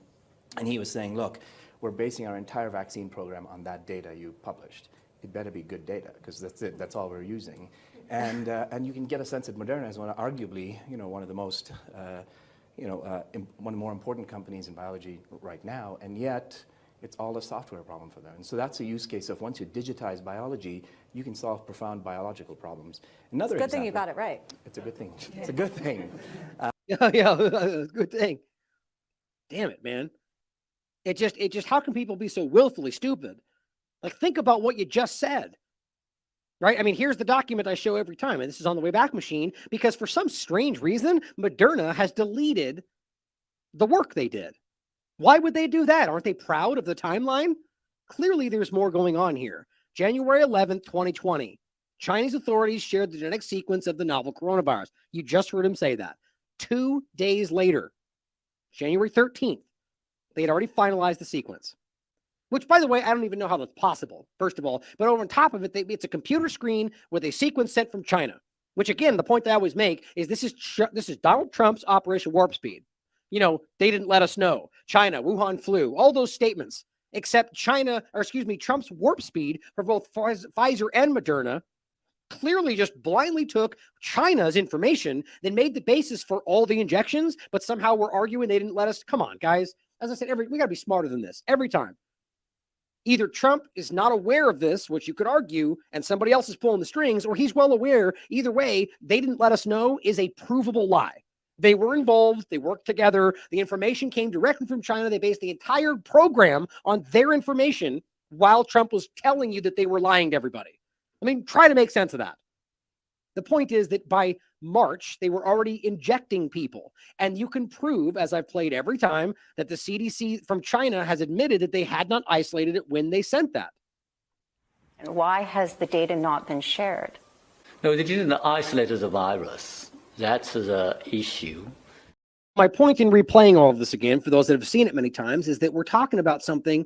and he was saying, look, we're basing our entire vaccine program on that data you published. It better be good data, because that's it. That's all we're using. And you can get a sense that Moderna is arguably, one of the most, one of the more important companies in biology right now, and yet it's all a software problem for them. And so that's a use case of once you digitize biology, you can solve profound biological problems. Another It's a good thing you got it right. It's a good thing. It's a good thing. Good thing. Damn it, man. It just, how can people be so willfully stupid? Like, think about what you just said, right? I mean, here's the document I show every time, and this is on the Wayback Machine, because for some strange reason, Moderna has deleted the work they did. Why would they do that? Aren't they proud of the timeline? Clearly, there's more going on here. January 11th, 2020, Chinese authorities shared the genetic sequence of the novel coronavirus. You just heard him say that. 2 days later, January 13th, they had already finalized the sequence. Which, by the way, I don't even know how that's possible, first of all. But over on top of it, it's a computer screen with a sequence sent from China. Which, again, the point that I always make is this is Donald Trump's Operation Warp Speed. They didn't let us know. China, Wuhan flu, all those statements, except Trump's warp speed for both Pfizer and Moderna clearly just blindly took China's information, then made the basis for all the injections, but somehow we're arguing they didn't let us. Come on, guys. As I said, we got to be smarter than this every time. Either Trump is not aware of this, which you could argue, and somebody else is pulling the strings, or he's well aware. Either way, they didn't let us know is a provable lie. They were involved. They worked together. The information came directly from China. They based the entire program on their information while Trump was telling you that they were lying to everybody. I mean, try to make sense of that. The point is that by March, they were already injecting people. And you can prove, as I've played every time, that the CDC from China has admitted that they had not isolated it when they sent that. And why has the data not been shared? No, they didn't isolate the virus. That's the issue. My point in replaying all of this again, for those that have seen it many times, is that we're talking about something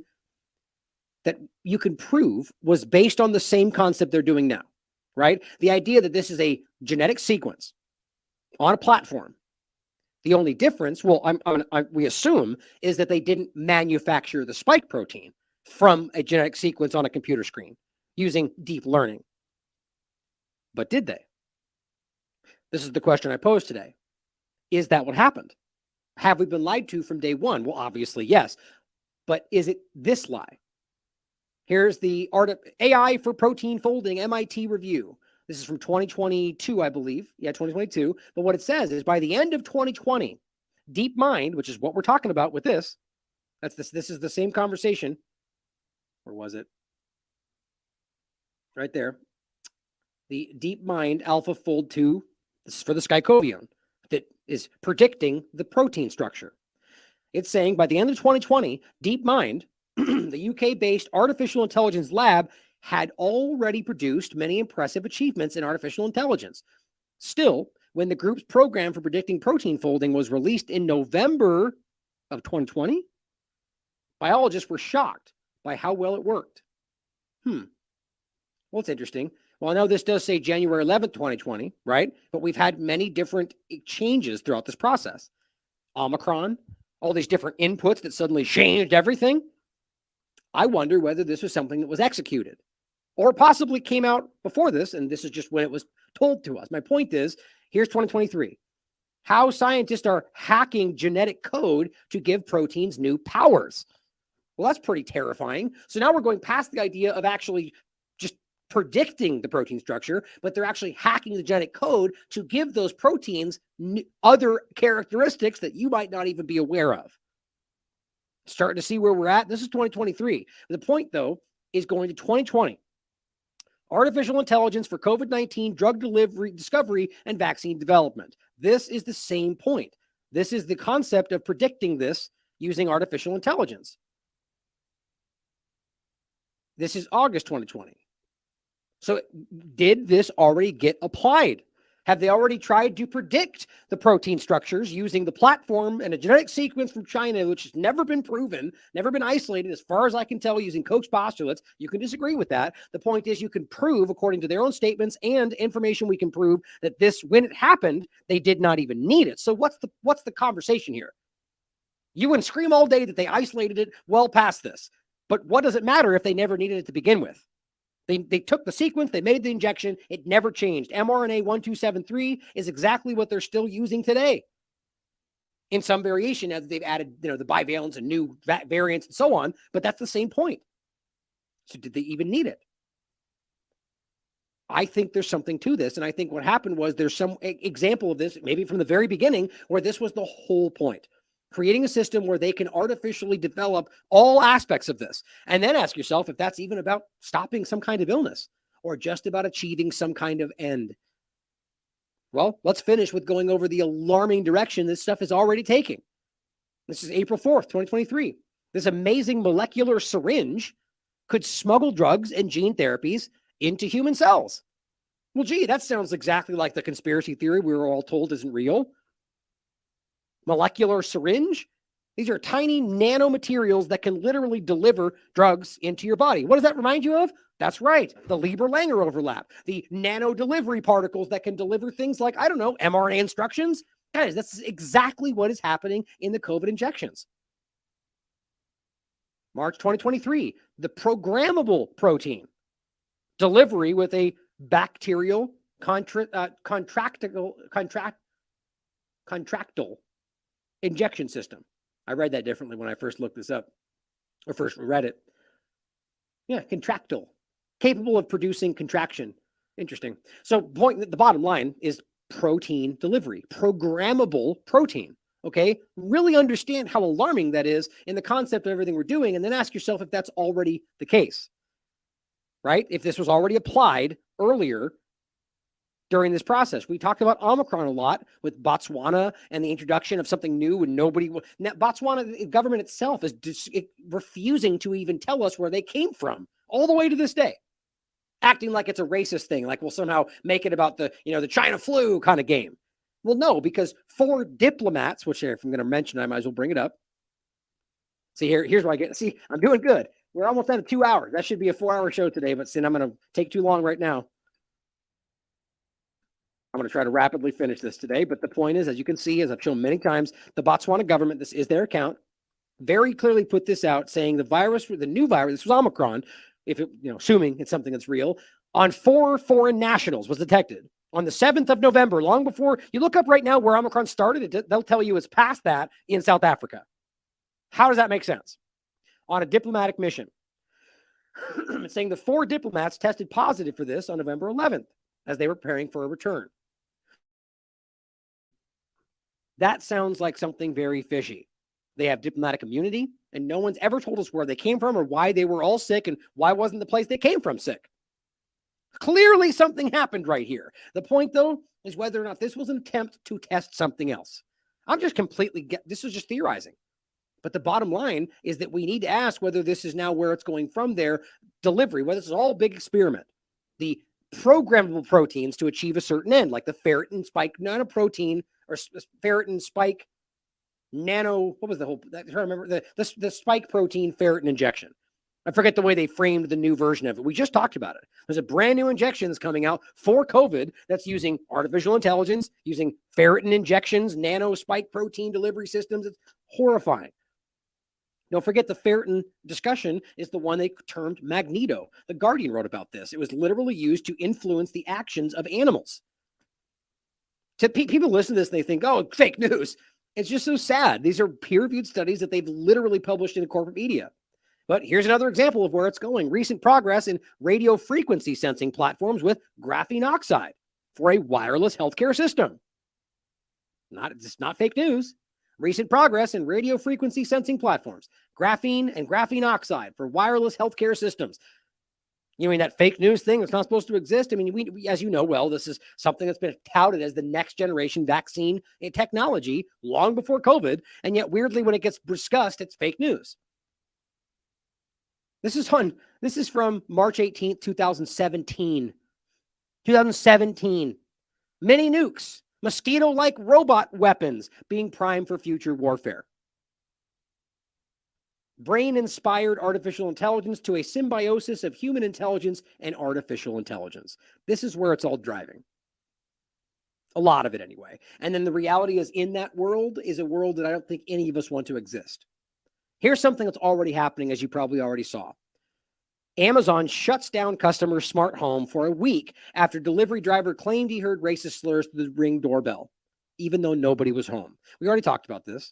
that you can prove was based on the same concept they're doing now, right? The idea that this is a genetic sequence on a platform. The only difference, well, we assume, is that they didn't manufacture the spike protein from a genetic sequence on a computer screen using deep learning. But did they? This is the question I posed today. Is that what happened? Have we been lied to from day one? Well, obviously, yes. But is it this lie? Here's the AI for protein folding MIT review. This is from 2022, I believe. Yeah, 2022. But what it says is by the end of 2020, DeepMind, which is what we're talking about with this, this is the same conversation. Or was it? Right there. The DeepMind AlphaFold 2, this is for the Skycovione, that is predicting the protein structure. It's saying by the end of 2020, DeepMind, the UK-based artificial intelligence lab, had already produced many impressive achievements in artificial intelligence. Still, when the group's program for predicting protein folding was released in November of 2020, biologists were shocked by how well it worked. Well, it's interesting. Well, I know this does say January 11th, 2020, right? But we've had many different changes throughout this process. Omicron, all these different inputs that suddenly changed everything. I wonder whether this was something that was executed or possibly came out before this, and this is just when it was told to us. My point is, here's 2023. How scientists are hacking genetic code to give proteins new powers. Well, that's pretty terrifying. So now we're going past the idea of actually just predicting the protein structure, but they're actually hacking the genetic code to give those proteins other characteristics that you might not even be aware of. Starting to see where we're at. This is 2023. The point, though, is going to 2020. Artificial intelligence for COVID-19 drug delivery, discovery, and vaccine development. This is the same point. This is the concept of predicting this using artificial intelligence. This is August 2020. So did this already get applied? Have they already tried to predict the protein structures using the platform and a genetic sequence from China, which has never been proven, never been isolated, as far as I can tell, using Koch's postulates? You can disagree with that. The point is, you can prove, according to their own statements and information we can prove, that this, when it happened, they did not even need it. So what's the conversation here? You can scream all day that they isolated it well past this. But what does it matter if they never needed it to begin with? They took the sequence, they made the injection, it never changed. mRNA 1273 is exactly what they're still using today. In some variation, as they've added, the bivalents and new variants and so on, but that's the same point. So did they even need it? I think there's something to this, and I think what happened was there's some example of this, maybe from the very beginning, where this was the whole point. Creating a system where they can artificially develop all aspects of this. And then ask yourself if that's even about stopping some kind of illness or just about achieving some kind of end. Well, let's finish with going over the alarming direction this stuff is already taking. This is April 4th, 2023. This amazing molecular syringe could smuggle drugs and gene therapies into human cells. Well, gee, that sounds exactly like the conspiracy theory we were all told isn't real. Molecular syringe. These are tiny nanomaterials that can literally deliver drugs into your body. What does that remind you of? That's right, the Lieber-Langer overlap, the nano delivery particles that can deliver things like, mRNA instructions. Guys, that's exactly what is happening in the COVID injections. March 2023, the programmable protein delivery with a bacterial contractile injection system. I read that differently when I first looked this up or first read it. Yeah, contractile, capable of producing contraction. Interesting. So the bottom line is protein delivery, programmable protein. Okay, really understand how alarming that is in the concept of everything we're doing, and then ask yourself if that's already the case, right? If this was already applied earlier during this process. We talked about Omicron a lot with Botswana and the introduction of something new, and Botswana, the government itself is refusing to even tell us where they came from all the way to this day, acting like it's a racist thing, like we'll somehow make it about the China flu kind of game. Well, no, because 4 diplomats, which if I'm going to mention, I might as well bring it up. See, here's what I get. See, I'm doing good. We're almost at 2 hours. That should be a 4-hour show today, but I'm going to take too long right now. I'm going to try to rapidly finish this today, but the point is, as you can see, as I've shown many times, the Botswana government, this is their account, very clearly put this out, saying the new virus, this was Omicron, if it, assuming it's something that's real, on 4 foreign nationals was detected. On the 7th of November, long before, you look up right now where Omicron started, they'll tell you it's past that in South Africa. How does that make sense? On a diplomatic mission. It's saying the 4 diplomats tested positive for this on November 11th as they were preparing for a return. That sounds like something very fishy. They have diplomatic immunity, and no one's ever told us where they came from or why they were all sick and why wasn't the place they came from sick. Clearly something happened right here. The point, though, is whether or not this was an attempt to test something else. I'm just this is just theorizing. But the bottom line is that we need to ask whether this is now where it's going from their delivery, whether this is all a big experiment. The programmable proteins to achieve a certain end, like the ferritin spike nanoprotein or ferritin spike nano, what was the whole, I remember the spike protein ferritin injection. I forget the way they framed the new version of it. We just talked about it. There's a brand new injection that's coming out for COVID that's using artificial intelligence, using ferritin injections, nano spike protein delivery systems. It's horrifying. Don't forget the ferritin discussion is the one they termed magneto. The Guardian wrote about this. It was literally used to influence the actions of animals. People listen to this and they think, oh, fake news. It's just so sad. These are peer-reviewed studies that they've literally published in corporate media. But here's another example of where it's going. Recent progress in radio frequency sensing platforms with graphene oxide for a wireless healthcare system. It's not fake news. Recent progress in radio frequency sensing platforms, graphene and graphene oxide for wireless healthcare systems. You mean that fake news thing that's not supposed to exist? I mean, we, as you know well, this is something that's been touted as the next generation vaccine technology long before COVID. And yet, weirdly, when it gets discussed, it's fake news. This is from March 18th, 2017. 2017. Mini nukes, mosquito-like robot weapons being primed for future warfare. Brain-inspired artificial intelligence to a symbiosis of human intelligence and artificial intelligence. This is where it's all driving. A lot of it anyway. And then the reality is in that world is a world that I don't think any of us want to exist. Here's something that's already happening, as you probably already saw. Amazon shuts down customer smart home for a week after delivery driver claimed he heard racist slurs through the Ring doorbell, even though nobody was home. We already talked about this.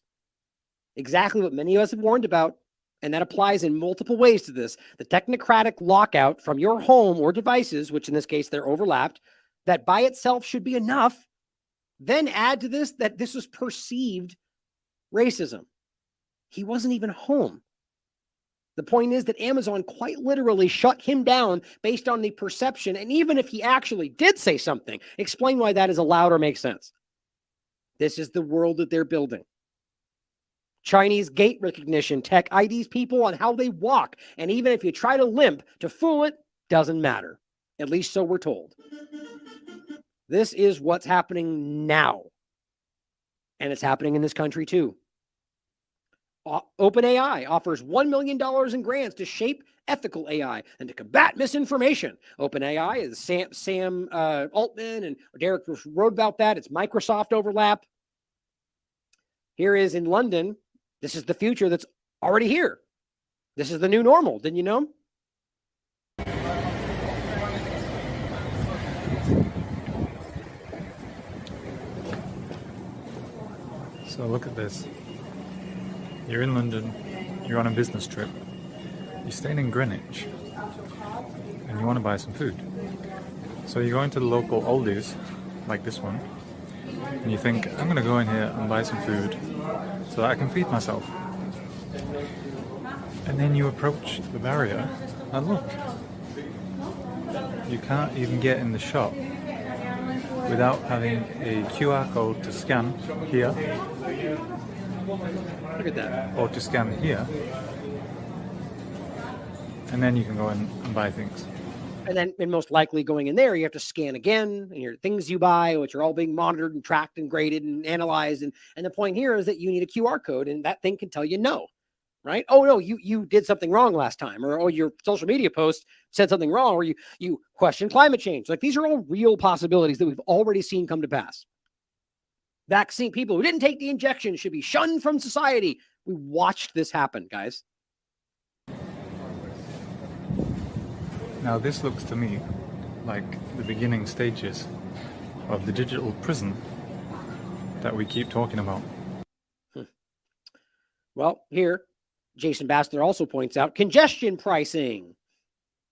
Exactly what many of us have warned about, and that applies in multiple ways to this. The technocratic lockout from your home or devices, which in this case they're overlapped, that by itself should be enough. Then add to this that this was perceived racism. He wasn't even home. The point is that Amazon quite literally shut him down based on the perception. And even if he actually did say something, explain why that is allowed or makes sense. This is the world that they're building. Chinese gait recognition tech IDs people on how they walk. And even if you try to limp to fool it, doesn't matter. At least so we're told. This is what's happening now. And it's happening in this country too. OpenAI offers $1 million in grants to shape ethical AI and to combat misinformation. OpenAI is Sam Altman and Derek wrote about that. It's Microsoft overlap. Here is in London. This is the future that's already here. This is the new normal. Didn't you know? So look at this. You're in London, you're on a business trip, you're staying in Greenwich, and you want to buy some food. So you go into the local Aldi's, like this one, and you think, I'm going to go in here and buy some food so that I can feed myself. And then you approach the barrier, and look, you can't even get in the shop without having a QR code to scan here. Look at that. Or to scan here. And then you can go in and buy things. And then, and most likely going in there, you have to scan again, and your things you buy, which are all being monitored and tracked and graded and analyzed. And the point here is that you need a QR code, and that thing can tell you no, right? Oh no, you did something wrong last time, or oh, your social media post said something wrong, or you question climate change. Like, these are all real possibilities that we've already seen come to pass. Vaccine people who didn't take the injection should be shunned from society. We watched this happen, guys. Now this looks to me like the beginning stages of the digital prison that we keep talking about. Well, here, Jason Bassler also points out congestion pricing.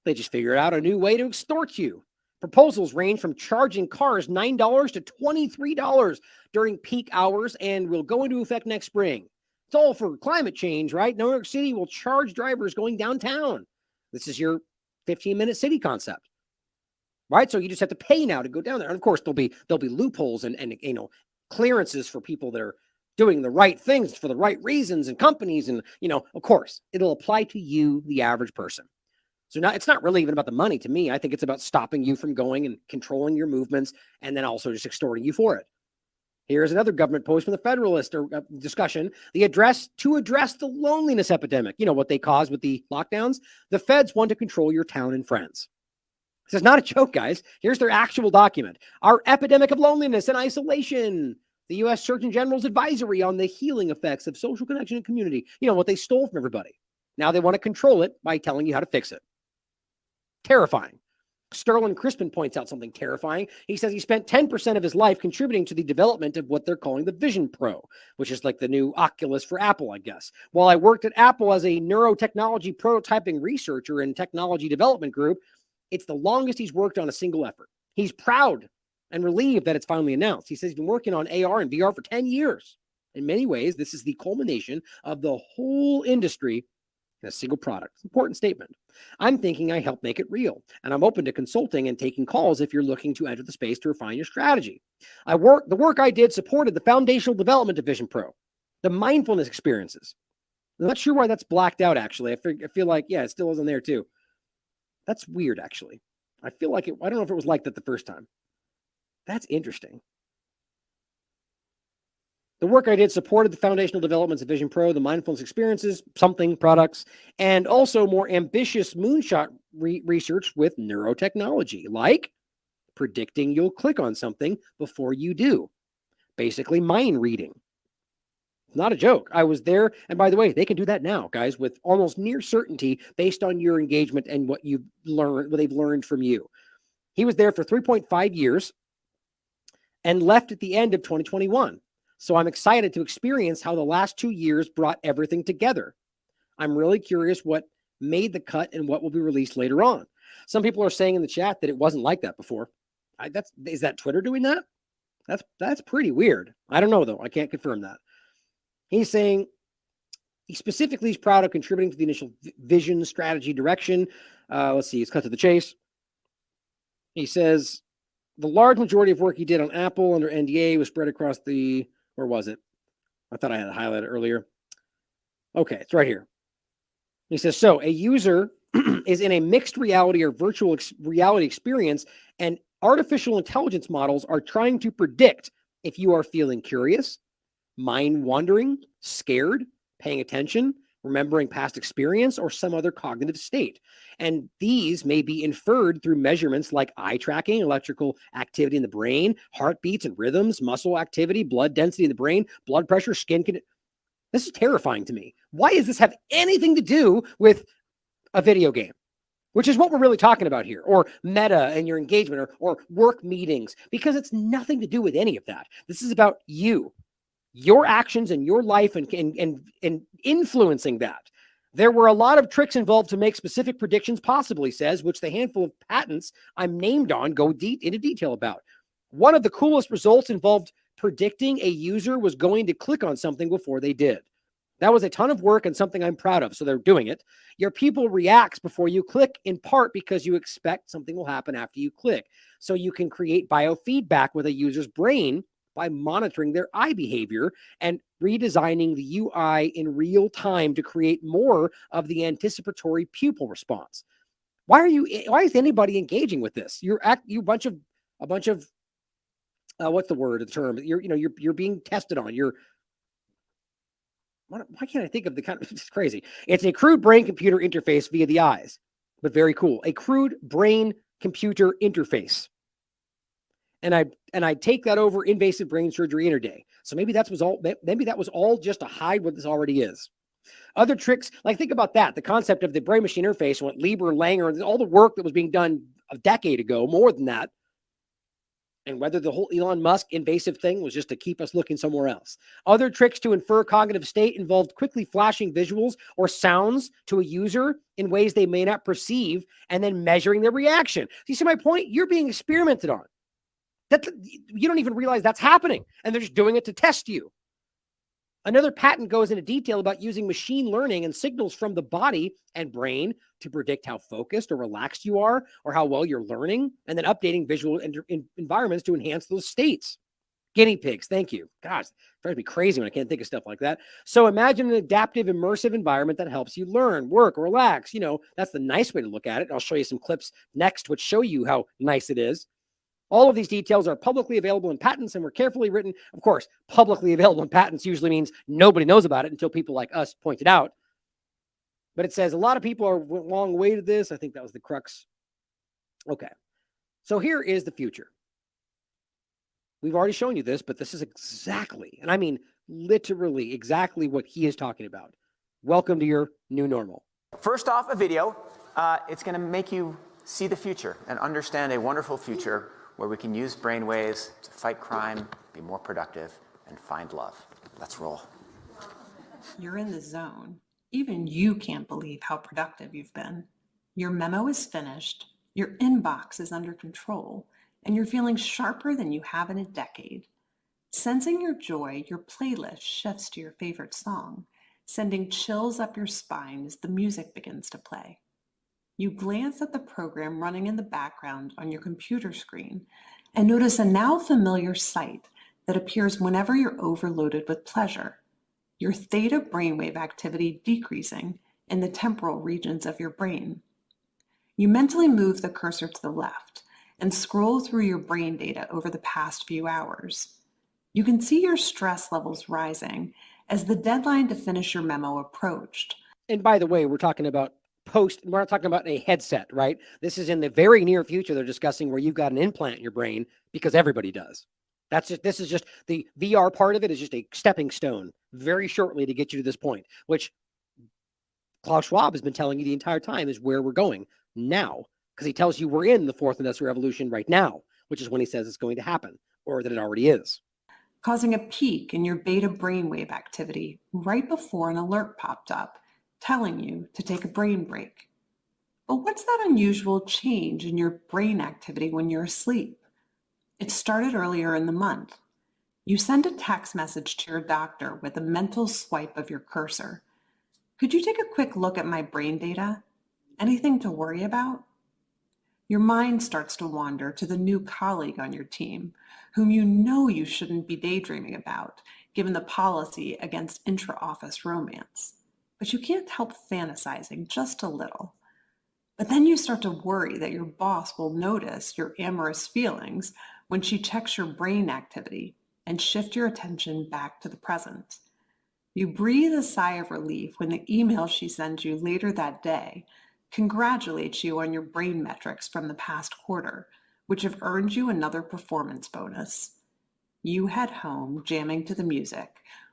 They just figured out a new way to extort you. Proposals range from charging cars $9 to $23 during peak hours and will go into effect next spring. It's all for climate change, right? New York City will charge drivers going downtown. This is your 15-minute city concept, right? So you just have to pay now to go down there. And of course, there'll be loopholes and clearances for people that are doing the right things for the right reasons, and companies, and of course, it'll apply to you, the average person. So now it's not really even about the money to me. I think it's about stopping you from going and controlling your movements, and then also just extorting you for it. Here's another government post from the Federalist, or discussion, to address the loneliness epidemic. You know what they caused with the lockdowns? The feds want to control your town and friends. This is not a joke, guys. Here's their actual document. Our epidemic of loneliness and isolation. The U.S. Surgeon General's advisory on the healing effects of social connection and community. You know what they stole from everybody. Now they want to control it by telling you how to fix it. Terrifying. Sterling Crispin points out something terrifying. He says he spent 10% of his life contributing to the development of what they're calling the Vision Pro, which is like the new Oculus for Apple, I guess. While I worked at Apple as a neurotechnology prototyping researcher and technology development group, it's the longest he's worked on a single effort. He's proud and relieved that it's finally announced. He says he's been working on AR and VR for 10 years. In many ways, this is the culmination of the whole industry in a single product. Important statement. I'm thinking I help make it real, and I'm open to consulting and taking calls if you're looking to enter the space to refine your strategy. The work I did supported the foundational development of Vision Pro, the mindfulness experiences. I'm not sure why that's blacked out, actually. I feel like, yeah, it still isn't there too. That's weird, actually. I feel like I don't know if it was like that the first time. That's interesting. The work I did supported the foundational developments of Vision Pro, the mindfulness experiences, something products, and also more ambitious moonshot research with neurotechnology, like predicting you'll click on something before you do. Basically, mind reading. Not a joke. I was there. And by the way, they can do that now, guys, with almost near certainty based on your engagement and what you've learned, what they've learned from you. He was there for 3.5 years and left at the end of 2021. So I'm excited to experience how the last 2 years brought everything together. I'm really curious what made the cut and what will be released later on. Some people are saying in the chat that it wasn't like that before. Is that Twitter doing that? That's pretty weird. I don't know, though. I can't confirm that. He's saying he specifically is proud of contributing to the initial vision, strategy, direction. Let's see. It's cut to the chase. He says the large majority of work he did on Apple under NDA was spread across the, where was it? I thought I had it highlighted earlier. Okay, it's right here. He says, so a user is in a mixed reality or virtual reality experience, and artificial intelligence models are trying to predict if you are feeling curious, mind wandering, scared, paying attention, remembering past experience, or some other cognitive state. And these may be inferred through measurements like eye tracking, electrical activity in the brain, heartbeats and rhythms, muscle activity, blood density in the brain, blood pressure, skin condition. This is terrifying to me. Why does this have anything to do with a video game? Which is what we're really talking about here, or meta and your engagement, or work meetings, because it's nothing to do with any of that. This is about you, your actions and your life, and influencing that. There were a lot of tricks involved to make specific predictions possible, he says, which the handful of patents I'm named on go into detail about. One of the coolest results involved predicting a user was going to click on something before they did. That was a ton of work and something I'm proud of, so they're doing it. Your pupil reacts before you click, in part because you expect something will happen after you click. So you can create biofeedback with a user's brain by monitoring their eye behavior and redesigning the UI in real time to create more of the anticipatory pupil response. Why is anybody engaging with this? You a bunch of what's the word, the term? You're being tested on. Why can't I think of the kind of, it's crazy. It's a crude brain computer interface via the eyes, but very cool. A crude brain computer interface. And I take that over invasive brain surgery interday. So maybe that was all just to hide what this already is. Other tricks, like think about that, the concept of the brain machine interface, what Lieber, Langer, all the work that was being done a decade ago, more than that. And whether the whole Elon Musk invasive thing was just to keep us looking somewhere else. Other tricks to infer cognitive state involved quickly flashing visuals or sounds to a user in ways they may not perceive and then measuring their reaction. Do you see my point? You're being experimented on. You don't even realize that's happening, and they're just doing it to test you. Another patent goes into detail about using machine learning and signals from the body and brain to predict how focused or relaxed you are or how well you're learning, and then updating visual environments to enhance those states. Guinea pigs, thank you. Gosh, it drives me crazy when I can't think of stuff like that. So imagine an adaptive, immersive environment that helps you learn, work, or relax. That's the nice way to look at it. I'll show you some clips next which show you how nice it is. All of these details are publicly available in patents and were carefully written. Of course, publicly available in patents usually means nobody knows about it until people like us point it out. But it says a lot of people are a long way to this. I think that was the crux. Okay. So here is the future. We've already shown you this, but this is exactly, and I mean literally exactly what he is talking about. Welcome to your new normal. First off, a video. It's going to make you see the future and understand a wonderful future where we can use brainwaves to fight crime, be more productive, and find love. Let's roll. You're in the zone. Even you can't believe how productive you've been. Your memo is finished, your inbox is under control, and you're feeling sharper than you have in a decade. Sensing your joy, your playlist shifts to your favorite song, sending chills up your spine as the music begins to play. You glance at the program running in the background on your computer screen and notice a now familiar sight that appears whenever you're overloaded with pleasure. Your theta brainwave activity decreasing in the temporal regions of your brain. You mentally move the cursor to the left and scroll through your brain data over the past few hours. You can see your stress levels rising as the deadline to finish your memo approached. And by the way, we're talking about we're not talking about a headset, right? This is in the very near future they're discussing where you've got an implant in your brain because everybody does. This is just the VR part of it is just a stepping stone very shortly to get you to this point, which Klaus Schwab has been telling you the entire time is where we're going now, because he tells you we're in the fourth industrial revolution right now, which is when he says it's going to happen or that it already is. Causing a peak in your beta brainwave activity right before an alert popped up, telling you to take a brain break. But what's that unusual change in your brain activity when you're asleep? It started earlier in the month. You send a text message to your doctor with a mental swipe of your cursor. Could you take a quick look at my brain data? Anything to worry about? Your mind starts to wander to the new colleague on your team, whom you know you shouldn't be daydreaming about, given the policy against intra-office romance. But you can't help fantasizing just a little. But then you start to worry that your boss will notice your amorous feelings when she checks your brain activity and shift your attention back to the present. You breathe a sigh of relief when the email she sends you later that day congratulates you on your brain metrics from the past quarter, which have earned you another performance bonus. You head home jamming to the music,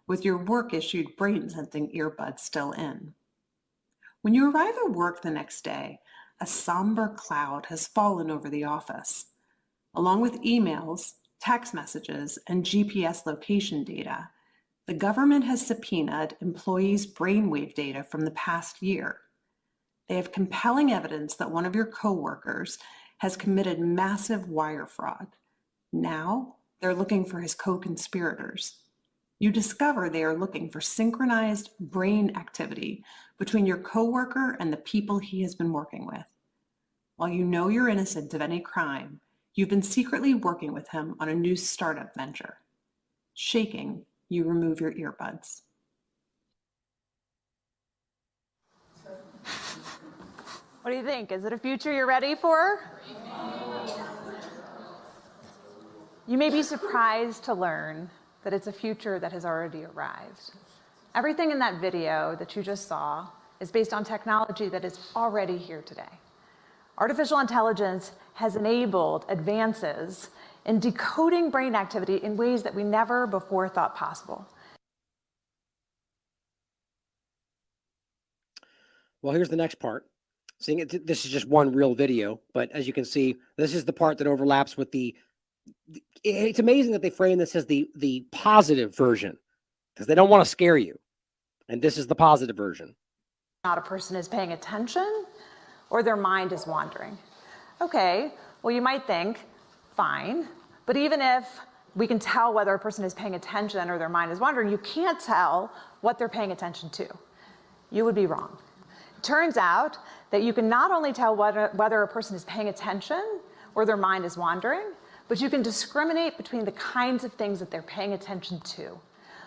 with your work-issued brain-sensing earbuds still in. When you arrive at work the next day, a somber cloud has fallen over the office. Along with emails, text messages, and GPS location data, The government has subpoenaed employees' brainwave data from the past year. They have compelling evidence that one of your coworkers has committed massive wire fraud. Now they're looking for his co-conspirators. You discover they are looking for synchronized brain activity between your coworker and the people he has been working with. While you know you're innocent of any crime, you've been secretly working with him on a new startup venture. Shaking, you remove your earbuds. What do you think? Is it a future you're ready for? You may be surprised to learn that it's a future that has already arrived. Everything in that video that you just saw is based on technology that is already here today. Artificial intelligence has enabled advances in decoding brain activity in ways that we never before thought possible. Well, here's the next part. Seeing it, this is just one real video, but as you can see, this is the part that overlaps with it's amazing that they frame this as the positive version because they don't want to scare you. And this is the positive version. Not a person is paying attention or their mind is wandering. Okay, well, you might think, fine, but even if we can tell whether a person is paying attention or their mind is wandering, you can't tell what they're paying attention to. You would be wrong. It turns out that you can not only tell whether a person is paying attention or their mind is wandering, but you can discriminate between the kinds of things that they're paying attention to.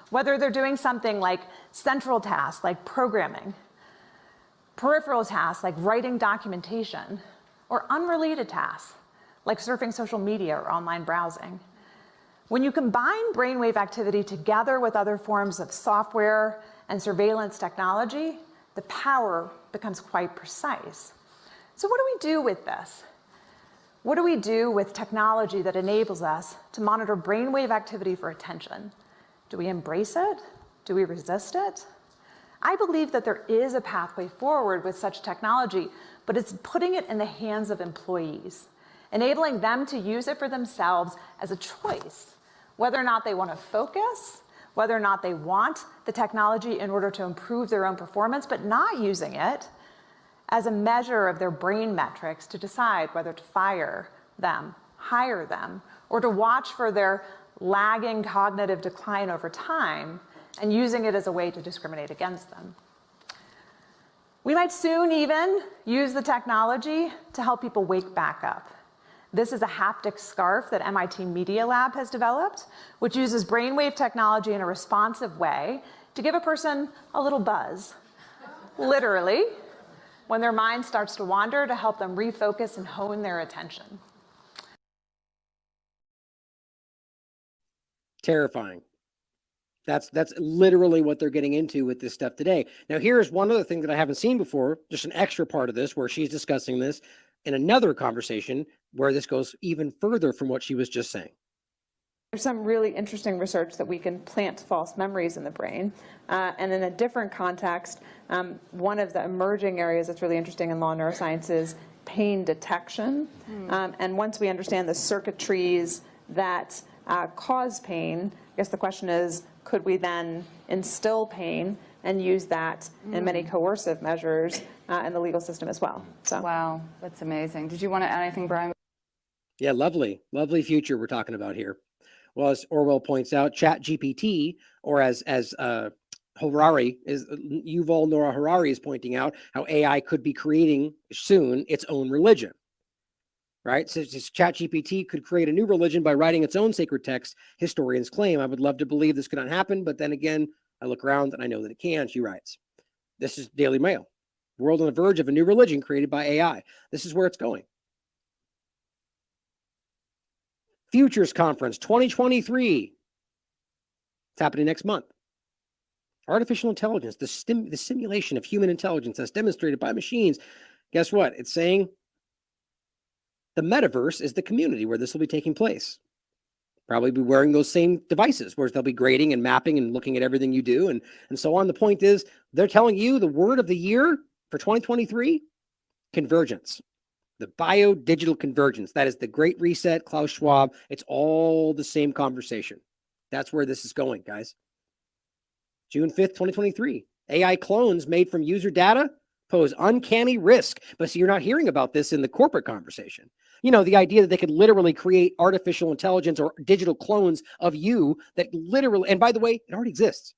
Whether they're doing something like central tasks, like programming, peripheral tasks, like writing documentation, or unrelated tasks, like surfing social media or online browsing. When you combine brainwave activity together with other forms of software and surveillance technology, the power becomes quite precise. So what do we do with this? What do we do with technology that enables us to monitor brainwave activity for attention? Do we embrace it? Do we resist it? I believe that there is a pathway forward with such technology, but it's putting it in the hands of employees, enabling them to use it for themselves as a choice, whether or not they want to focus, whether or not they want the technology in order to improve their own performance, but not using it as a measure of their brain metrics to decide whether to fire them, hire them, or to watch for their lagging cognitive decline over time and using it as a way to discriminate against them. We might soon even use the technology to help people wake back up. This is a haptic scarf that MIT Media Lab has developed, which uses brainwave technology in a responsive way to give a person a little buzz, literally, when their mind starts to wander, to help them refocus and hone their attention. Terrifying. That's literally what they're getting into with this stuff today. Now, here's one other thing that I haven't seen before, just an extra part of this, where she's discussing this in another conversation where this goes even further from what she was just saying. There's some really interesting research that we can plant false memories in the brain. And in a different context, one of the emerging areas that's really interesting in law neuroscience is pain detection. And once we understand the circuitries that cause pain, I guess the question is, could we then instill pain and use that in many coercive measures in the legal system as well? So. Wow, that's amazing. Did you want to add anything, Brian? Yeah, lovely future we're talking about here. Well, as Orwell points out, ChatGPT, or as Harari is, Yuval Noah Harari is pointing out, how AI could be creating soon its own religion. Right? So ChatGPT could create a new religion by writing its own sacred text, historians claim. I would love to believe this could not happen, but then again, I look around and I know that it can. She writes, this is Daily Mail. World on the verge of a new religion created by AI. This is where it's going. Futures Conference 2023. It's happening next month. Artificial intelligence, the simulation of human intelligence as demonstrated by machines. Guess what? It's saying the metaverse is the community where this will be taking place. Probably be wearing those same devices, where they'll be grading and mapping and looking at everything you do and so on. The point is, they're telling you the word of the year for 2023, convergence. The bio-digital convergence. That is the Great Reset, Klaus Schwab. It's all the same conversation. That's where this is going, guys. June 5th, 2023. AI clones made from user data pose uncanny risk. But see, you're not hearing about this in the corporate conversation. You know, the idea that they could literally create artificial intelligence or digital clones of you that literally, and by the way, it already exists.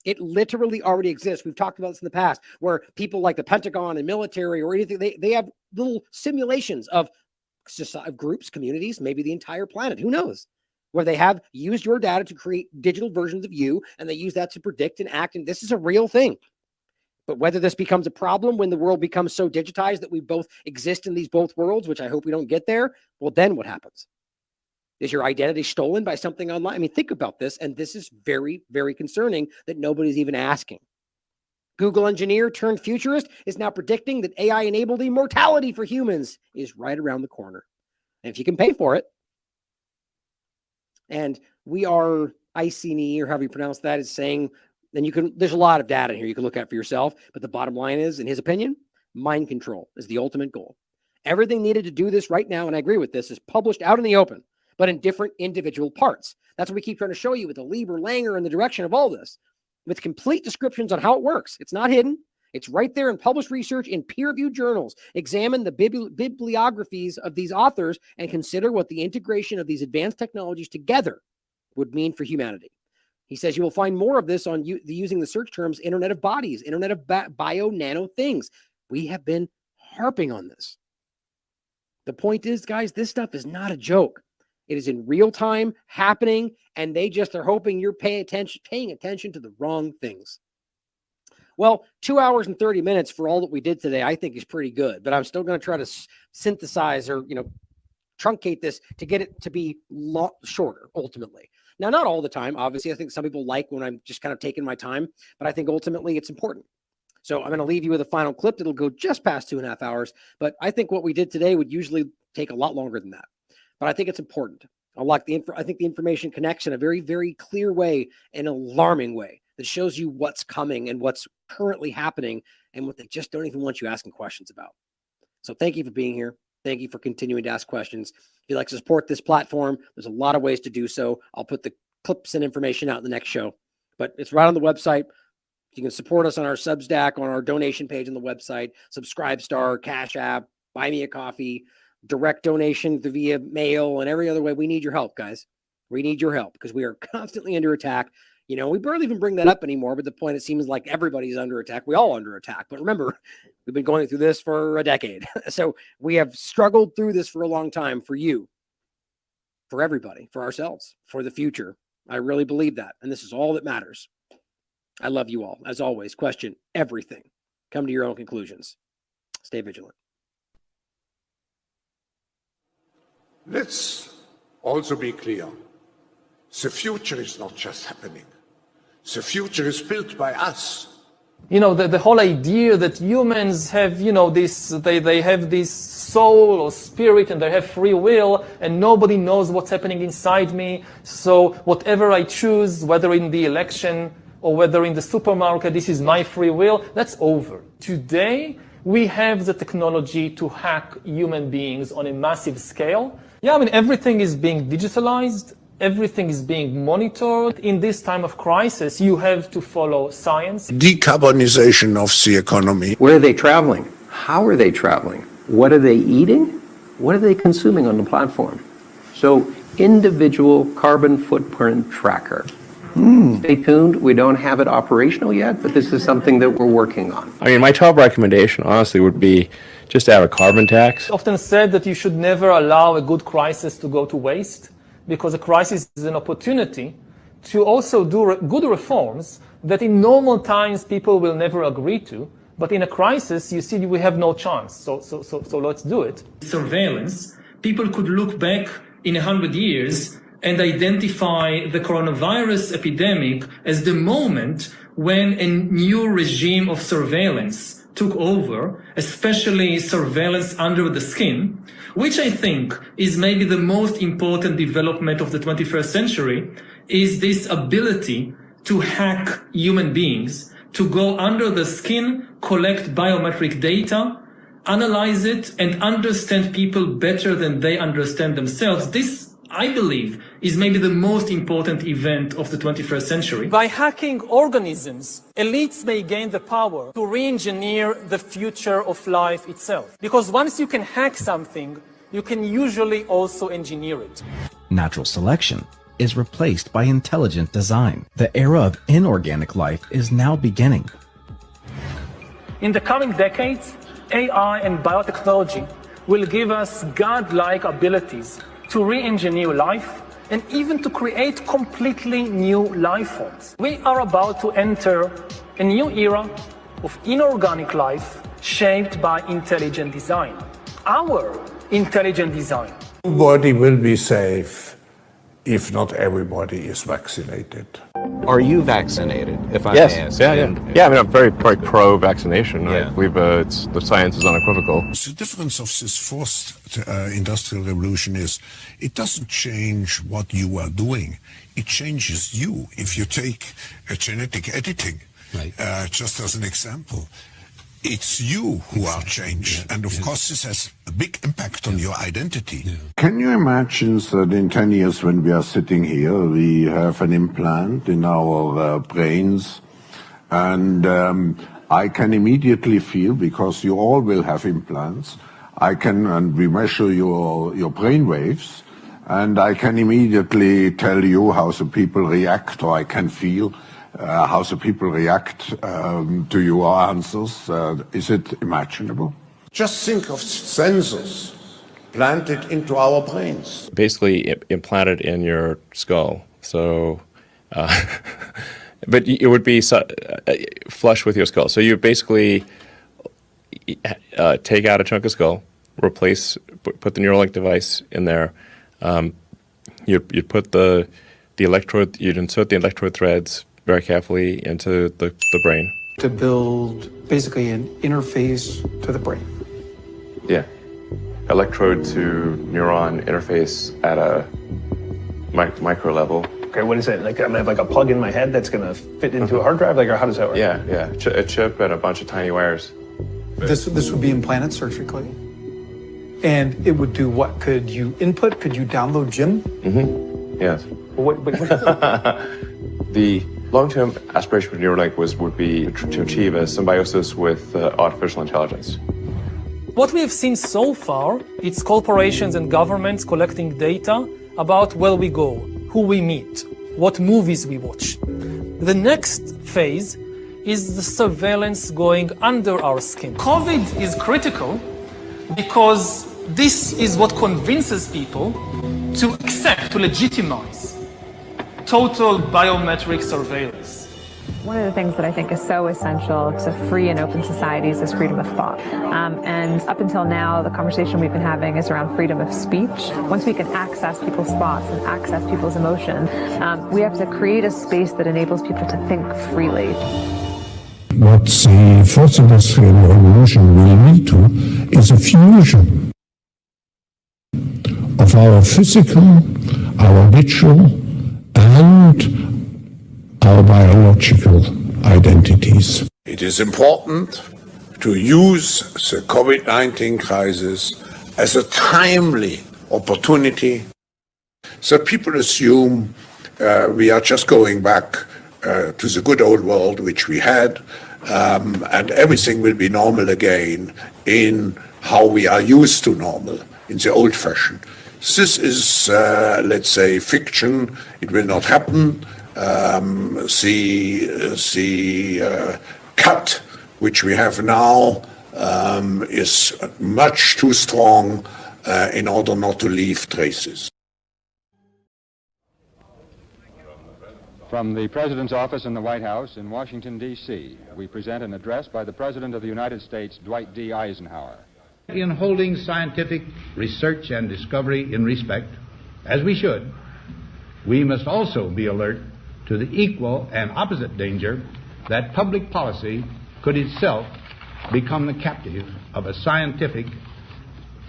It literally already exists. We've talked about this in the past, where people like the Pentagon and military or anything, they have little simulations of groups, communities, maybe the entire planet, who knows, where they have used your data to create digital versions of you, and they use that to predict and act. And this is a real thing. But whether this becomes a problem when the world becomes so digitized that we both exist in these both worlds, which I hope we don't get there, well, then what happens? Is your identity stolen by something online? I mean, think about this. And this is very, very concerning that nobody's even asking. Google engineer turned futurist is now predicting that AI-enabled immortality for humans is right around the corner. And if you can pay for it, and we are ICNE, or however you pronounce that, is saying, then you can, there's a lot of data here you can look at for yourself. But the bottom line is, in his opinion, mind control is the ultimate goal. Everything needed to do this right now, and I agree with this, is published out in the open, but in different individual parts. That's what we keep trying to show you with the Lieber, Langer, and the direction of all this, with complete descriptions on how it works. It's not hidden. It's right there in published research in peer-reviewed journals. Examine the bibliographies of these authors and consider what the integration of these advanced technologies together would mean for humanity. He says you will find more of this on using the search terms Internet of Bodies, Internet of Bio-Nano Things. We have been harping on this. The point is, guys, this stuff is not a joke. It is in real time happening, and they just are hoping you're paying attention to the wrong things. Well, 2 hours and 30 minutes for all that we did today, I think is pretty good, but I'm still going to try to synthesize or, truncate this to get it to be shorter ultimately. Now, not all the time, obviously. I think some people like when I'm just kind of taking my time, but I think ultimately it's important. So I'm going to leave you with a final clip that'll go just past 2.5 hours, but I think what we did today would usually take a lot longer than that. But I think it's important. I think the information connects in a very, very clear way, an alarming way that shows you what's coming and what's currently happening and what they just don't even want you asking questions about. So thank you for being here. Thank you for continuing to ask questions. If you'd like to support this platform, there's a lot of ways to do so. I'll put the clips and information out in the next show, but it's right on the website. You can support us on our Substack, on our donation page on the website, Subscribestar, Cash App, Buy Me a Coffee, direct donation via mail, and every other way. We need your help, guys. We need your help because we are constantly under attack. We barely even bring that up anymore, but the point, it seems like everybody's under attack. We all under attack. But remember, we've been going through this for a decade. So we have struggled through this for a long time for you, for everybody, for ourselves, for the future. I really believe that. And this is all that matters. I love you all. As always, question everything. Come to your own conclusions. Stay vigilant. Let's also be clear. The future is not just happening. The future is built by us. The whole idea that humans have, they have this soul or spirit and they have free will and nobody knows what's happening inside me. So whatever I choose, whether in the election or whether in the supermarket, this is my free will, that's over. Today, we have the technology to hack human beings on a massive scale. Yeah, everything is being digitalized. Everything is being monitored. In this time of crisis, you have to follow science. Decarbonization of the economy. Where are they traveling? How are they traveling? What are they eating? What are they consuming on the platform? So, individual carbon footprint tracker. Stay tuned. We don't have it operational yet, but this is something that we're working on. My top recommendation, honestly, would be just to have a carbon tax. Often said that you should never allow a good crisis to go to waste, because a crisis is an opportunity to also do good reforms that in normal times people will never agree to. But in a crisis, you see, we have no chance. So let's do it. Surveillance. People could look back in 100 years and identify the coronavirus epidemic as the moment when a new regime of surveillance took over, especially surveillance under the skin, which I think is maybe the most important development of the 21st century, is this ability to hack human beings, to go under the skin, collect biometric data, analyze it, and understand people better than they understand themselves. This, I believe, is maybe the most important event of the 21st century. By hacking organisms, elites may gain the power to re-engineer the future of life itself. Because once you can hack something, you can usually also engineer it. Natural selection is replaced by intelligent design. The era of inorganic life is now beginning. In the coming decades, AI and biotechnology will give us godlike abilities to re-engineer life and even to create completely new life forms. We are about to enter a new era of inorganic life shaped by intelligent design. Our intelligent design. Nobody will be safe if not everybody is vaccinated. Are you vaccinated, if I Yes. may ask? Yeah, I mean, I'm very pro-vaccination. Yeah. I believe the science is unequivocal. The difference of this fourth industrial revolution is it doesn't change what you are doing. It changes you. If you take genetic editing, just as an example, it's you who are changed. And of course, this has a big impact on your identity. Can you imagine that in 10 years when we are sitting here, we have an implant in our brains, and I can immediately feel, because you all will have implants, and we measure your brain waves, and I can immediately tell you how the people react, or I can feel how the people react to your answers. Is it imaginable? Just think of sensors planted into our brains. Basically implanted in your skull. So, but it would be flush with your skull. So you basically take out a chunk of skull, put the Neuralink device in there. You'd put the electrode, you'd insert the electrode threads very carefully into the brain. To build basically an interface to the brain. Yeah. Electrode to neuron interface at a micro level. Okay, what is it? Like I'm gonna have like a plug in my head that's gonna fit into a hard drive? Like, or how does that work? Yeah. A chip and a bunch of tiny wires. This would be implanted surgically. And it would do what? Could you input? Could you download Jim? Mm-hmm. Yes. What The long-term aspiration for Neuralink would be to achieve a symbiosis with artificial intelligence. What we have seen so far, it's corporations and governments collecting data about where we go, who we meet, what movies we watch. The next phase is the surveillance going under our skin. COVID is critical because this is what convinces people to accept, to legitimize total biometric surveillance. One of the things that I think is so essential to free and open societies is freedom of thought. And up until now, the conversation we've been having is around freedom of speech. Once we can access people's thoughts and access people's emotion, we have to create a space that enables people to think freely. What the fourth industrial revolution will lead to is a fusion of our physical, our digital, and our biological identities. It is important to use the COVID-19 crisis as a timely opportunity. So people assume we are just going back to the good old world which we had, and everything will be normal again in how we are used to normal, in the old fashion. This is, let's say, fiction. It will not happen. The cut which we have now is much too strong in order not to leave traces. From the President's office in the White House in Washington, D.C., we present an address by the President of the United States, Dwight D. Eisenhower. In holding scientific research and discovery in respect, as we should, we must also be alert to the equal and opposite danger that public policy could itself become the captive of a scientific,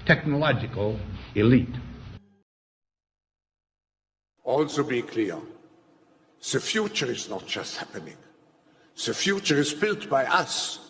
technological elite. Also be clear, the future is not just happening. The future is built by us.